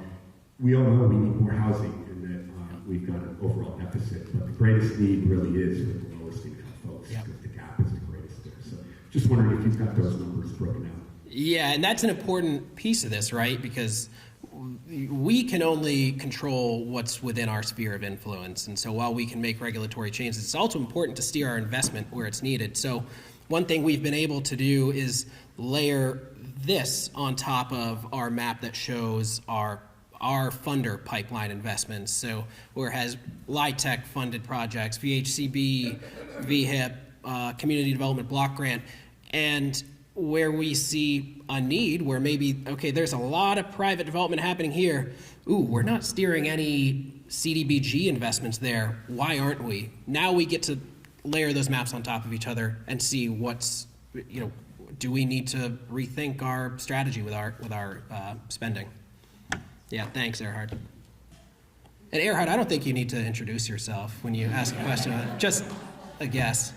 We all know we need more housing and that we've got an overall deficit, but the greatest need really is with the lowest income folks because the gap is the greatest there. So just wondering if you've got those numbers broken out. Yeah, and that's an important piece of this, right? Because we can only control what's within our sphere of influence. And so while we can make regulatory changes, it's also important to steer our investment where it's needed. So one thing we've been able to do is layer this on top of our map that shows our funder pipeline investments. So where it has LIHTC funded projects, VHCB, VHIP, Community Development Block Grant, and where we see a need where maybe, okay, there's a lot of private development happening here. Ooh, we're not steering any CDBG investments there. Why aren't we? Now we get to layer those maps on top of each other and see what's, do we need to rethink our strategy with our spending? Yeah, thanks, Erhard. And Erhard, I don't think you need to introduce yourself when you ask a question. Just a guess.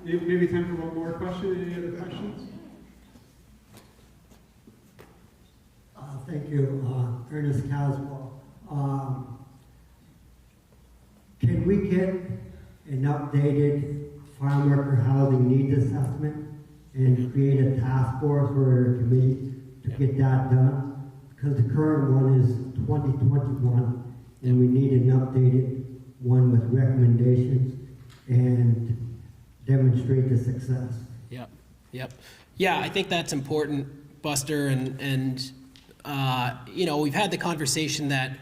Maybe time for one more question. Any other questions? Thank you, Ernest Caswell. Can we get an updated farm worker housing needs assessment and create a task force or a committee to get that done? Because the current one is 2021, and we need an updated one with recommendations and demonstrate the success. Yep. Yeah, I think that's important, Buster, and we've had the conversation that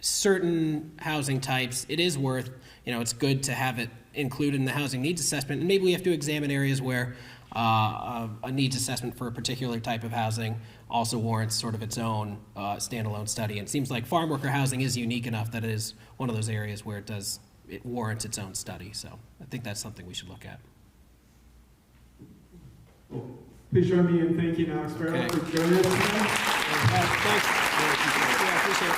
certain housing types, it is worth, it's good to have it included in the housing needs assessment, and maybe we have to examine areas where a needs assessment for a particular type of housing also warrants sort of its own standalone study. And it seems like farm worker housing is unique enough that it is one of those areas where it warrants its own study. So I think that's something we should look at. Well, please join me in thanking Alex Farrell for joining us today. Thanks. Yeah, appreciate it.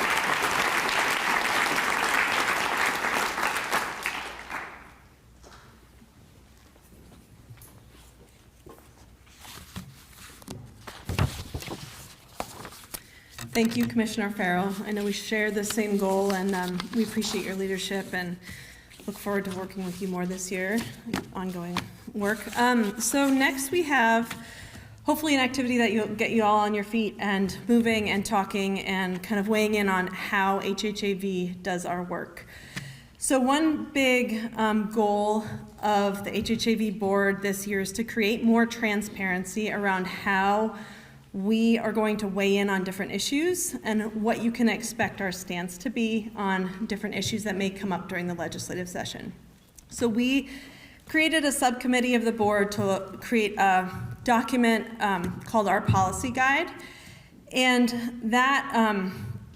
Thank you, Commissioner Farrell. I know we share the same goal, and we appreciate your leadership and look forward to working with you more this year, ongoing work. So next we have hopefully an activity that will get you all on your feet and moving and talking and kind of weighing in on how HHAV does our work. So one big goal of the HHAV board this year is to create more transparency around how we are going to weigh in on different issues and what you can expect our stance to be on different issues that may come up during the legislative session. So we created a subcommittee of the board to create a document called our policy guide. And that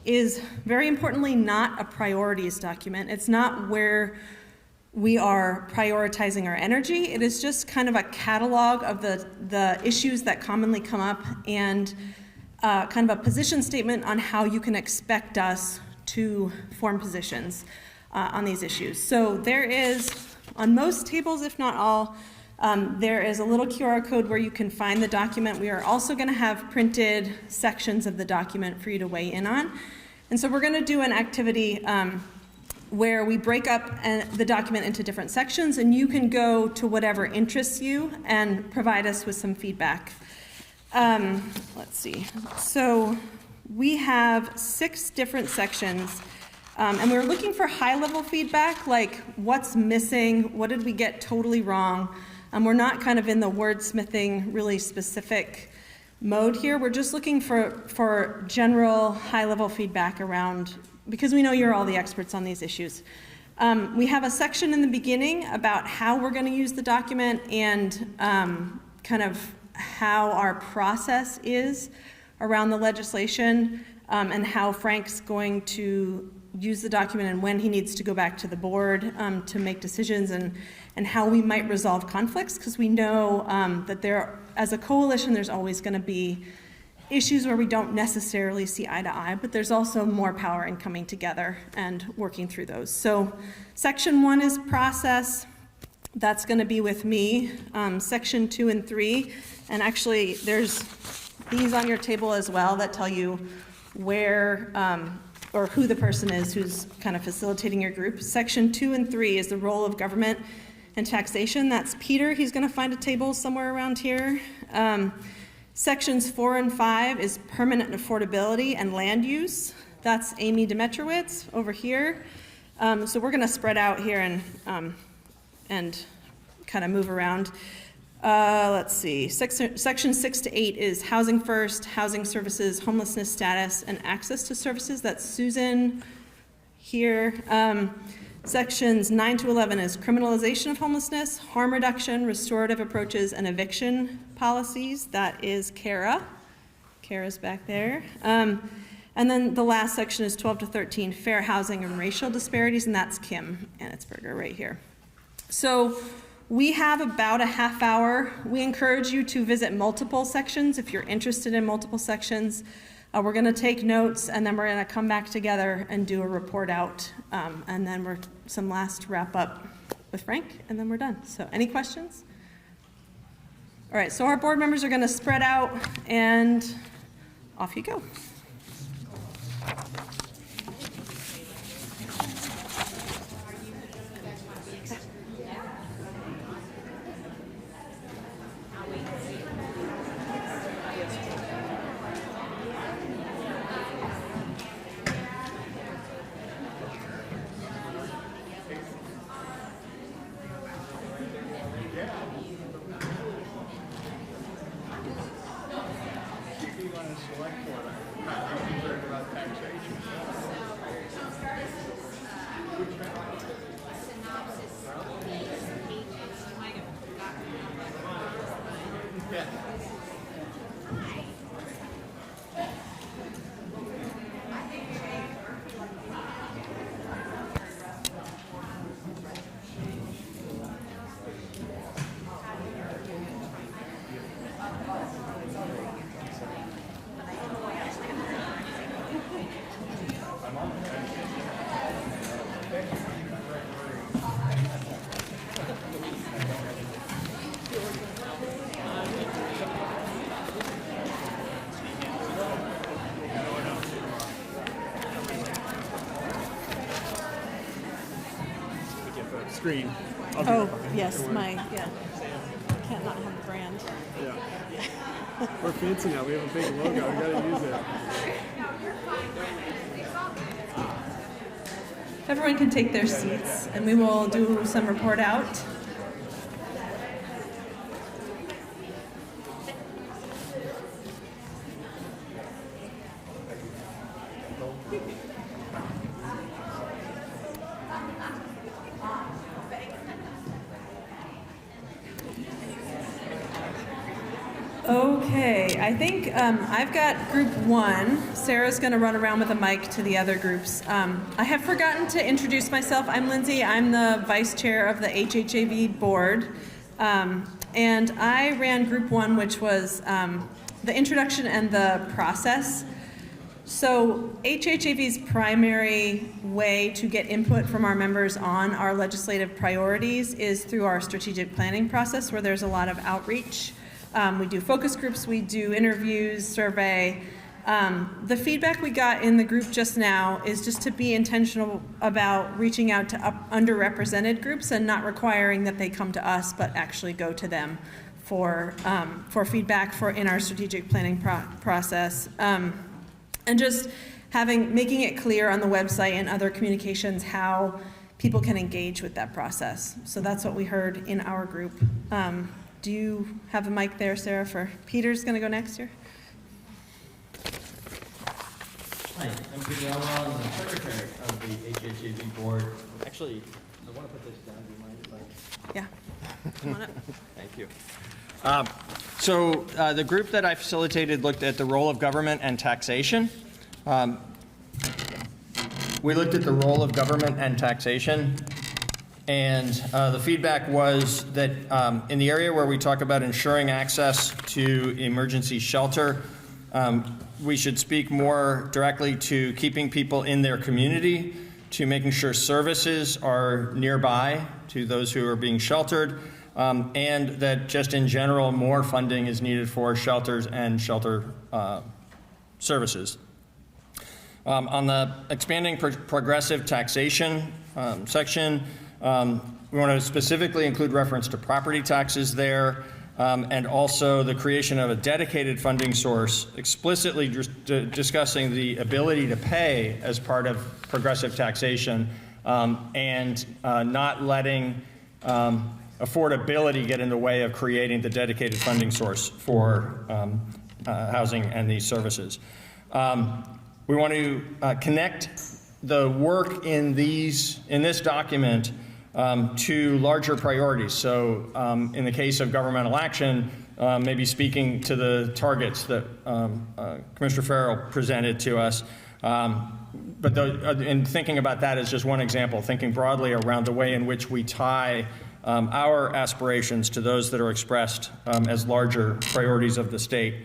is very importantly not a priorities document. It's not where we are prioritizing our energy. It is just kind of a catalog of the issues that commonly come up and kind of a position statement on how you can expect us to form positions on these issues. So there is, on most tables, if not all, there is a little QR code where you can find the document. We are also going to have printed sections of the document for you to weigh in on. And so we're going to do an activity where we break up the document into different sections, and you can go to whatever interests you and provide us with some feedback. Let's see. So we have 6 different sections, and we're looking for high-level feedback, like what's missing, what did we get totally wrong. We're not kind of in the wordsmithing, really specific mode here. We're just looking for general high-level feedback around, because we know you're all the experts on these issues. We have a section in the beginning about how we're going to use the document and kind of how our process is around the legislation, and how Frank's going to use the document and when he needs to go back to the board to make decisions, and how we might resolve conflicts, because we know that there, as a coalition, there's always going to be issues where we don't necessarily see eye to eye, but there's also more power in coming together and working through those. So section 1 is process. That's going to be with me. Section 2 and 3, and actually there's these on your table as well that tell you where or who the person is who's kind of facilitating your group. Section 2 and 3 is the role of government and taxation. That's Peter. He's going to find a table somewhere around here. Sections 4 and 5 is permanent affordability and land use. That's Amy Demetrowitz over here. So we're going to spread out here and kind of move around. Let's see. Section 6 to 8 is housing first, housing services, homelessness status, and access to services. That's Susan here. Sections 9 to 11 is criminalization of homelessness, harm reduction, restorative approaches, and eviction policies. That is Kara. Kara's back there. And then the last section is 12 to 13, fair housing and racial disparities, and that's Kim Anitsberger right here. So we have about a half hour. We encourage you to visit multiple sections if you're interested in multiple sections. We're going to take notes, and then we're going to come back together and do a report out, and then we're some last wrap up with Frank, and then we're done. So any questions? All right, so our board members are going to spread out, and off you go. Screen. Oh, yes, can't not have the brand. Yeah. We're fancy now. We have a big logo. We gotta use it. Everyone can take their seats, and we will do some report out. Okay, I think I've got group 1. Sarah's going to run around with a mic to the other groups. I have forgotten to introduce myself. I'm Lindsay. I'm the vice chair of the HHAV board. And I ran group 1, which was the introduction and the process. So HHAV's primary way to get input from our members on our legislative priorities is through our strategic planning process, where there's a lot of outreach. We do focus groups, we do interviews, survey. The feedback we got in the group just now is just to be intentional about reaching out to underrepresented groups and not requiring that they come to us, but actually go to them for feedback in our strategic planning process. And just making it clear on the website and other communications how people can engage with that process. So that's what we heard in our group. Do you have a mic there, Sarah, for Peter's going to go next here? Hi, I'm Peter Elwell. I'm the secretary of the HHAV board. Actually, I want to put this down. Do you mind if I? Yeah. Come on up. Thank you. So the group that I facilitated looked at the role of government and taxation. We looked at the role of government and taxation, and the feedback was that in the area where we talk about ensuring access to emergency shelter, we should speak more directly to keeping people in their community, to making sure services are nearby to those who are being sheltered, and that just in general, more funding is needed for shelters and shelter services. On the expanding progressive taxation section, we want to specifically include reference to property taxes there, and also the creation of a dedicated funding source, explicitly discussing the ability to pay as part of progressive taxation, and not letting affordability get in the way of creating the dedicated funding source for housing and these services. We want to connect the work in this document to larger priorities. So in the case of governmental action, maybe speaking to the targets that Commissioner Farrell presented to us. But in thinking about that as just one example, thinking broadly around the way in which we tie our aspirations to those that are expressed as larger priorities of the state.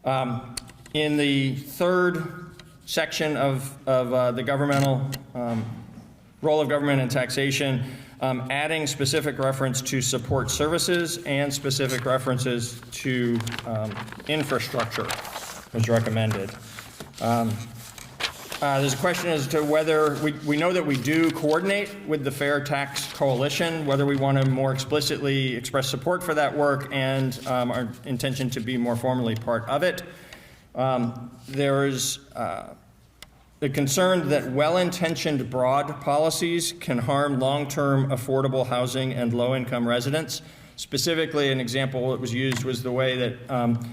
In the third section of the governmental role of government and taxation, adding specific reference to support services and specific references to infrastructure was recommended. There's a question as to whether we know that we do coordinate with the Fair Tax Coalition, whether we want to more explicitly express support for that work and our intention to be more formally part of it. There is the concern that well-intentioned broad policies can harm long-term affordable housing and low-income residents. Specifically, an example that was used was the way that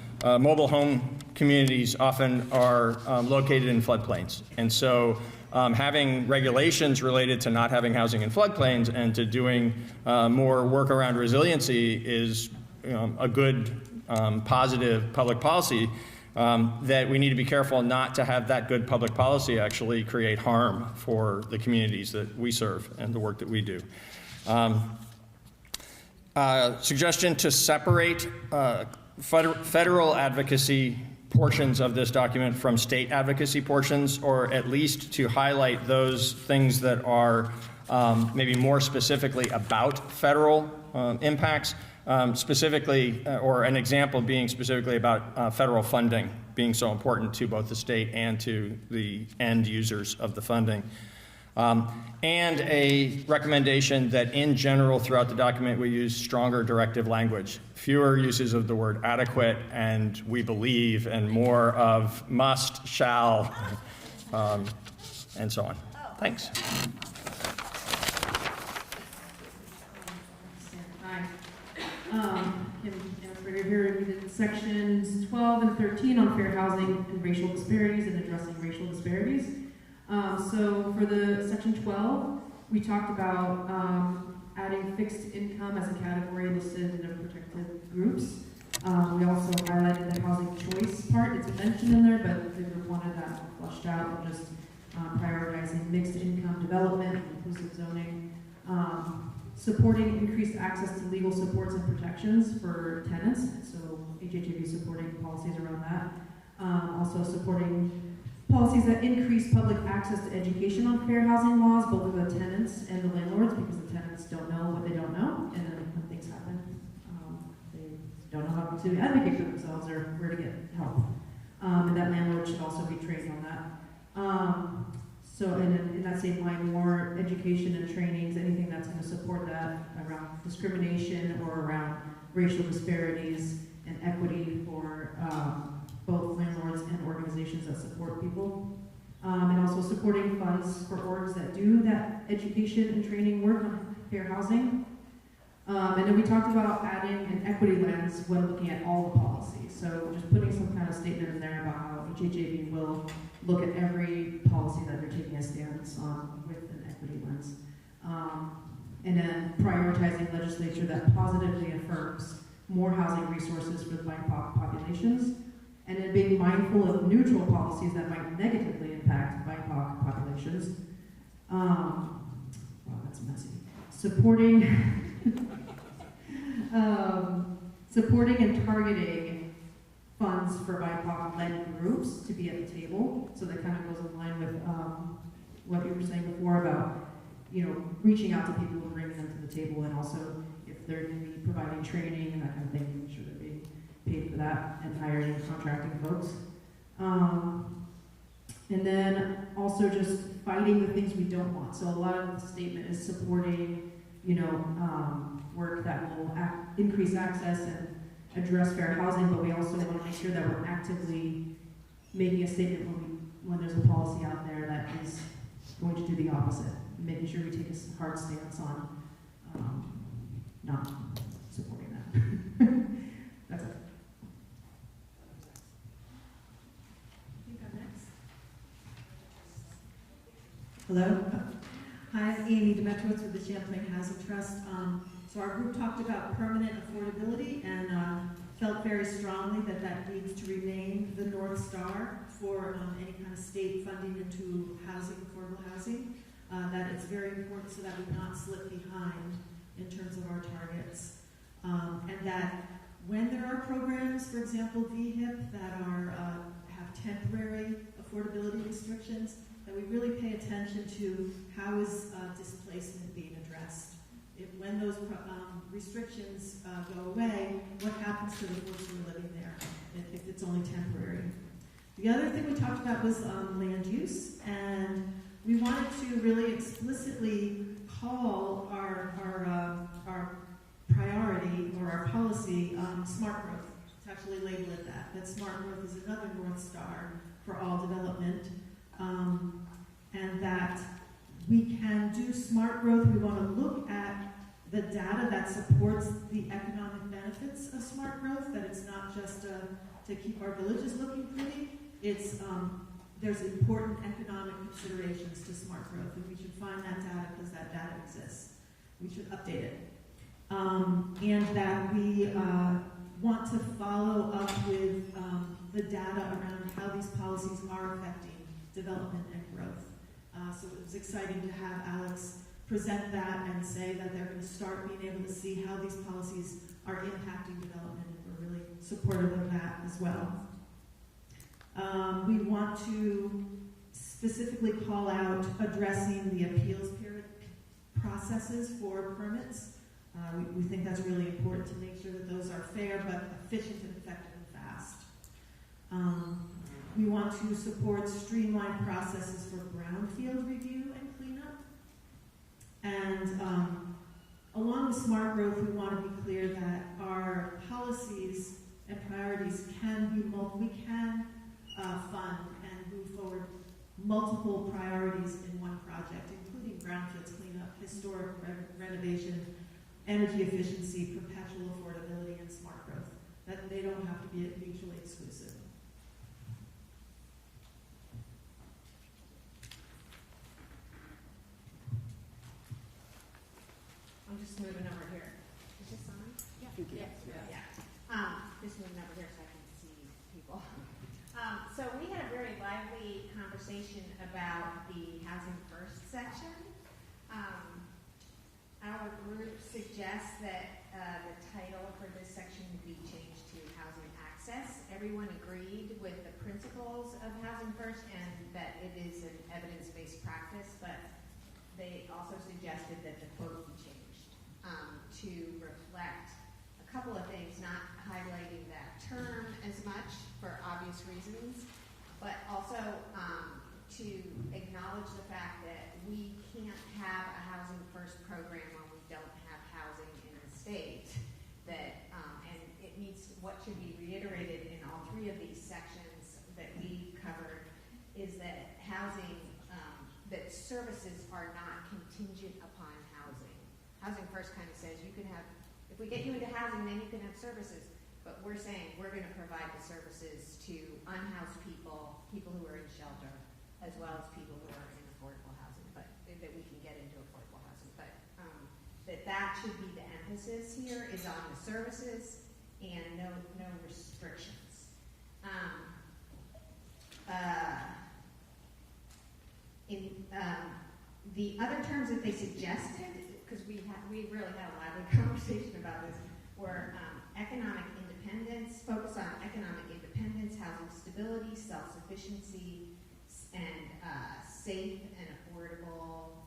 mobile home communities often are located in floodplains. And so having regulations related to not having housing in floodplains and to doing more work around resiliency is a good, positive public policy. That we need to be careful not to have that good public policy actually create harm for the communities that we serve and the work that we do. Suggestion to separate federal advocacy portions of this document from state advocacy portions, or at least to highlight those things that are maybe more specifically about federal impacts. Specifically, or an example being specifically about federal funding being so important to both the state and to the end users of the funding. And a recommendation that in general throughout the document we use stronger directive language, fewer uses of the word adequate and we believe, and more of must, shall, and so on. Thanks. We're here in sections 12 and 13 on fair housing and racial disparities and addressing racial disparities. So for the section 12, we talked about adding fixed income as a category listed in the protected groups. We also highlighted the housing choice part. It's mentioned in there, but the group wanted that more flushed out, and just prioritizing mixed income development, inclusive zoning, supporting increased access to legal supports and protections for tenants. So HHAB supporting policies around that. Also supporting policies that increase public access to education on fair housing laws, both of the tenants and the landlords, because the tenants don't know what they don't know, and then when things happen, they don't know how to advocate for themselves or where to get help. And that landlord should also be trained on that. So in that same line, more education and trainings, anything that's going to support that around discrimination or around racial disparities and equity for both landlords and organizations that support people. And also supporting funds for orgs that do that education and training work on fair housing. And then we talked about adding an equity lens when looking at all the policies. So just putting some kind of statement in there about how HHAB will look at every policy that they're taking a stance on with an equity lens. And then prioritizing legislature that positively affirms more housing resources for the BIPOC populations, and then being mindful of neutral policies that might negatively impact BIPOC populations. Wow, that's messy. Supporting supporting and targeting funds for BIPOC-led groups to be at the table. So that kind of goes in line with what you were saying before about, reaching out to people and bringing them to the table, and also if they're going to be providing training and that kind of thing, making sure they're being paid for that and hiring and contracting folks. And then also just fighting the things we don't want. So a lot of the statement is supporting, work that will increase access and address fair housing, but we also want to make sure that we're actively making a statement when there's a policy out there that is going to do the opposite, making sure we take a hard stance on not supporting that. That's it. Hello. Hi, I'm Amy Demetriou with the Champlain Housing Trust. So our group talked about permanent affordability and felt very strongly that that needs to remain the North Star for any kind of state funding into housing, affordable housing. That it's very important so that we not slip behind in terms of our targets. And that when there are programs, for example, VHIP, that have temporary affordability restrictions, that we really pay attention to how is displacement being addressed. When those restrictions go away, what happens to the folks who are living there if it's only temporary? The other thing we talked about was land use, and we wanted to really explicitly call our priority or our policy smart growth. To actually label it that smart growth is another North Star for all development. And that we can do smart growth. We want to look at the data that supports the economic benefits of smart growth, that it's not just to keep our villages looking pretty. It's there's important economic considerations to smart growth, and we should find that data because that data exists. We should update it. And that we want to follow up with the data around how these policies are affecting development and growth. So it was exciting to have Alex present that and say that they're going to start being able to see how these policies are impacting development, and we're really supportive of that as well. We want to specifically call out addressing the appeals period processes for permits. We think that's really important to make sure that those are fair but efficient and effective and fast. We want to support streamlined processes for brownfield review and cleanup. And along with smart growth, we want to be clear that our policies and priorities can be we can fund and move forward multiple priorities in one project, including brownfields cleanup, historic renovation, energy efficiency, perpetual affordability, and smart growth. That they don't have to be mutually exclusive. I'm just moving over here. Is this on? Yeah. Yeah. Just moving over here so I can see people. So we had a very lively conversation about the Housing First section. Our group suggests that the title for this section be changed to Housing Access. Everyone agreed with the principles of Housing First and that it is an evidence-based practice, but they also suggested that the quote be changed to reflect a couple of things, not highlighting that term as much for obvious reasons, but also to acknowledge the fact that we can't have a Housing First program when we don't have housing in the state. That and it needs, what should be reiterated in all three of these sections that we covered is that housing, that services are not contingent upon housing. Housing First kind of says you can have, if we get you into housing, then you can have services. But we're saying we're going to provide the services to unhoused people, people who are in shelter, as well as people who are in affordable housing, but that we can get into affordable housing. But that should be the emphasis here, is on the services and no restrictions. The other terms that they suggested, because we really had a lively conversation about this, were economic independence, focus on economic independence, housing stability, self-sufficiency, and safe and affordable,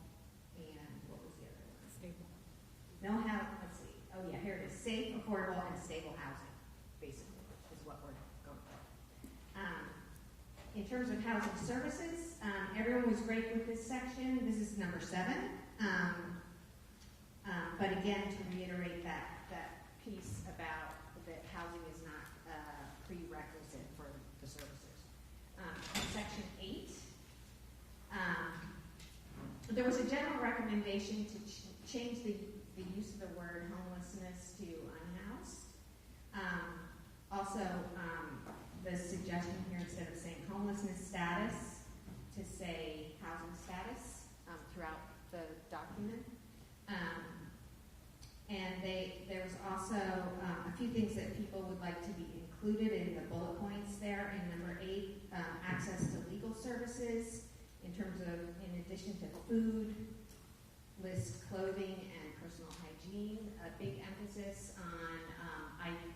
and what was the other one? Stable. No, let's see. Oh yeah, here it is. Safe, affordable, and stable housing, basically, is what we're going for. In terms of housing services, everyone was great with this section. This is number 7. But again, to reiterate that piece about that housing is not a prerequisite for the services. Section 8, there was a general recommendation to change the use of the word homelessness to unhoused. Also, the suggestion here, instead of saying homelessness status, to say housing status throughout the document. And there was also a few things that people would like to be included in the bullet points there. In number 8, access to legal services in terms of, in addition to food, list clothing and personal hygiene. A big emphasis on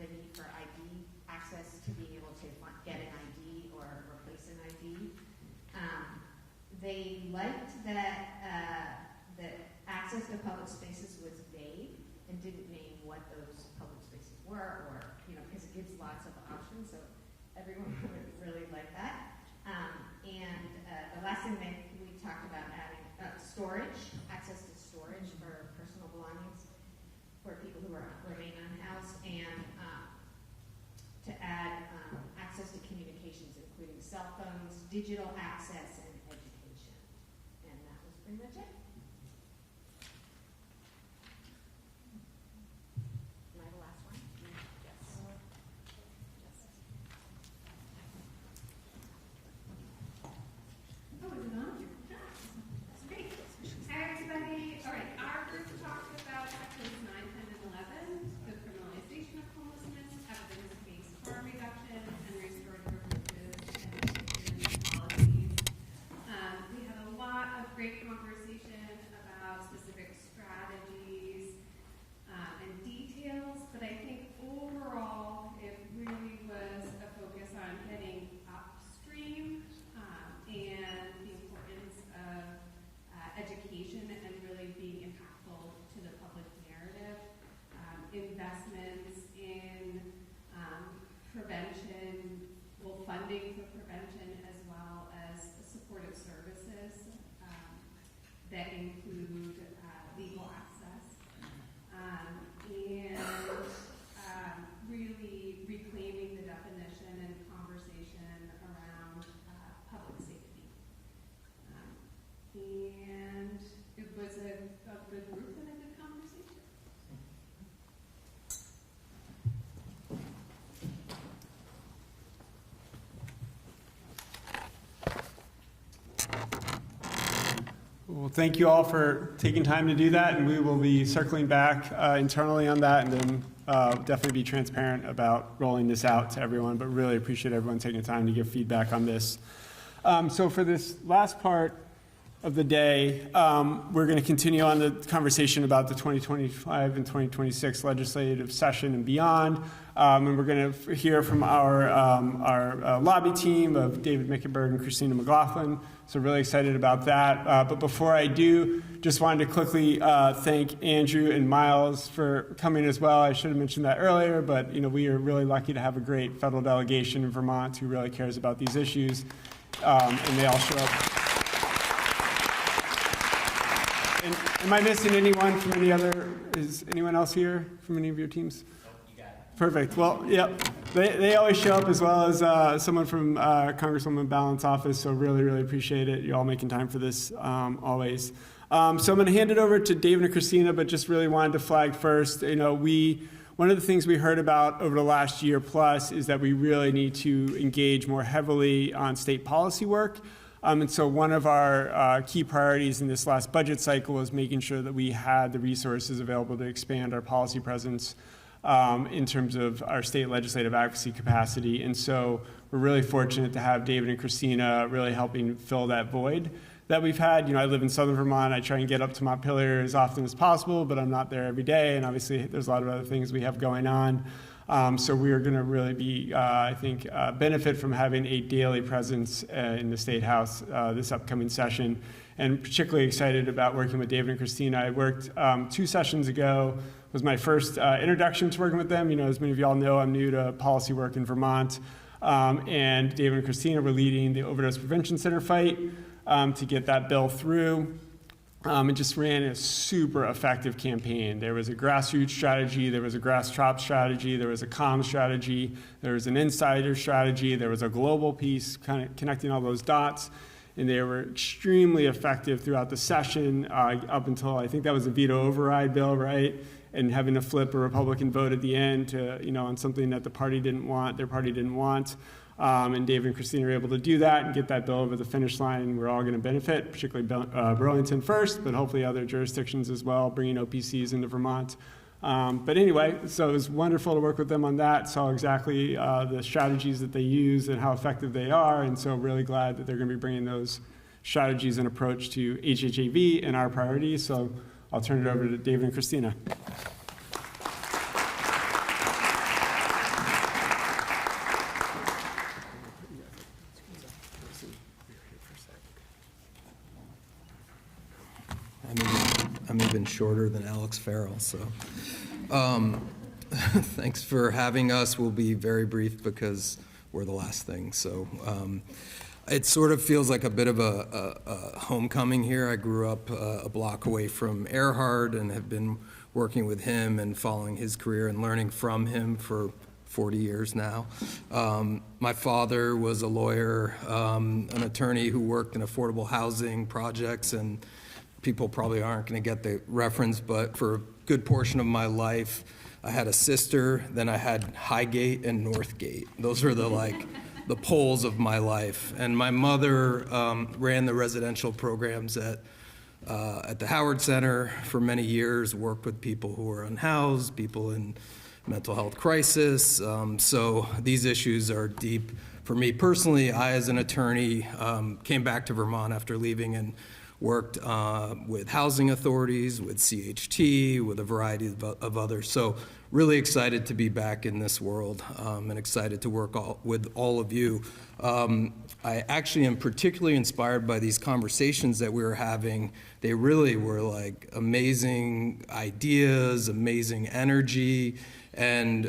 the need for ID, access to being able to get an ID or replace an ID. They liked that access to public spaces was vague and didn't name what those public spaces were, or, because it gives lots of options, so everyone would really like that. And the last thing that we talked about adding, storage, access to storage for personal belongings for people who remain unhoused, and to add access to communications, including cell phones, digital access, and education. And that was pretty much it. Am I the last one? Yes. Oh, is it on? Great. Hi, everybody. All right, our group talked about sections 9, 10, and 11, the criminalization of homelessness, evidence-based harm reduction, and restorative approaches and policies. We had a lot of great conversation about specific strategies and details, but I think overall it really was a focus on getting upstream and the importance of education and really being impactful to the public narrative. Investments in prevention, funding for prevention, as well as supportive services that include legal access, and really reclaiming the definition and conversation around public safety. And it was a good group and a good conversation. Well, thank you all for taking time to do that, and we will be circling back internally on that and then definitely be transparent about rolling this out to everyone, but really appreciate everyone taking the time to give feedback on this. So for this last part of the day, we're going to continue on the conversation about the 2025 and 2026 legislative session and beyond. And we're going to hear from our lobby team of David Mickenberg and Christina McLaughlin. So really excited about that. But before I do, just wanted to quickly thank Andrew and Miles for coming as well. I should have mentioned that earlier, but we are really lucky to have a great federal delegation in Vermont who really cares about these issues, and they all show up. And am I missing anyone from any other? Is anyone else here from any of your teams? You got it. Perfect. Well, yep. They always show up, as well as someone from Congresswoman Ballant's office. So really appreciate it. You all making time for this always. So I'm going to hand it over to David and Christina, but just really wanted to flag first. One of the things we heard about over the last year plus is that we really need to engage more heavily on state policy work. And so one of our key priorities in this last budget cycle was making sure that we had the resources available to expand our policy presence in terms of our state legislative advocacy capacity. And so we're really fortunate to have David and Christina really helping fill that void that we've had. I live in Southern Vermont. I try and get up to Montpelier as often as possible, but I'm not there every day. And obviously there's a lot of other things we have going on. So we are going to really be, benefit from having a daily presence in the State House this upcoming session, and particularly excited about working with David and Christina. I worked 2 sessions ago, was my first introduction to working with them. As many of y'all know, I'm new to policy work in Vermont, and David and Christina were leading the Overdose Prevention Center fight to get that bill through. It just ran a super effective campaign. There was a grassroots strategy, there was a grass top strategy, there was a comm strategy, there was an insider strategy, there was a global piece kind of connecting all those dots, and they were extremely effective throughout the session up until, I think that was a veto override bill, right? And having to flip a Republican vote at the end to, on something that their party didn't want. And David and Christina were able to do that and get that bill over the finish line. We're all going to benefit, particularly Burlington first, but hopefully other jurisdictions as well, bringing OPCs into Vermont. But anyway, so it was wonderful to work with them on that, saw exactly the strategies that they use and how effective they are, and so really glad that they're going to be bringing those strategies and approach to HHAV and our priorities. So I'll turn it over to David and Christina. I'm even shorter than Alex Farrell, so thanks for having us. We'll be very brief because we're the last thing. So it sort of feels like a bit of a homecoming here. I grew up a block away from Earhart and have been working with him and following his career and learning from him for 40 years now. My father was a lawyer, an attorney who worked in affordable housing projects, and people probably aren't going to get the reference, but for a good portion of my life, I had a sister, then I had Highgate and Northgate. Those are the poles of my life. And my mother ran the residential programs at the Howard Center for many years, worked with people who were unhoused, people in mental health crisis. So these issues are deep for me personally. I, as an attorney, came back to Vermont after leaving and worked with housing authorities, with CHT, with a variety of others. So really excited to be back in this world and excited to work with all of you. I actually am particularly inspired by these conversations that we were having. They really were like amazing ideas, amazing energy, and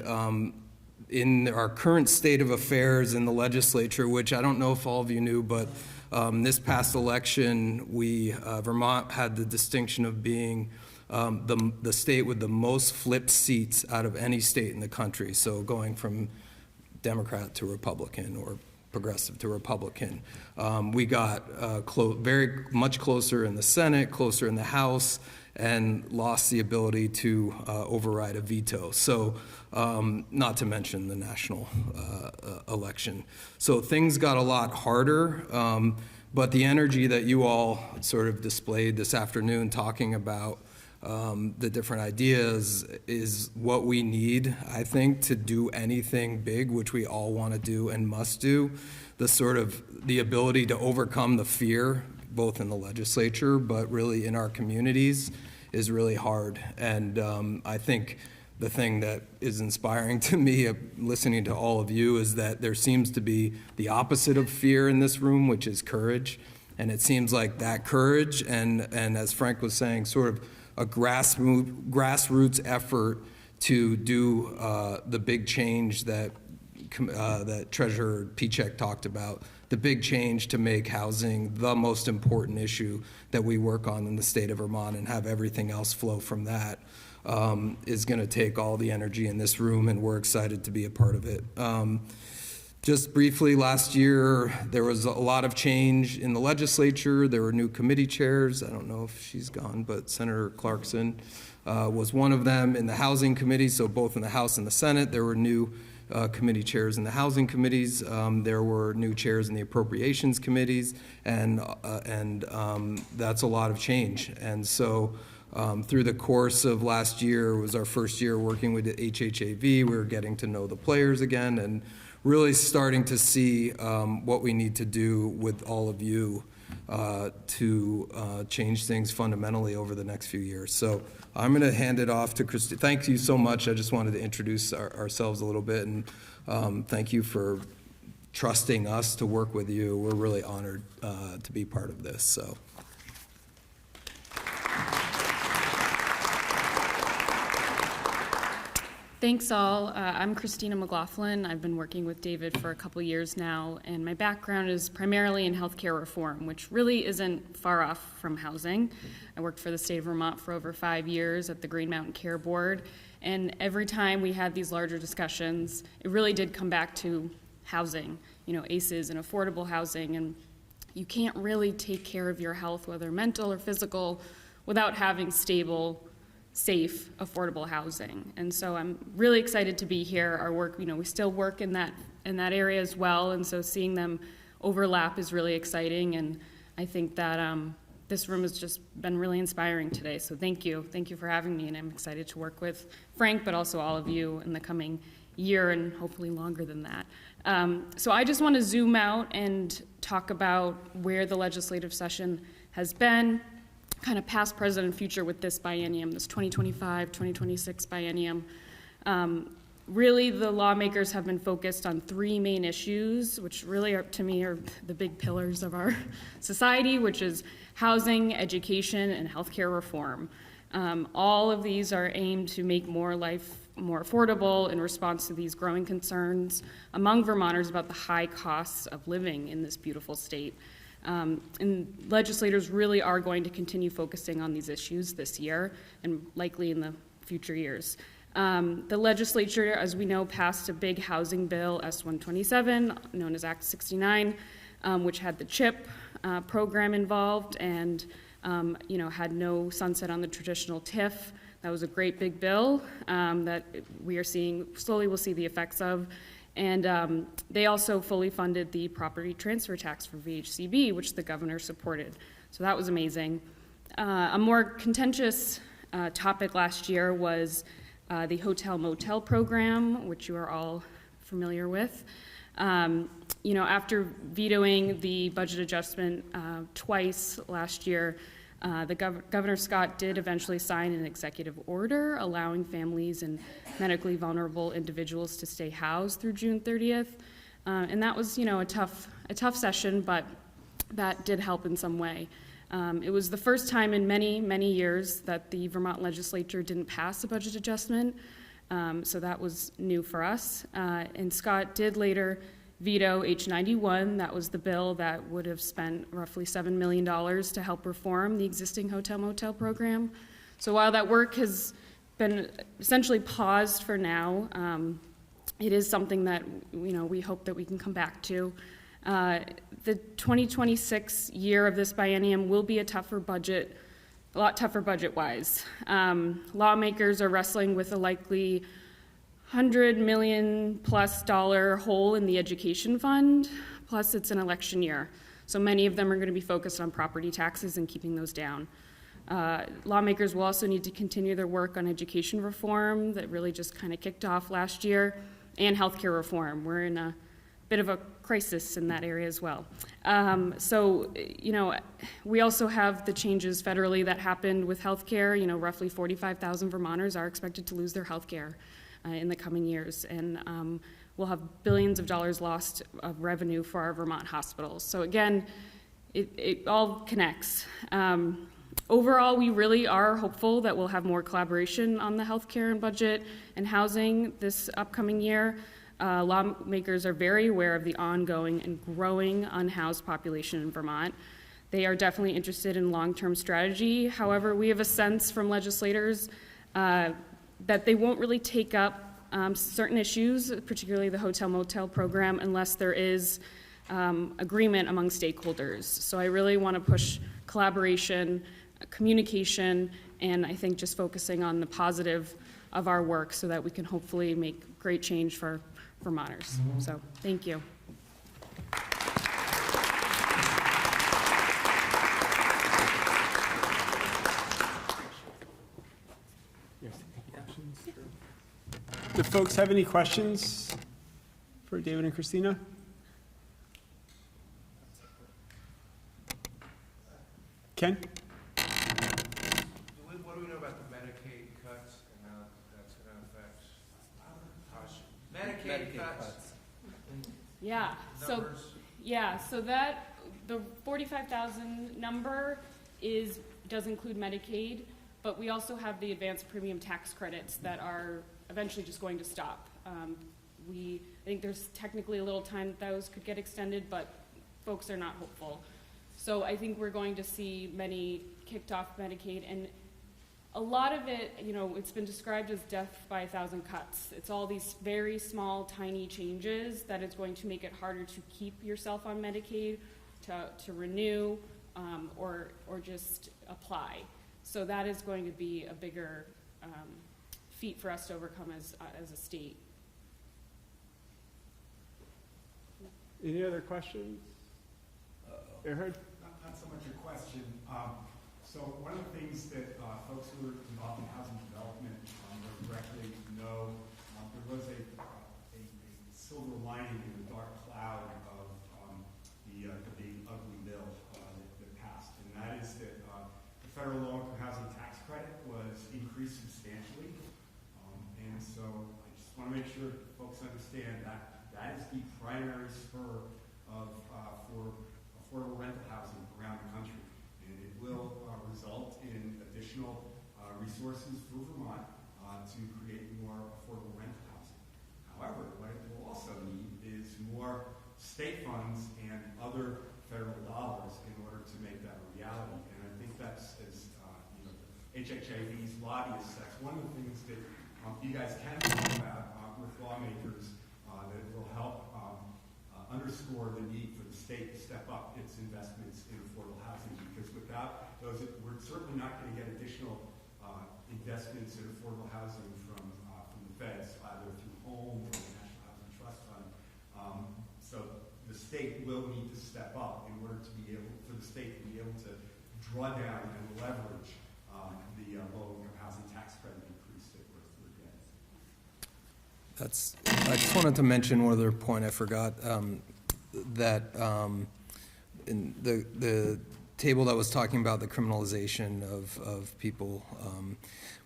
in our current state of affairs in the legislature, which I don't know if all of you knew, but this past election, Vermont had the distinction of being the state with the most flipped seats out of any state in the country. So going from Democrat to Republican or progressive to Republican. We got very much closer in the Senate, closer in the House, and lost the ability to override a veto. So not to mention the national election. So things got a lot harder, but the energy that you all sort of displayed this afternoon talking about the different ideas is what we need, I think, to do anything big, which we all want to do and must do. The ability to overcome the fear, both in the legislature, but really in our communities, is really hard. And I think the thing that is inspiring to me, listening to all of you, is that there seems to be the opposite of fear in this room, which is courage. And it seems like that courage and as Frank was saying, sort of a grassroots effort to do the big change that Treasurer Pichek talked about, the big change to make housing the most important issue that we work on in the state of Vermont and have everything else flow from that, is going to take all the energy in this room, and we're excited to be a part of it. Just briefly, last year, there was a lot of change in the legislature. There were new committee chairs. I don't know if she's gone, but Senator Clarkson was one of them in the Housing Committee. So both in the House and the Senate, there were new committee chairs in the Housing Committees. There were new chairs in the Appropriations Committees, and that's a lot of change. And so through the course of last year, it was our first year working with the HHAV. We were getting to know the players again and really starting to see what we need to do with all of you to change things fundamentally over the next few years. So I'm going to hand it off to Christine. Thank you so much. I just wanted to introduce ourselves a little bit, and thank you for trusting us to work with you. We're really honored to be part of this. So. Thanks all. I'm Christina McLaughlin. I've been working with David for a couple years now, and my background is primarily in healthcare reform, which really isn't far off from housing. I worked for the state of Vermont for over 5 years at the Green Mountain Care Board, and every time we had these larger discussions, it really did come back to housing, ACEs and affordable housing, and you can't really take care of your health, whether mental or physical, without having stable, safe, affordable housing. And so I'm really excited to be here. Our work, we still work in that area as well, and so seeing them overlap is really exciting, and I think that this room has just been really inspiring today, so thank you for having me, and I'm excited to work with Frank, but also all of you in the coming year and hopefully longer than that. So I just want to zoom out and talk about where the legislative session has been, kind of past, present, and future with this biennium, this 2025-2026 biennium. Really, the lawmakers have been focused on 3 main issues, which really are, to me, are the big pillars of our society, which is housing, education, and healthcare reform. All of these are aimed to make life more affordable in response to these growing concerns among Vermonters about the high costs of living in this beautiful state. And legislators really are going to continue focusing on these issues this year and likely in the future years. The legislature, as we know, passed a big housing bill, S-127, known as Act 69, which had the CHIP program involved and had no sunset on the traditional TIF. That was a great big bill that we are seeing, slowly we'll see the effects of. And they also fully funded the property transfer tax for VHCB, which the governor supported. So that was amazing. A more contentious topic last year was the hotel-motel program, which you are all familiar with. After vetoing the budget adjustment twice last year, Governor Scott did eventually sign an executive order allowing families and medically vulnerable individuals to stay housed through June 30th. And that was, a tough session, but that did help in some way. It was the first time in many, many years that the Vermont legislature didn't pass a budget adjustment. So that was new for us. And Scott did later veto H91. That was the bill that would have spent roughly $7 million to help reform the existing hotel-motel program. So while that work has been essentially paused for now, it is something that we hope that we can come back to. The 2026 year of this biennium will be a lot tougher budget-wise. Lawmakers are wrestling with a likely $100 million plus hole in the education fund, plus it's an election year. So many of them are going to be focused on property taxes and keeping those down. Lawmakers will also need to continue their work on education reform that really just kind of kicked off last year, and healthcare reform. We're in a bit of a crisis in that area as well. So, we also have the changes federally that happened with healthcare. Roughly 45,000 Vermonters are expected to lose their healthcare in the coming years, and we'll have billions of dollars lost of revenue for our Vermont hospitals. So again, it all connects. Overall, we really are hopeful that we'll have more collaboration on the healthcare and budget and housing this upcoming year. Lawmakers are very aware of the ongoing and growing unhoused population in Vermont. They are definitely interested in long-term strategy. However, we have a sense from legislators that they won't really take up certain issues, particularly the hotel-motel program, unless there is agreement among stakeholders. So I really want to push collaboration, communication, and I think just focusing on the positive of our work so that we can hopefully make great change for Vermonters. So thank you. Do folks have any questions for David and Christina? Ken? What do we know about the Medicaid cuts and how that's going to affect Medicaid cuts? Yeah. So that the 45,000 number does include Medicaid, but we also have the advanced premium tax credits that are eventually just going to stop. I think there's technically a little time that those could get extended, but folks are not hopeful. So I think we're going to see many kicked off Medicaid, and a lot of it, it's been described as death by 1,000 cuts. It's all these very small, tiny changes that it's going to make it harder to keep yourself on Medicaid, to renew, or just apply. So that is going to be a bigger feat for us to overcome as a state. Any other questions? Erhard? Not so much a question. So one of the things that folks who are involved in housing development more directly know, there was a silver lining in the dark cloud of the ugly bill that passed, and that is that the federal low-income housing tax credit was increased substantially. And so I just want to make sure that folks understand that that is the primary spur for affordable rental housing around the country. And it will result in additional resources for Vermont to create more affordable rental housing. However, what it will also need is more state funds and other federal dollars in order to make that a reality. And I think that's, as HHAB's lobbyists, that's one of the things that you guys can talk about with lawmakers that will help underscore the need for the state to step up its investments in affordable housing, because without those, we're certainly not going to get additional investments in affordable housing from the feds, either through HOME or the National Housing Trust Fund. So the state will need to step up in order to be able, for the state to be able to draw down and leverage the low-income housing tax credit increase that we're getting. I just wanted to mention one other point I forgot, that in the table that was talking about the criminalization of people,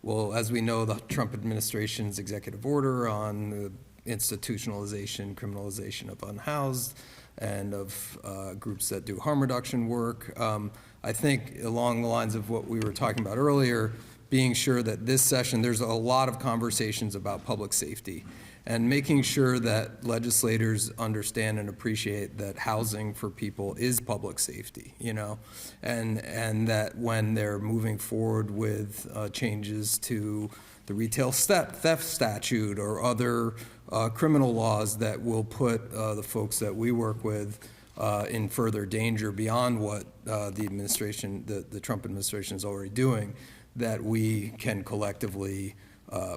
well, as we know, the Trump administration's executive order on the institutionalization, criminalization of unhoused and of groups that do harm reduction work. I think along the lines of what we were talking about earlier, being sure that this session, there's a lot of conversations about public safety and making sure that legislators understand and appreciate that housing for people is public safety, and that when they're moving forward with changes to the retail theft statute or other criminal laws that will put the folks that we work with in further danger beyond what the Trump administration is already doing, that we can collectively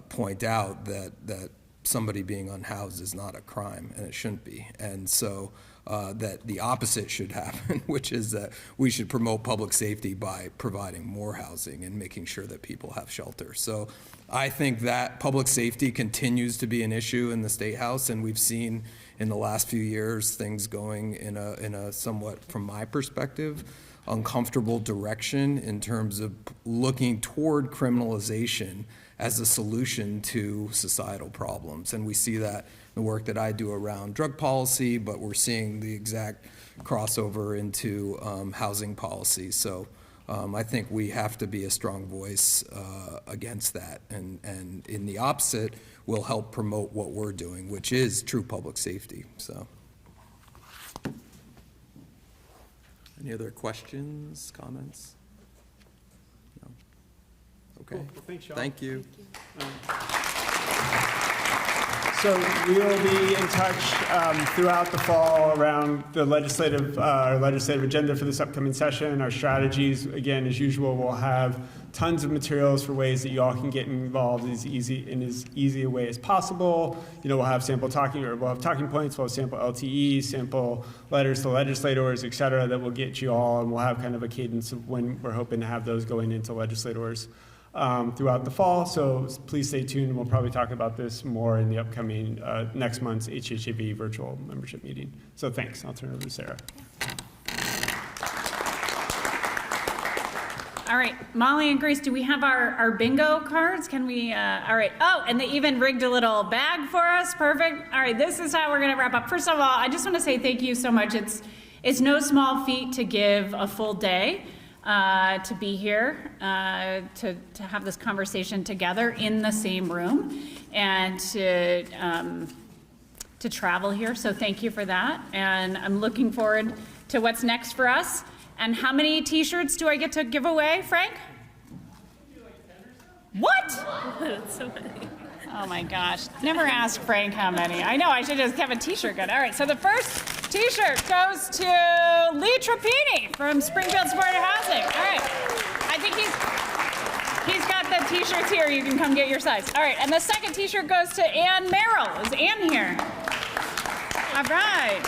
point out that somebody being unhoused is not a crime, and it shouldn't be. And so that the opposite should happen, which is that we should promote public safety by providing more housing and making sure that people have shelter. So I think that public safety continues to be an issue in the State House, and we've seen in the last few years things going in a somewhat, from my perspective, uncomfortable direction in terms of looking toward criminalization as a solution to societal problems. And we see that in the work that I do around drug policy, but we're seeing the exact crossover into housing policy. So I think we have to be a strong voice against that. And in the opposite, will help promote what we're doing, which is true public safety. So. Any other questions, comments? No? Okay. Cool. Well, thanks, Sean. Thank you. So we will be in touch throughout the fall around the legislative agenda for this upcoming session, our strategies. Again, as usual, we'll have tons of materials for ways that you all can get involved in as easy a way as possible. We'll have we'll have talking points, we'll have sample LTEs, sample letters to legislators, et cetera, that will get you all, and we'll have kind of a cadence of when we're hoping to have those going into legislators throughout the fall. So please stay tuned. We'll probably talk about this more in the upcoming next month's HHAV virtual membership meeting. So thanks. I'll turn it over to Sarah. All right, Molly and Grace, do we have our bingo cards? Can we, all right. Oh, and they even rigged a little bag for us. Perfect. All right, this is how we're gonna wrap up. First of all, I just wanna say thank you so much. It's no small feat to give a full day to be here, to have this conversation together in the same room, and to travel here. So thank you for that. And I'm looking forward to what's next for us. And how many t-shirts do I get to give away, Frank? What? That's so many. Oh my gosh. Never ask Frank how many. I know, I should just have a t-shirt good. All right, so the first t-shirt goes to Lee Trapini from Springfield Supported Housing. All right. I think he's got the t-shirts here. You can come get your size. All right, and the second t-shirt goes to Ann Merrill. Is Ann here? All right.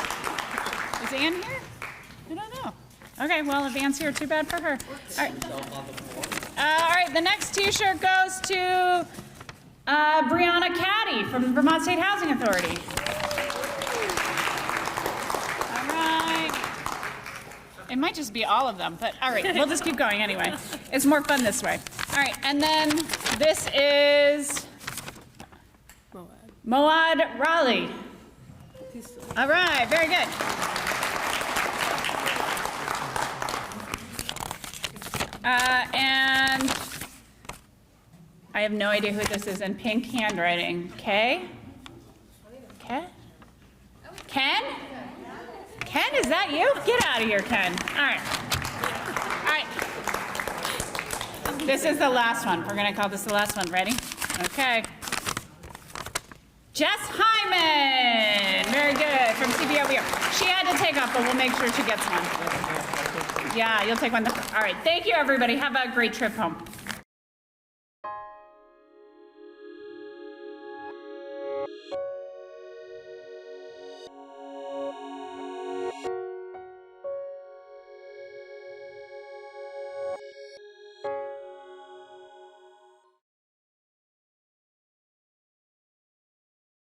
Is Ann here? I don't know. Okay, well, if Ann's here, too bad for her. All right. All right, the next t-shirt goes to Brianna Caddy from the Vermont State Housing Authority. All right. It might just be all of them, but all right, we'll just keep going anyway. It's more fun this way. All right, and then this is Moad Raleigh. All right, very good. And I have no idea who this is in pink handwriting. Kay? Ken? Ken? Ken, is that you? Get out of here, Ken. All right. All right. This is the last one. We're going to call this the last one. Ready? Okay. Jess Hyman. Very good. From CBOBR. She had to take off, but we'll make sure she gets one. Yeah, you'll take one. All right. Thank you, everybody. Have a great trip home.